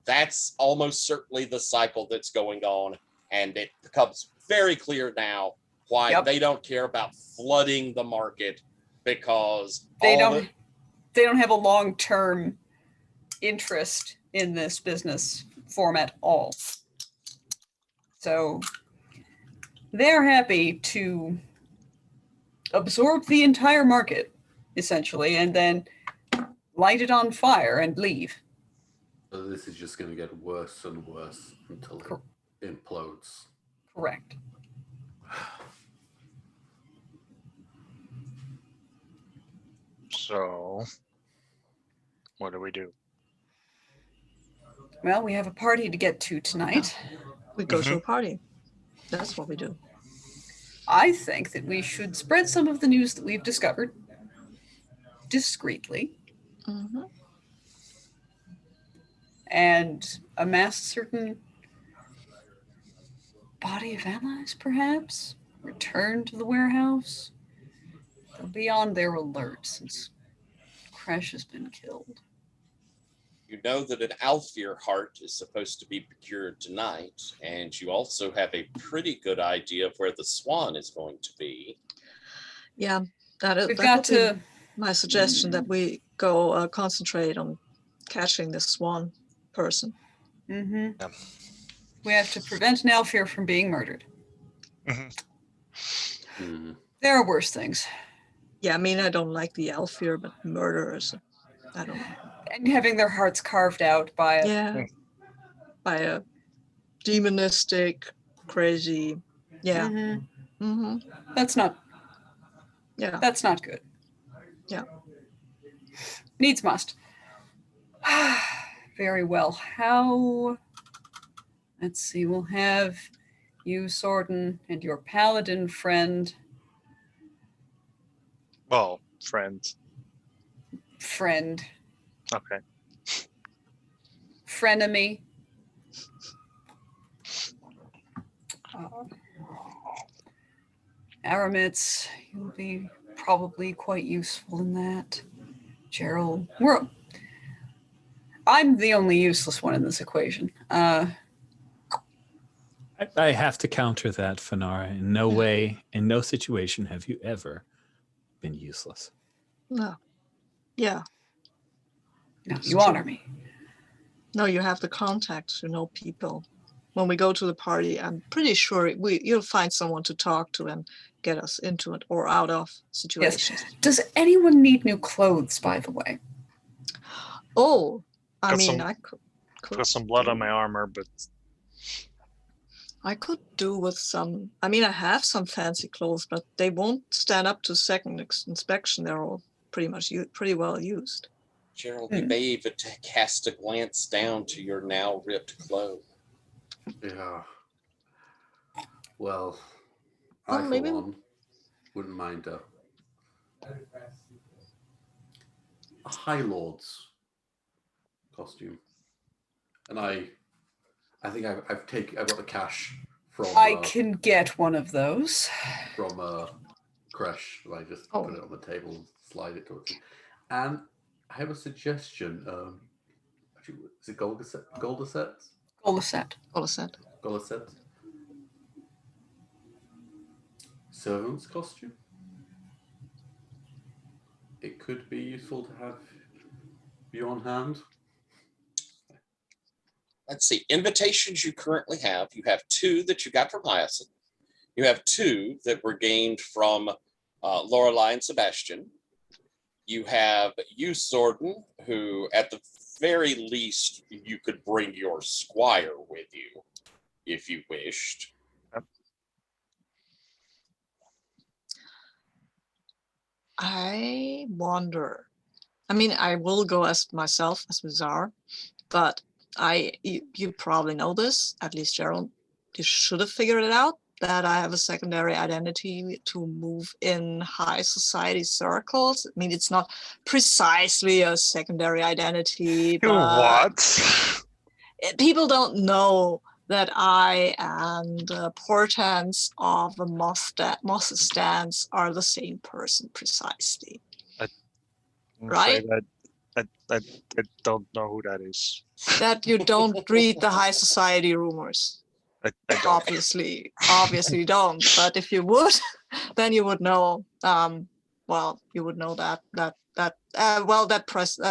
That's almost certainly the cycle that's going on. And it becomes very clear now why they don't care about flooding the market, because they don't have a long-term interest in this business form at all. So they're happy to absorb the entire market, essentially, and then light it on fire and leave. So this is just going to get worse and worse until it implodes. Correct. So, what do we do? Well, we have a party to get to tonight. We go to a party. That's what we do. I think that we should spread some of the news that we've discovered discreetly and amass a certain body of allies, perhaps, return to the warehouse. They'll be on their alert since Kresh has been killed. You know that an Alfir heart is supposed to be procured tonight, and you also have a pretty good idea of where the swan is going to be. Yeah, that We've that got would be to. my suggestion, that we go concentrate on catching the swan person. Mm-hmm. Yeah. We have to prevent Nelfir from being murdered. Mhm. Hmm. There are worse things. Yeah, I mean, I don't like the Alfir, but murderers, I don't know. And having their hearts carved out by a Yeah, by a demonistic, crazy. Yeah. Mhm. Mm-hmm. That's not Yeah. good. Yeah. Needs must. Very well. How? Let's see. We'll have you, Sorden, and your paladin friend. Well, friend. Okay. Frenemy. Aramitz, you'll be probably quite useful in that. Gerald, I'm the only useless one in this equation. I have to counter that, Fanara. In no way, in no situation have you ever been useless. No. Yeah. No, It's you true. honor me. No, you have the contacts to know people. When we go to the party, I'm pretty sure you'll find someone to talk to and get us into it or out of situations. Yes. Does anyone need new clothes, by the way? Oh, I Got mean, some- I could Got some blood on do- my armor, but I could do with some. I mean, I have some fancy clothes, but they won't stand up to second inspection. They're all pretty much pretty well used. Gerald, you may even cast a glance down to your now ripped clothes. Yeah. Well, Well, I, for maybe- one, wouldn't mind a High Lord's costume. And I think I've got the cash from I can get one of those. Crash, and I just Oh. put it on the table and slide it towards you. And I have a suggestion. Actually, is it Goldaset? Golasset. All set. Goldaset? Servant's costume? It could be useful to have you on hand. Let's see, invitations you currently have. You have 2 that you got from Hyacinth. You have 2 that were gained from Lorelei and Sebastian. You have you, Sorden, who at the very least you could bring your squire with you if you wished. I wonder. I mean, I will go as myself as Bizarre, but you probably know this, at least Gerald. You should have figured it out that I have a secondary identity to move in high society circles. I mean, it's not precisely a secondary identity, but what? people don't know that I and Portents of the Moss Stance are the same person precisely. I'm Right? afraid I don't know who that is. That you don't read the high society rumors. I don't. Obviously you don't. But if you would, then you would know. Well, you would know that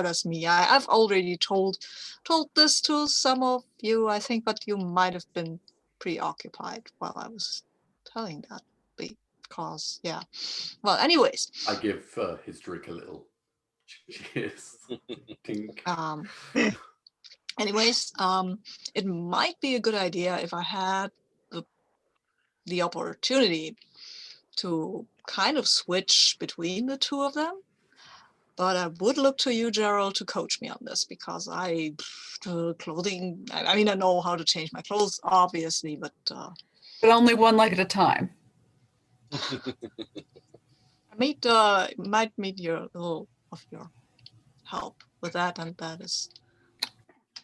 is me. I've already told this to some of you, I think, but you might have been preoccupied while I was telling that, because yeah. Well, anyways. I give his drink a little cheers. Tink. Anyways, it might be a good idea if I had the opportunity to kind of switch between the two of them. But I would look to you, Gerald, to coach me on this, because clothing, I mean, I know how to change my clothes, obviously, but only one leg at a time. I might need a little of your help with that, and that is.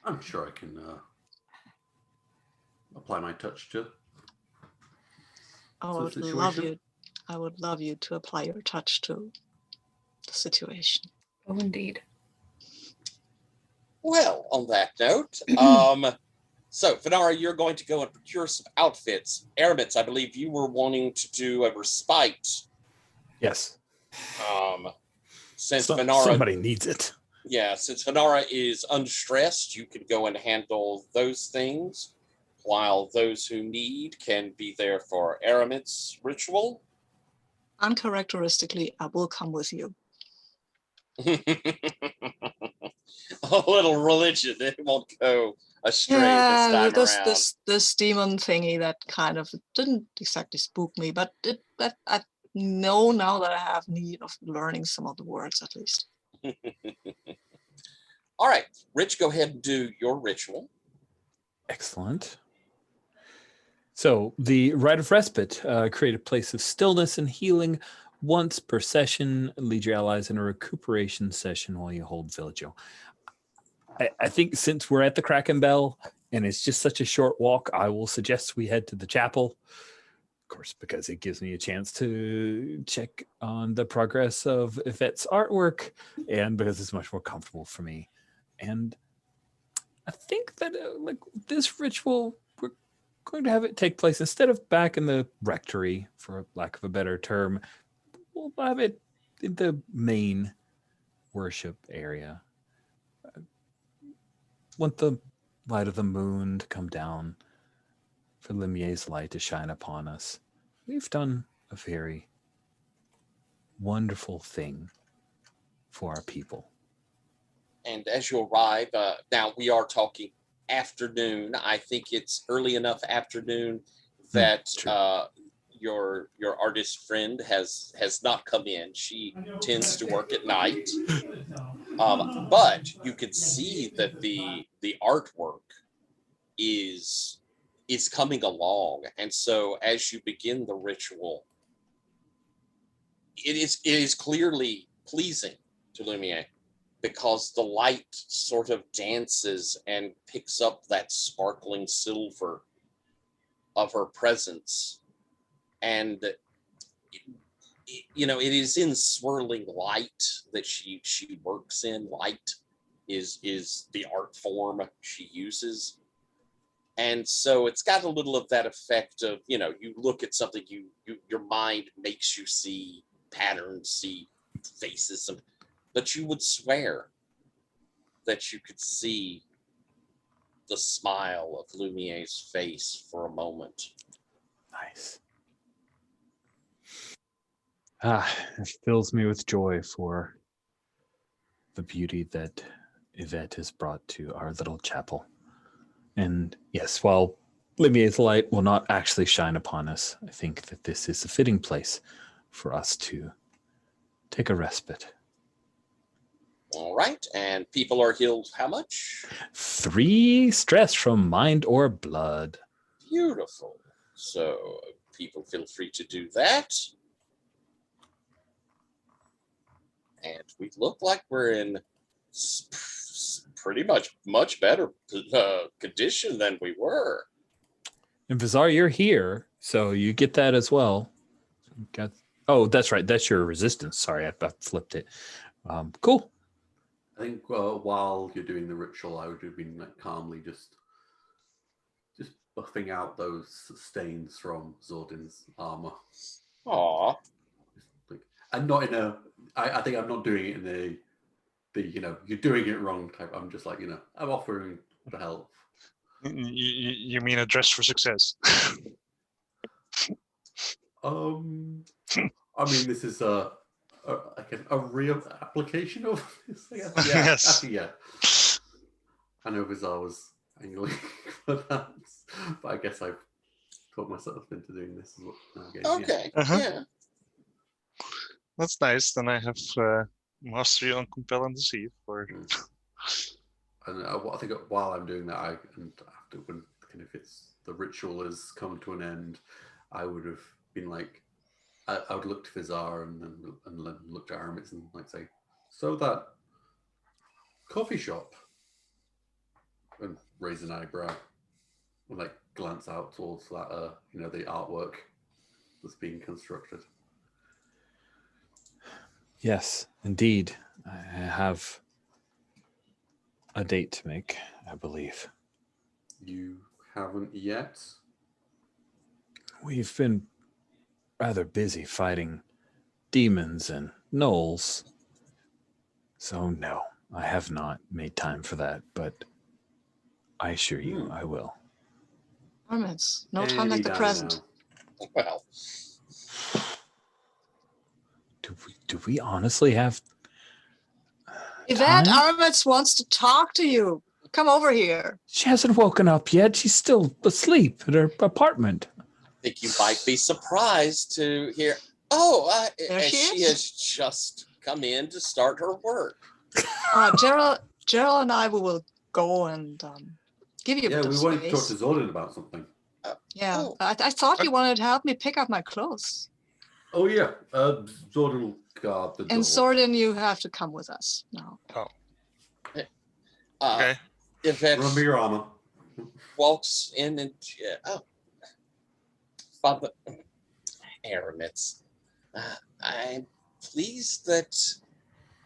I'm sure I can apply my touch to. I would love you to apply your touch to the situation. Oh, indeed. Well, on that note, so Fenara, you're going to go and procure some outfits. Aramis, I believe you were wanting to do a respite. Yes. Since Somebody needs it. Yeah, since Fenara is unstressed, you can go and handle those things, while those who need can be there for Aramit's ritual. Uncharacteristically, I will come with you. A little religion, it won't go astray Yeah, this time around. this demon thingy that kind of didn't exactly spook me, but I know now that I have need of learning some of the words at least. All right, Rich, go ahead and do your ritual. Excellent. So the rite of respite, create a place of stillness and healing once per session. Lead your allies in a recuperation session while you hold Vigil. I think since we're at the Kraken Bell and it's just such a short walk, I will suggest we head to the chapel. Of course, because it gives me a chance to check on the progress of Yvette's artwork, and because it's much more comfortable for me. And I think that like this ritual, we're going to have it take place instead of back in the rectory, for lack of a better term. We'll have it in the main worship area. Want the light of the moon to come down, for Limier's light to shine upon us. We've done a very wonderful thing for our people. And as you arrive, now we are talking afternoon. I think it's early enough afternoon that your artist friend has not come in. She tends to work at night. But you can see that the artwork is coming along, and so as you begin the ritual, it is clearly pleasing to Lumiere, because the light sort of dances and picks up that sparkling silver of her presence, and it is in swirling light that she works in. Light is the art form she uses. And so it's got a little of that effect of, you look at something, your mind makes you see patterns, see faces, but you would swear that you could see the smile of Lumiere's face for a moment. Nice. It fills me with joy for the beauty that Yvette has brought to our little chapel. And yes, while Limier's light will not actually shine upon us, I think that this is a fitting place for us to take a respite. All right, and people are healed how much? 3 stress from mind or blood. Beautiful. So people feel free to do that. And we look like we're in pretty much better condition than we were. And Bizarre, you're here, so you get that as well. Oh, that's right. That's your resistance. Sorry, I flipped it. Cool. I think while you're doing the ritual, I would have been like calmly just buffing out those stains from Zordin's armor. Aww. And not in a. I think I'm not doing it in the you're doing it wrong type. I'm just like I'm offering the help. You mean a dress for success? I mean, this is a real application of this. I guess. Yeah, Yes. actually, yeah. I know Vizar was angling for that, but I guess I've taught myself into doing this as well. Okay. Uh-huh. Yeah. That's nice. Then I have mastery on compel and deceive. And I think while I'm doing that, after when if the ritual has come to an end, I would have been like, I would look to Vizar and then look to Aramis and say, so that coffee shop, and raise an eyebrow, and glance out towards that the artwork that's being constructed. Yes, indeed. I have a date to make, I believe. You haven't yet? We've been rather busy fighting demons and gnolls. So no, I have not made time for that, but I assure you I will. Hermits, no time like the Any day present. now. Well, Do we honestly have Yvette time? Armitz wants to talk to you. Come over here. She hasn't woken up yet. She's still asleep at her apartment. I think you might be surprised to hear. Oh, There she she is. has just come in to start her work. Gerald and I will go and give you a Yeah, bit we of wanted to talk space. to Zordon about something. Yeah, Oh. I thought you wanted to help me pick up my clothes. Oh, yeah. Zordon will guard the door. And Sordin, you have to come with us now. Oh, Uh, okay. Yvette Run me your armor. walks in and Father Aramitz, I'm pleased that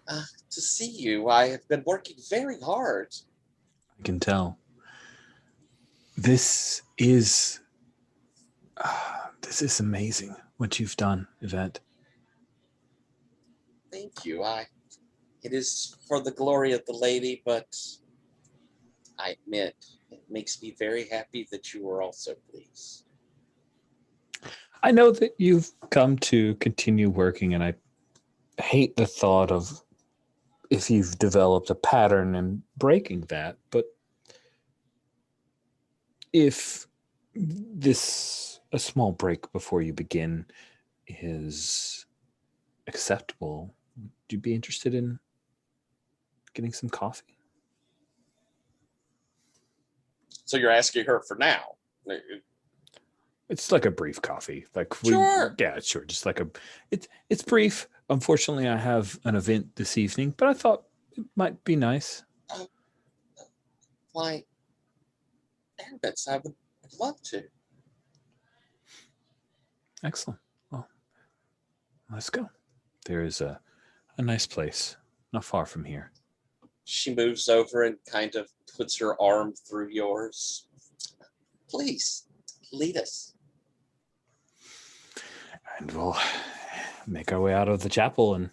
to see you. I have been working very hard. I can tell. This is amazing what you've done, Yvette. Thank you. It is for the glory of the lady, but I admit it makes me very happy that you are also pleased. I know that you've come to continue working, and I hate the thought of if you've developed a pattern and breaking that, but if a small break before you begin is acceptable, would you be interested in getting some coffee? So you're asking her for now? It's like a brief coffee. Sure. Yeah, sure. Just like it's brief. Unfortunately, I have an event this evening, but I thought it might be nice. Why, Aramitz, I would love to. Excellent. Well, let's go. There is a nice place not far from here. She moves over and kind of puts her arm through yours. Please, lead us. And we'll make our way out of the chapel and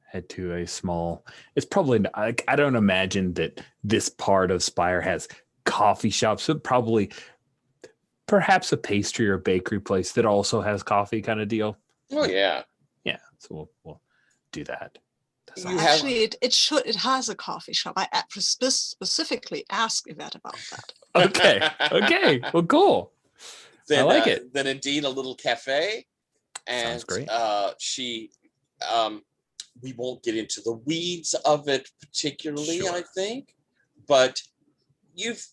head to a small. It's probably, I don't imagine that this part of Spire has coffee shops, but probably perhaps a pastry or bakery place that also has coffee kind of deal. Oh, yeah. Yeah, so we'll do that. That You sounds have- fun. Actually, it has a coffee shop. I specifically asked Yvette about that. Okay. Well, cool. Then, I like it. Then indeed a little cafe. And Sounds great. She, we won't get into the weeds of it particularly, Sure. I think, but you've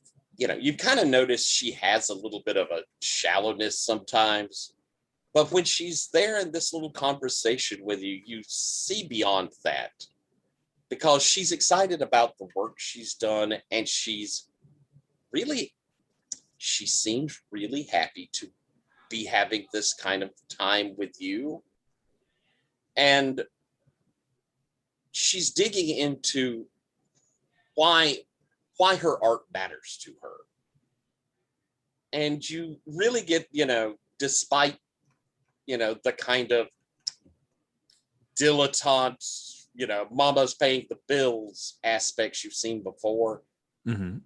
kind of noticed she has a little bit of a shallowness sometimes, but when she's there in this little conversation with you, you see beyond that because she's excited about the work she's done, and she seems really happy to be having this kind of time with you. And she's digging into why her art matters to her. And you really get, despite, the kind of dilettante, mama's paying the bills aspects you've seen before, Mm-hmm.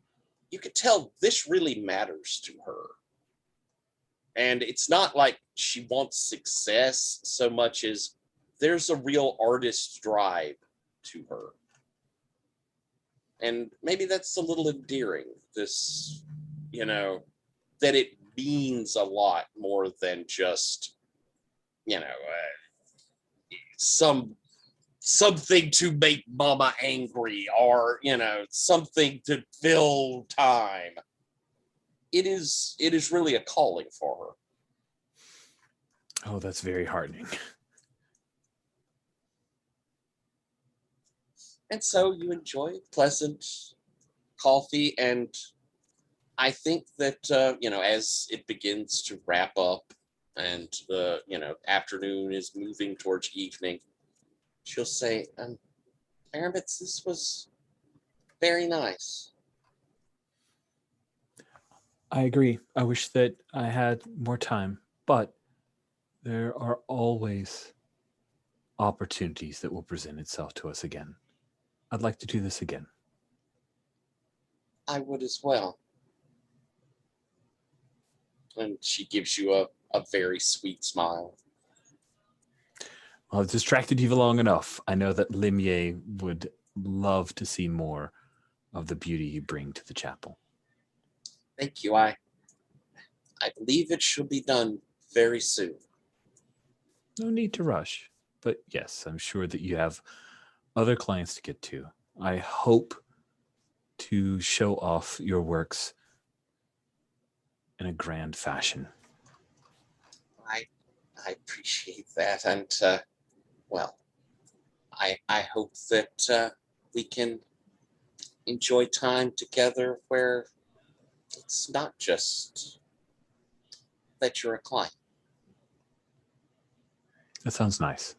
you could tell this really matters to her. And it's not like she wants success so much as there's a real artist's drive to her. And maybe that's a little endearing, this, that it means a lot more than just, something to make mama angry or, something to fill time. It is really a calling for her. Oh, that's very heartening. And so you enjoy pleasant coffee, and I think that as it begins to wrap up and the afternoon is moving towards evening, she'll say, Aramitz, this was Very nice. I agree. I wish that I had more time, but there are always opportunities that will present itself to us again. I'd like to do this again. I would as well. And she gives you a very sweet smile. Well, I've distracted you long enough. I know that Limier would love to see more of the beauty you bring to the chapel. Thank you. I believe it should be done very soon. No need to rush. But yes, I'm sure that you have other clients to get to. I hope to show off your works in a grand fashion. I appreciate that, and well, I hope that we can enjoy time together where it's not just that you're a client. That sounds nice.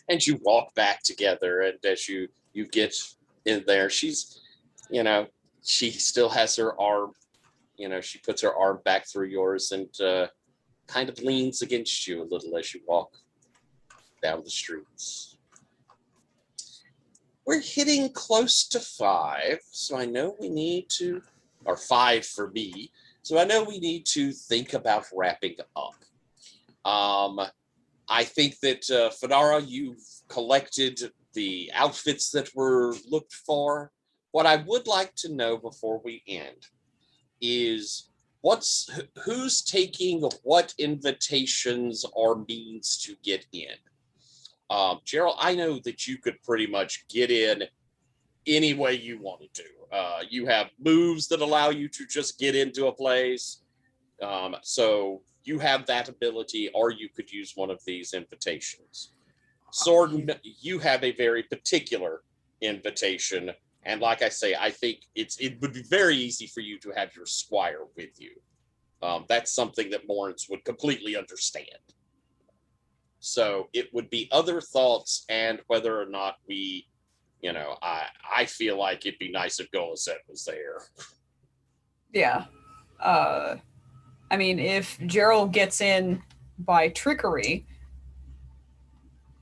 And you walk back together, and as you get in there, she's, she still has her arm, she puts her arm back through yours and kind of leans against you a little as you walk down the streets. We're hitting close to 5, so I know we need to, or 5 for me, so I know we need to think about wrapping up. I think that, Fenara, you've collected the outfits that were looked for. What I would like to know before we end is who's taking what invitations or means to get in. Gerald, I know that you could pretty much get in any way you wanted to. You have moves that allow you to just get into a place. So you have that ability, or you could use one of these invitations. Sorden, you have a very particular invitation. And like I say, I think it would be very easy for you to have your squire with you. That's something that Lawrence would completely understand. So it would be other thoughts, and whether or not we, I feel like it'd be nice if Golisette was there. Yeah. I mean, if Gerald gets in by trickery,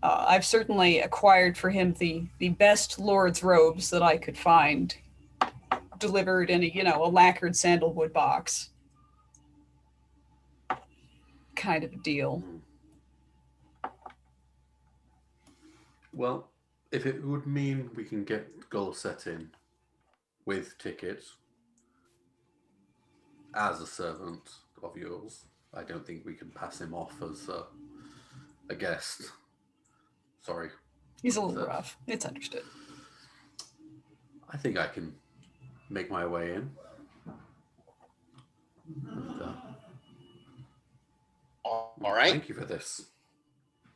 I've certainly acquired for him the best lord's robes that I could find, delivered in a lacquered sandalwood box. Kind of a deal. Well, if it would mean we can get Golisette in with tickets as a servant of yours, I don't think we can pass him off as a guest. Sorry. He's a little rough. It's understood. I think I can make my way in. And, All right. Thank you for this.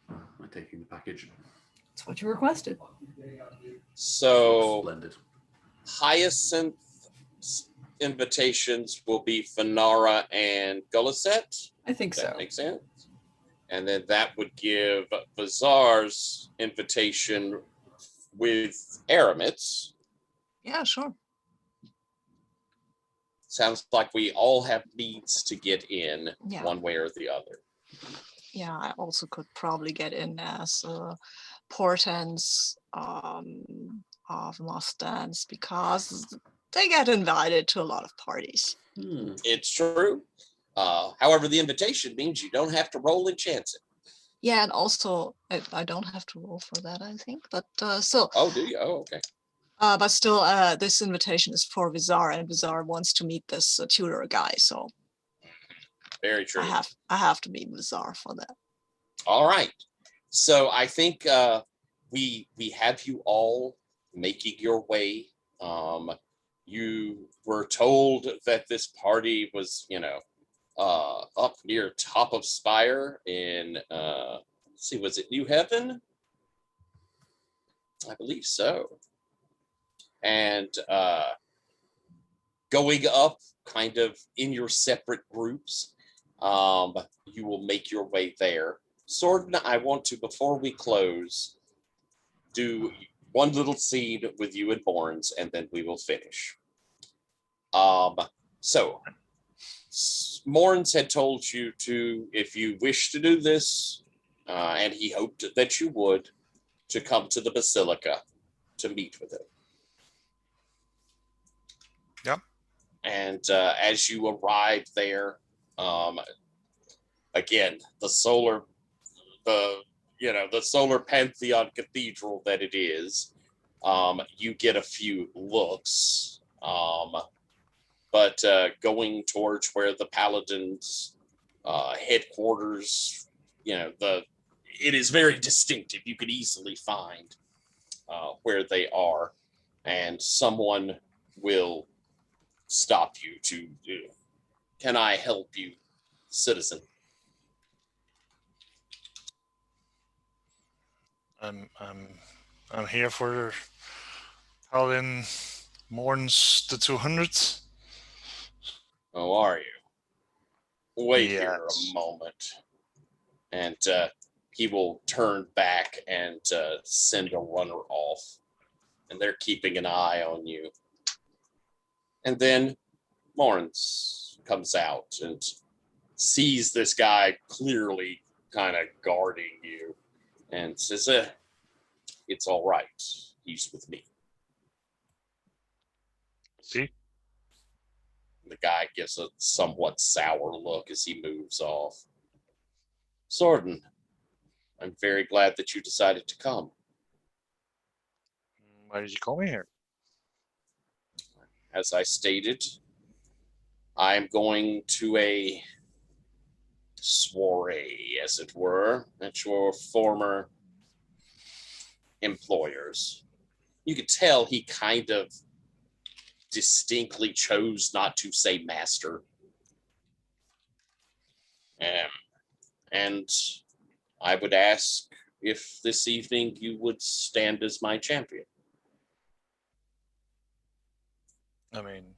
I'm taking the package. That's what you requested. So Splendid. Hyacinth's invitations will be Fenara and Golisette. I think so. That makes sense. And then that would give Bazaar's invitation with Aramit's. Yeah, sure. Sounds like we all have needs to get in Yeah. one way or the other. Yeah, I also could probably get in as portents of Mustangs, because they get invited to a lot of parties. It's true. However, the invitation means you don't have to roll and chance it. Yeah, and also I don't have to roll for that, I think. But still. Oh, do you? Oh, okay. But still, this invitation is for Vizar, and Vizar wants to meet this tutor guy. So very true. I have to meet Vizar for that. All right. So I think we have you all making your way. You were told that this party was, up near top of Spire in, let's see, was it New Heaven? I believe so. And going up kind of in your separate groups, you will make your way there. Sorden, I want to, before we close, do one little scene with you and Morns, and then we will finish. So Morns had told you to, if you wish to do this, and he hoped that you would, to come to the Basilica to meet with him. Yep. And as you arrive there, again, the solar Pantheon Cathedral that it is, you get a few looks. But going towards where the Paladins headquarters, it is very distinctive. You could easily find where they are, and someone will stop you to, can I help you, citizen? I'm here for Paladin Morns the 200th. Oh, are you? Wait here Yes. a moment. And he will turn back and send a runner off. And they're keeping an eye on you. And then Lawrence comes out and sees this guy clearly kind of guarding you and says, it's all right. He's with me. See? The guy gives a somewhat sour look as he moves off. Sorden, I'm very glad that you decided to come. Why did you call me here? As I stated, I'm going to a soiree, as it were, at your former employers. You could tell he kind of distinctly chose not to say master. And I would ask if this evening you would stand as my champion. I mean,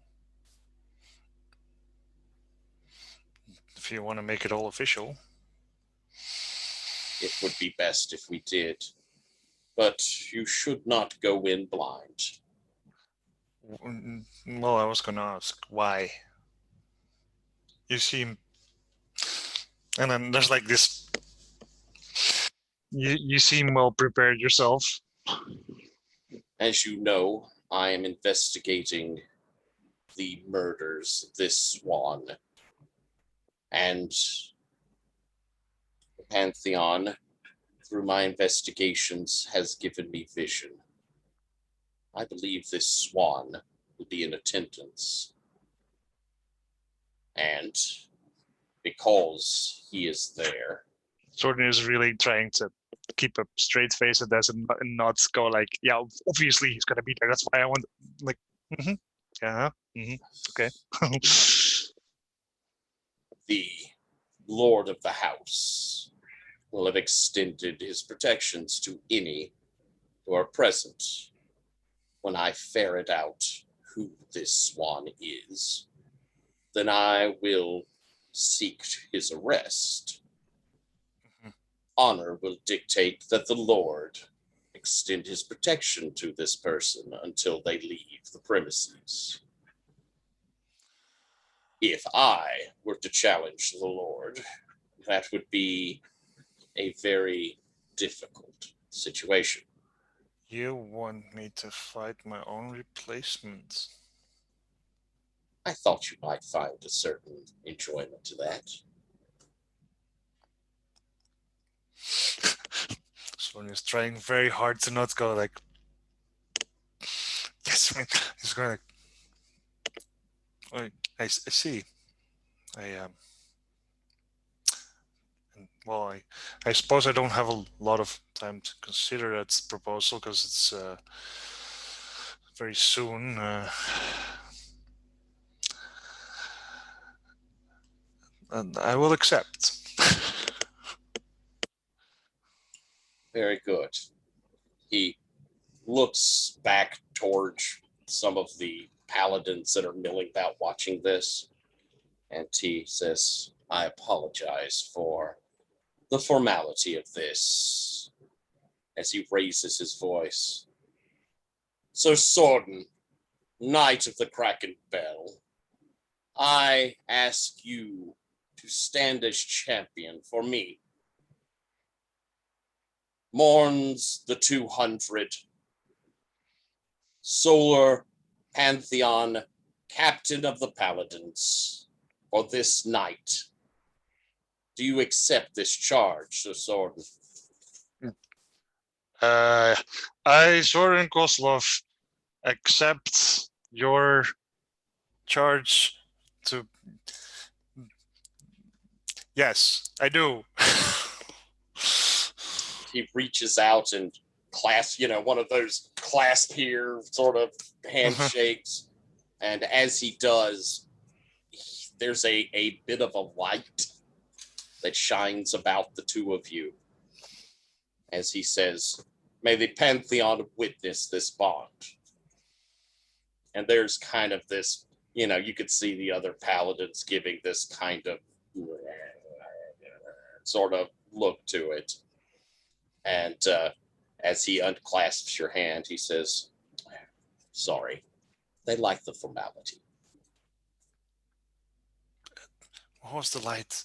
if you want to make it all official. It would be best if we did. But you should not go in blind. Well, I was going to ask, why? You seem... And then there's like this... You seem well prepared yourself. As you know, I am investigating the murders of this swan. And the Pantheon, through my investigations, has given me vision. I believe this swan will be in attendance. And because he is there... Jordan is really trying to keep a straight face and doesn't not go like, yeah, obviously he's going to be there. That's why I want, like, yeah, okay. The Lord of the House will have extended his protections to any who are present when I ferret out who this swan is. Then I will seek his arrest. Honor will dictate that the Lord extend his protection to this person until they leave the premises. If I were to challenge the Lord, that would be a very difficult situation. You want me to fight my own replacement? I thought you might find a certain enjoyment to that. Someone is trying very hard to not go like, yes, I mean, he's going like, I see. I suppose I don't have a lot of time to consider that proposal because it's very soon. And I will accept. Very good. He looks back towards some of the paladins that are milling about watching this, and he says, I apologize for the formality of this, as he raises his voice. Sir Sorden, Knight of the Kraken Bell, I ask you to stand as champion for me. Mourns the 200, Solar Pantheon, Captain of the Paladins, for this night. Do you accept this charge, Sir Sorden? I, Soren Koslov, accept your charge to. Yes, I do. He reaches out and clasps, one of those clasp here sort of handshakes. And as he does, there's a bit of a light that shines about the two of you. As he says, may the Pantheon witness this bond. And there's kind of this, you could see the other paladins giving this kind of sort of look to it. And as he unclasps your hand, he says, sorry, they like the formality. What was the light?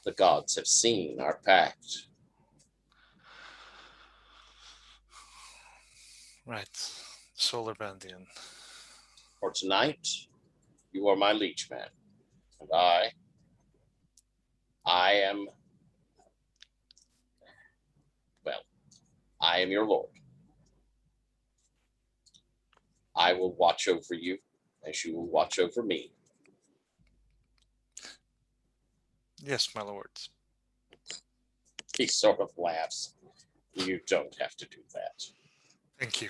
The gods have seen our pact. Right. Solar Pantheon. For tonight, you are my liege man. And I am your lord. I will watch over you as you will watch over me. Yes, my lords. He sort of laughs. You don't have to do that. Thank you.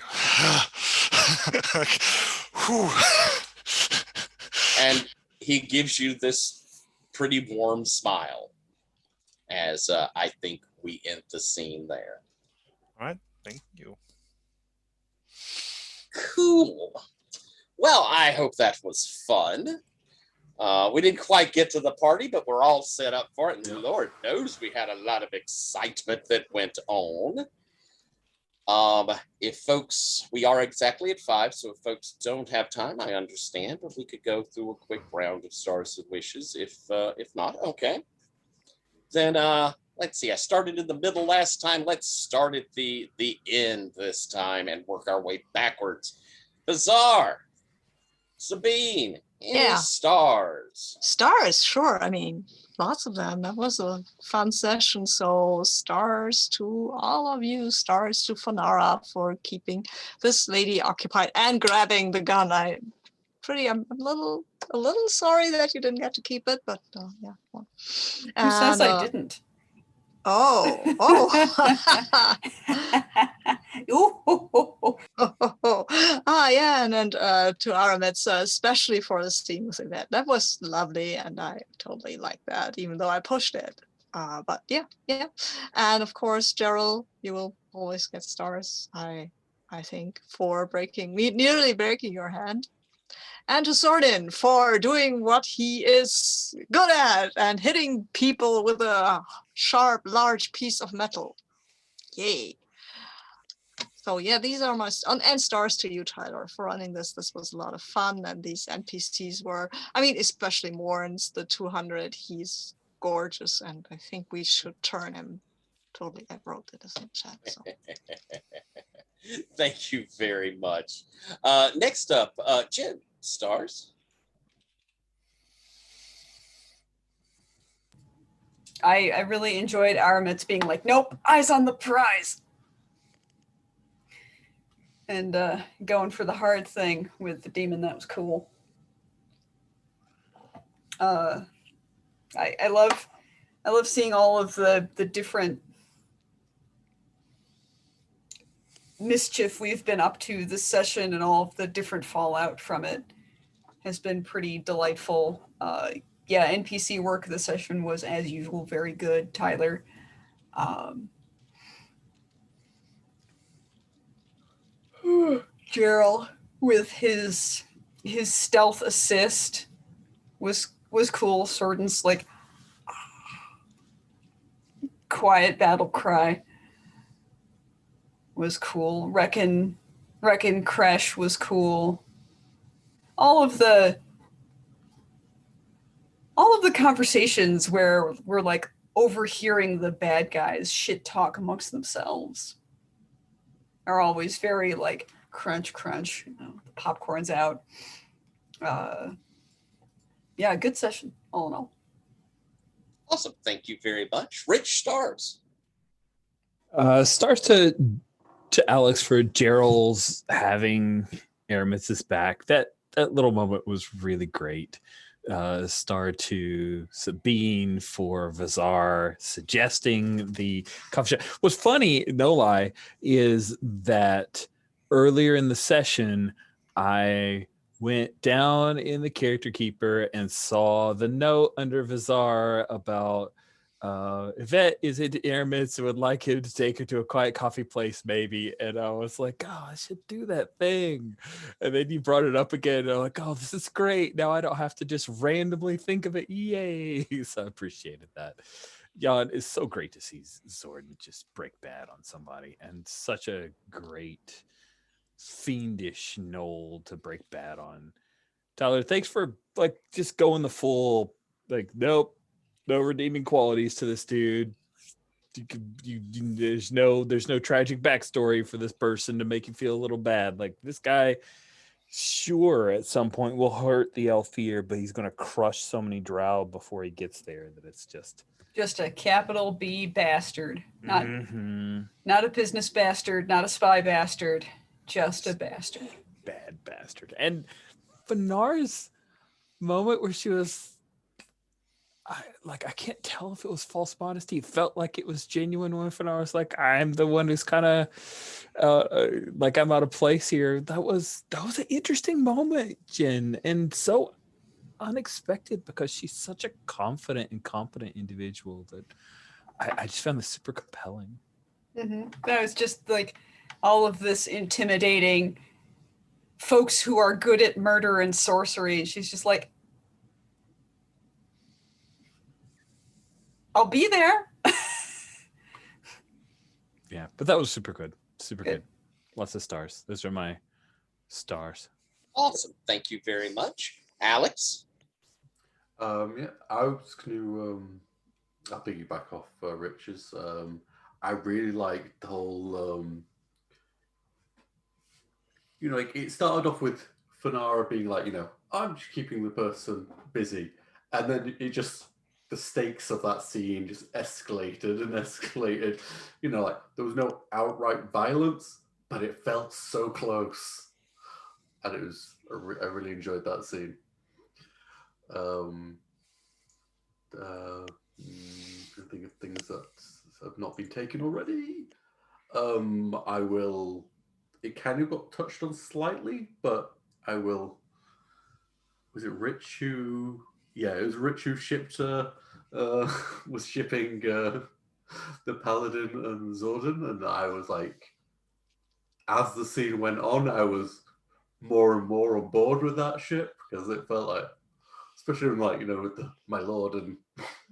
And he gives you this pretty warm smile as I think we end the scene there. All right, thank you. Cool. Well, I hope that was fun. We didn't quite get to the party, but we're all set up for it. And Lord knows we had a lot of excitement that went on. We are exactly at 5, so if folks don't have time, I understand, but we could go through a quick round of stars and wishes. If not, okay. Then let's see. I started in the middle last time. Let's start at the end this time and work our way backwards. Bizarre, Sabine, any stars? Stars, sure. I mean, lots of them. That was a fun session. So stars to all of you. Stars to Fonara for keeping this lady occupied and grabbing the gun. I'm a little sorry that you didn't get to keep it, but yeah. Well. Who says I didn't? Oh. Yeah, and to Aramitz, especially for the Steam music, that was lovely, and I totally like that, even though I pushed it. But yeah, and of course, Gerald, you will always get stars. I think for nearly breaking your hand. And to Sorden for doing what he is good at and hitting people with a sharp, large piece of metal. Yay. So yeah, these are my and stars to you, Tyler, for running this. This was a lot of fun, and these NPCs were, especially Morans, the 200. He's gorgeous, and I think we should turn him. Totally, I wrote it in the chat. So. Thank you very much. Next up, Jim, stars. I really enjoyed Aramitz being like, nope, eyes on the prize. And going for the hard thing with the demon. That was cool. I love seeing all of the different mischief we've been up to this session, and all of the different fallout from it has been pretty delightful. NPC work this session was, as usual, very good. Tyler. Gerald with his stealth assist was cool. Sorden's like quiet battle cry was cool. Reckon Crash was cool. All of the conversations where we're like overhearing the bad guys shit talk amongst themselves are always very like crunch, the popcorn's out. Yeah, good session, all in all. Awesome. Thank you very much. Rich, stars. Stars to Alex for Gerald's having Aramids's back. That little moment was really great. Star to Sabine for Vazar suggesting the coffee shop. What's funny, no lie, is that earlier in the session, I went down in the character keeper and saw the note under Vazar about Yvette is into Aramids and would like him to take her to a quiet coffee place, maybe. And I was like, oh, I should do that thing. And then you brought it up again. And I'm like, oh, this is great. Now I don't have to just randomly think of it. Yay. So I appreciated that. Jan, it's so great to see Zordon just break bad on somebody, and such a great fiendish Knoll to break bad on. Tyler, thanks for like just going the full like, nope, no redeeming qualities to this dude. There's no tragic backstory for this person to make you feel a little bad. Like, this guy, sure, at some point will hurt the Elfir, but he's going to crush so many drow before he gets there that it's just a capital B bastard. Not a business bastard, not a spy bastard, just a bastard. Bad bastard. And Fanar's moment where she was I can't tell if it was false modesty. It felt like it was genuine when Fanar was like, I'm the one who's kind of like I'm out of place here. That was an interesting moment, Jen, and so unexpected because she's such a confident and competent individual that I just found this super compelling. That was just like all of this intimidating folks who are good at murder and sorcery. She's just like, I'll be there. Yeah, but that was super good. Super good. Lots of stars. Those are my stars. Awesome. Thank you very much. Alex? Yeah, I was going to, I'll piggyback off Rich's. I really liked the whole, like it started off with Fanara being like, I'm just keeping the person busy. And then it just, the stakes of that scene just escalated and escalated. Like there was no outright violence, but it felt so close. And it was, I really enjoyed that scene. I think of things that have not been taken already. It kind of got touched on slightly, but I will. Was it Rich who? Yeah, it was Rich who was shipping the Paladin and Zordon, and I was like, as the scene went on, I was more and more on board with that ship because it felt like, especially when with my lord and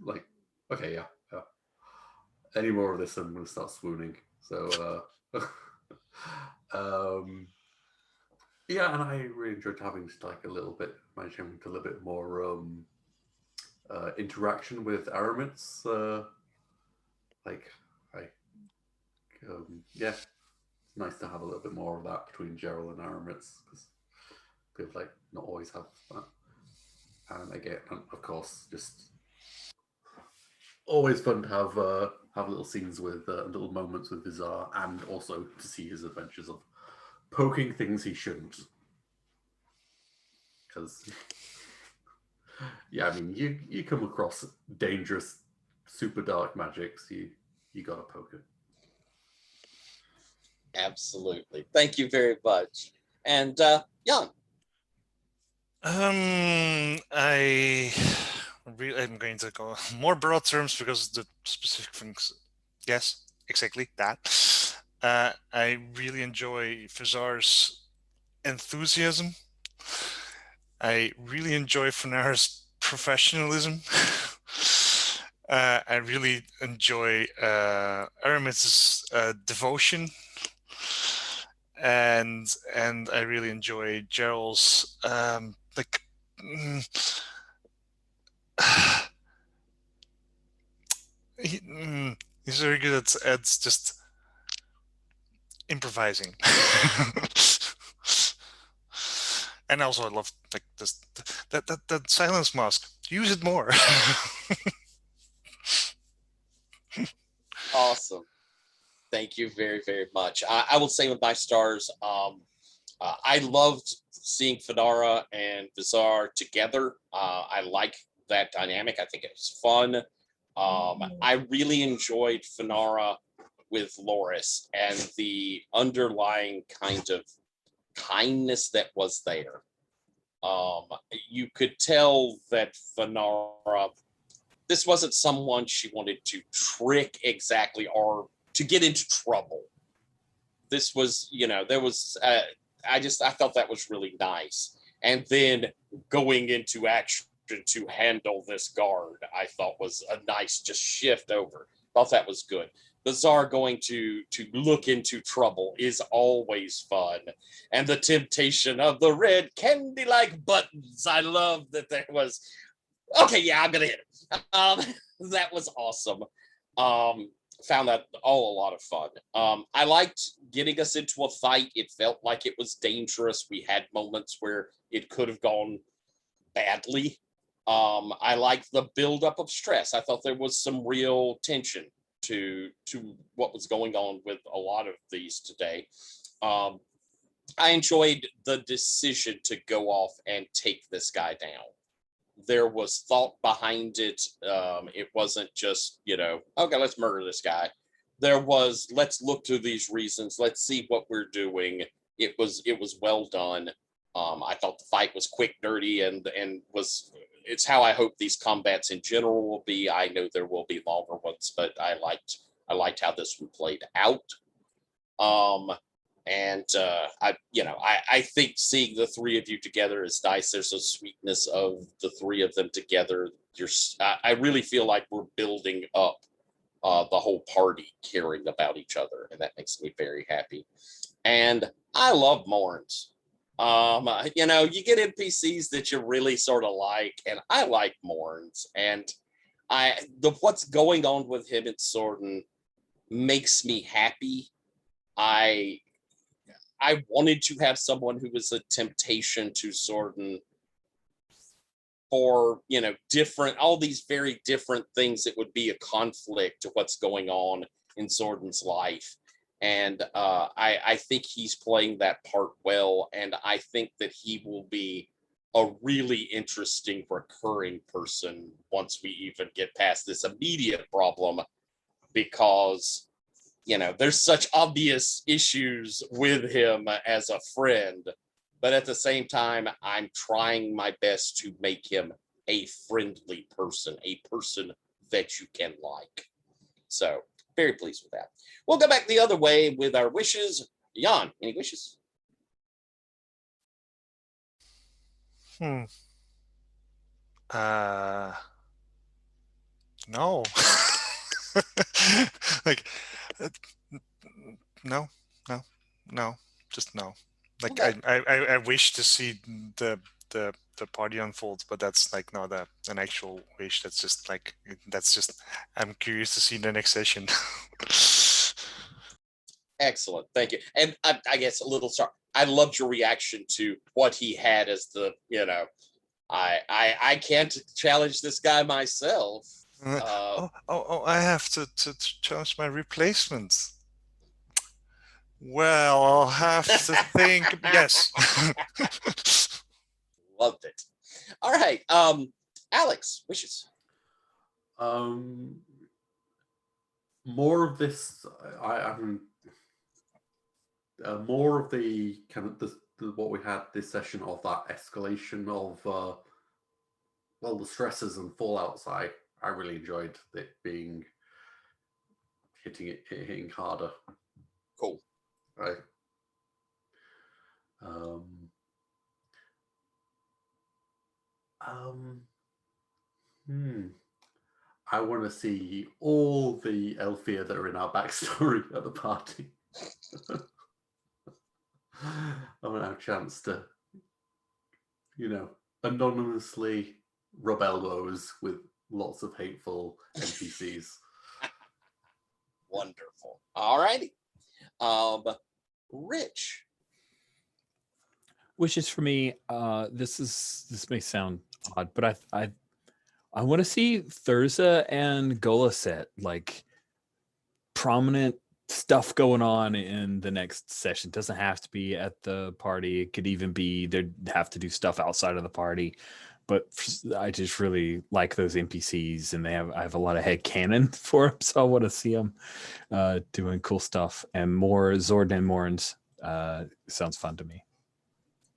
like, okay, yeah. Any more of this, I'm going to start swooning. So, yeah, and I really enjoyed having just like managing a little bit more interaction with Aramids. Yeah, it's nice to have a little bit more of that between Gerald and Aramids because people not always have that. And again, of course, just always fun to have little scenes with little moments with Vizar, and also to see his adventures of poking things he shouldn't. Because, yeah, I mean, you come across dangerous, super dark magics, you gotta poke it. Absolutely. Thank you very much. And Jan? I'm going to go more broad terms because the specific things, yes, exactly that. I really enjoy Fazar's enthusiasm. I really enjoy Fanara's professionalism. I really enjoy Aramids's devotion. and I really enjoy Gerald's like. He's very good at just improvising. And also I love like this that silence mask. Use it more. Awesome. Thank you very, very much. I will say with my stars, I loved seeing Fedara and Bizarre together. I like that dynamic. I think it was fun. I really enjoyed Fenara with Loris and the underlying kind of kindness that was there. You could tell that Fenara, this wasn't someone she wanted to trick exactly or to get into trouble. This was, there was, I thought that was really nice. And then going into action to handle this guard, I thought was a nice just shift over. Thought that was good. Bizarre going to look into trouble is always fun. And the temptation of the red candy-like buttons. I love that there was, okay, yeah, I'm going to hit it. That was awesome. Found that all a lot of fun. I liked getting us into a fight. It felt like it was dangerous. We had moments where it could have gone badly. I liked the buildup of stress. I thought there was some real tension to what was going on with a lot of these today. I enjoyed the decision to go off and take this guy down. There was thought behind it. It wasn't just, okay, let's murder this guy. There was, let's look to these reasons. Let's see what we're doing. It was well done. I thought the fight was quick, dirty, and it's how I hope these combats in general will be. I know there will be longer ones, but I liked how this one played out. I think seeing the three of you together is nice. There's a sweetness of the three of them together. I really feel like we're building up the whole party caring about each other, and that makes me very happy. And I love Morns. You get NPCs that you really sort of like, and I like Morns. And what's going on with him at Sorden makes me happy. I wanted to have someone who was a temptation to Sorden for, all these very different things that would be a conflict to what's going on in Sorden's life. And I think he's playing that part well. And I think that he will be a really interesting recurring person once we even get past this immediate problem, because there's such obvious issues with him as a friend, but at the same time, I'm trying my best to make him a friendly person, a person that you can like. So very pleased with that. We'll go back the other way with our wishes. Jan, any wishes? No. Like, no, just no. Like, Okay. I wish to see the party unfold, but that's like not an actual wish. That's just I'm curious to see the next session. Excellent, thank you. And I guess a little sorry. I loved your reaction to what he had as the, I can't challenge this guy myself. I have to choose my replacement. Well, I'll have to think. Yes. Loved it. All right. Alex, wishes. More of this. More of the kind of what we had this session of that escalation of the stresses and fallouts. I really enjoyed it being hitting harder. Cool. Right. I want to see all the Elfir that are in our backstory at the party. I'm gonna have a chance to, anonymously rub elbows with lots of hateful NPCs. Wonderful. All righty. Rich. Wishes for me. This may sound odd, but I want to see Thurza and Gola set like prominent stuff going on in the next session. Doesn't have to be at the party. It could even be they'd have to do stuff outside of the party. But I just really like those NPCs, and I have a lot of head canon for them, so I want to see them doing cool stuff. And more Zord and Morns sounds fun to me.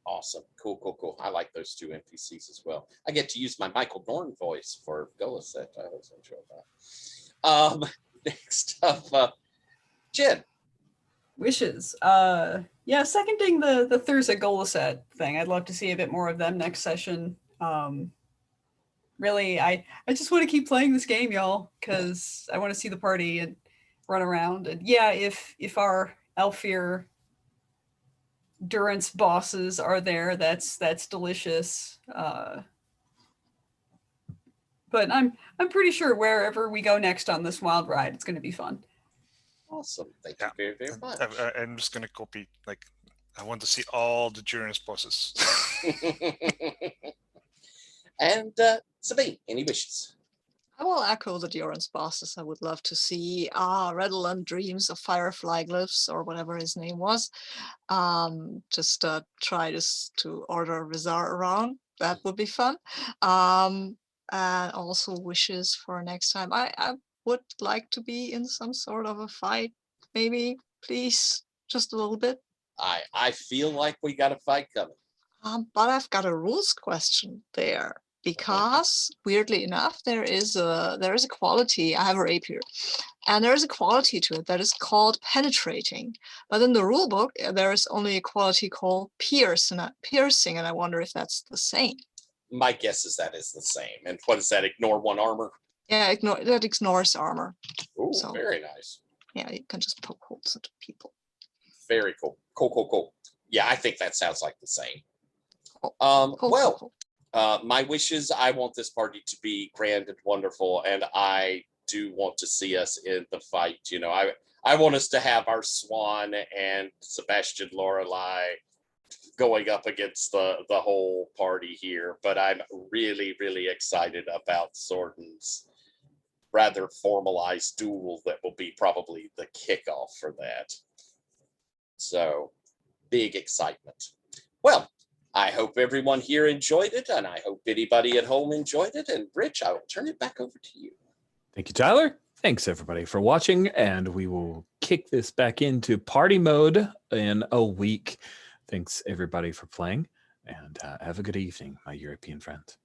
Awesome. Cool. I like those two NPCs as well. I get to use my Michael Dorn voice for Gola set. I always enjoy that. Next up, Jen. Wishes. Yeah, seconding the Thurza Gola set thing. I'd love to see a bit more of them next session. Really, I just want to keep playing this game, y'all, because I want to see the party and run around. And yeah, if our Elfir Durance bosses are there, that's delicious. But I'm pretty sure wherever we go next on this wild ride, it's going to be fun. Awesome. Thank you very, very much. I'm just going to copy, like, I want to see all the Durance bosses. And Sabine, any wishes? I will echo the Durance bosses. I would love to see Redolent Dreams of Firefly Glyphs, or whatever his name was. Just try to order Rizar around. That would be fun. And also wishes for next time. I would like to be in some sort of a fight, maybe, please, just a little bit. I feel like we got a fight coming. But I've got a rules question there, because weirdly enough, there is a quality. I have a rapier, and there is a quality to it that is called penetrating. But in the rule book, there is only a quality called piercing, and I wonder if that's the same. My guess is that is the same. And what does that? Ignore one armor? Yeah, that ignores armor. Oh, So, very nice. Yeah, you can just poke holes into people. Very cool. Cool. Yeah, I think that sounds like the same. Cool. My wishes, I want this party to be grand and wonderful, and I do want to see us in the fight. I want us to have our Swan and Sebastian Lorelei going up against the whole party here, but I'm really, really excited about Sorden's rather formalized duel that will be probably the kickoff for that. So, big excitement. Well, I hope everyone here enjoyed it, and I hope anybody at home enjoyed it. And Rich, I will turn it back over to you. Thank you, Tyler. Thanks, everybody, for watching, and we will kick this back into party mode in a week. Thanks, everybody, for playing, and have a good evening, my European friends.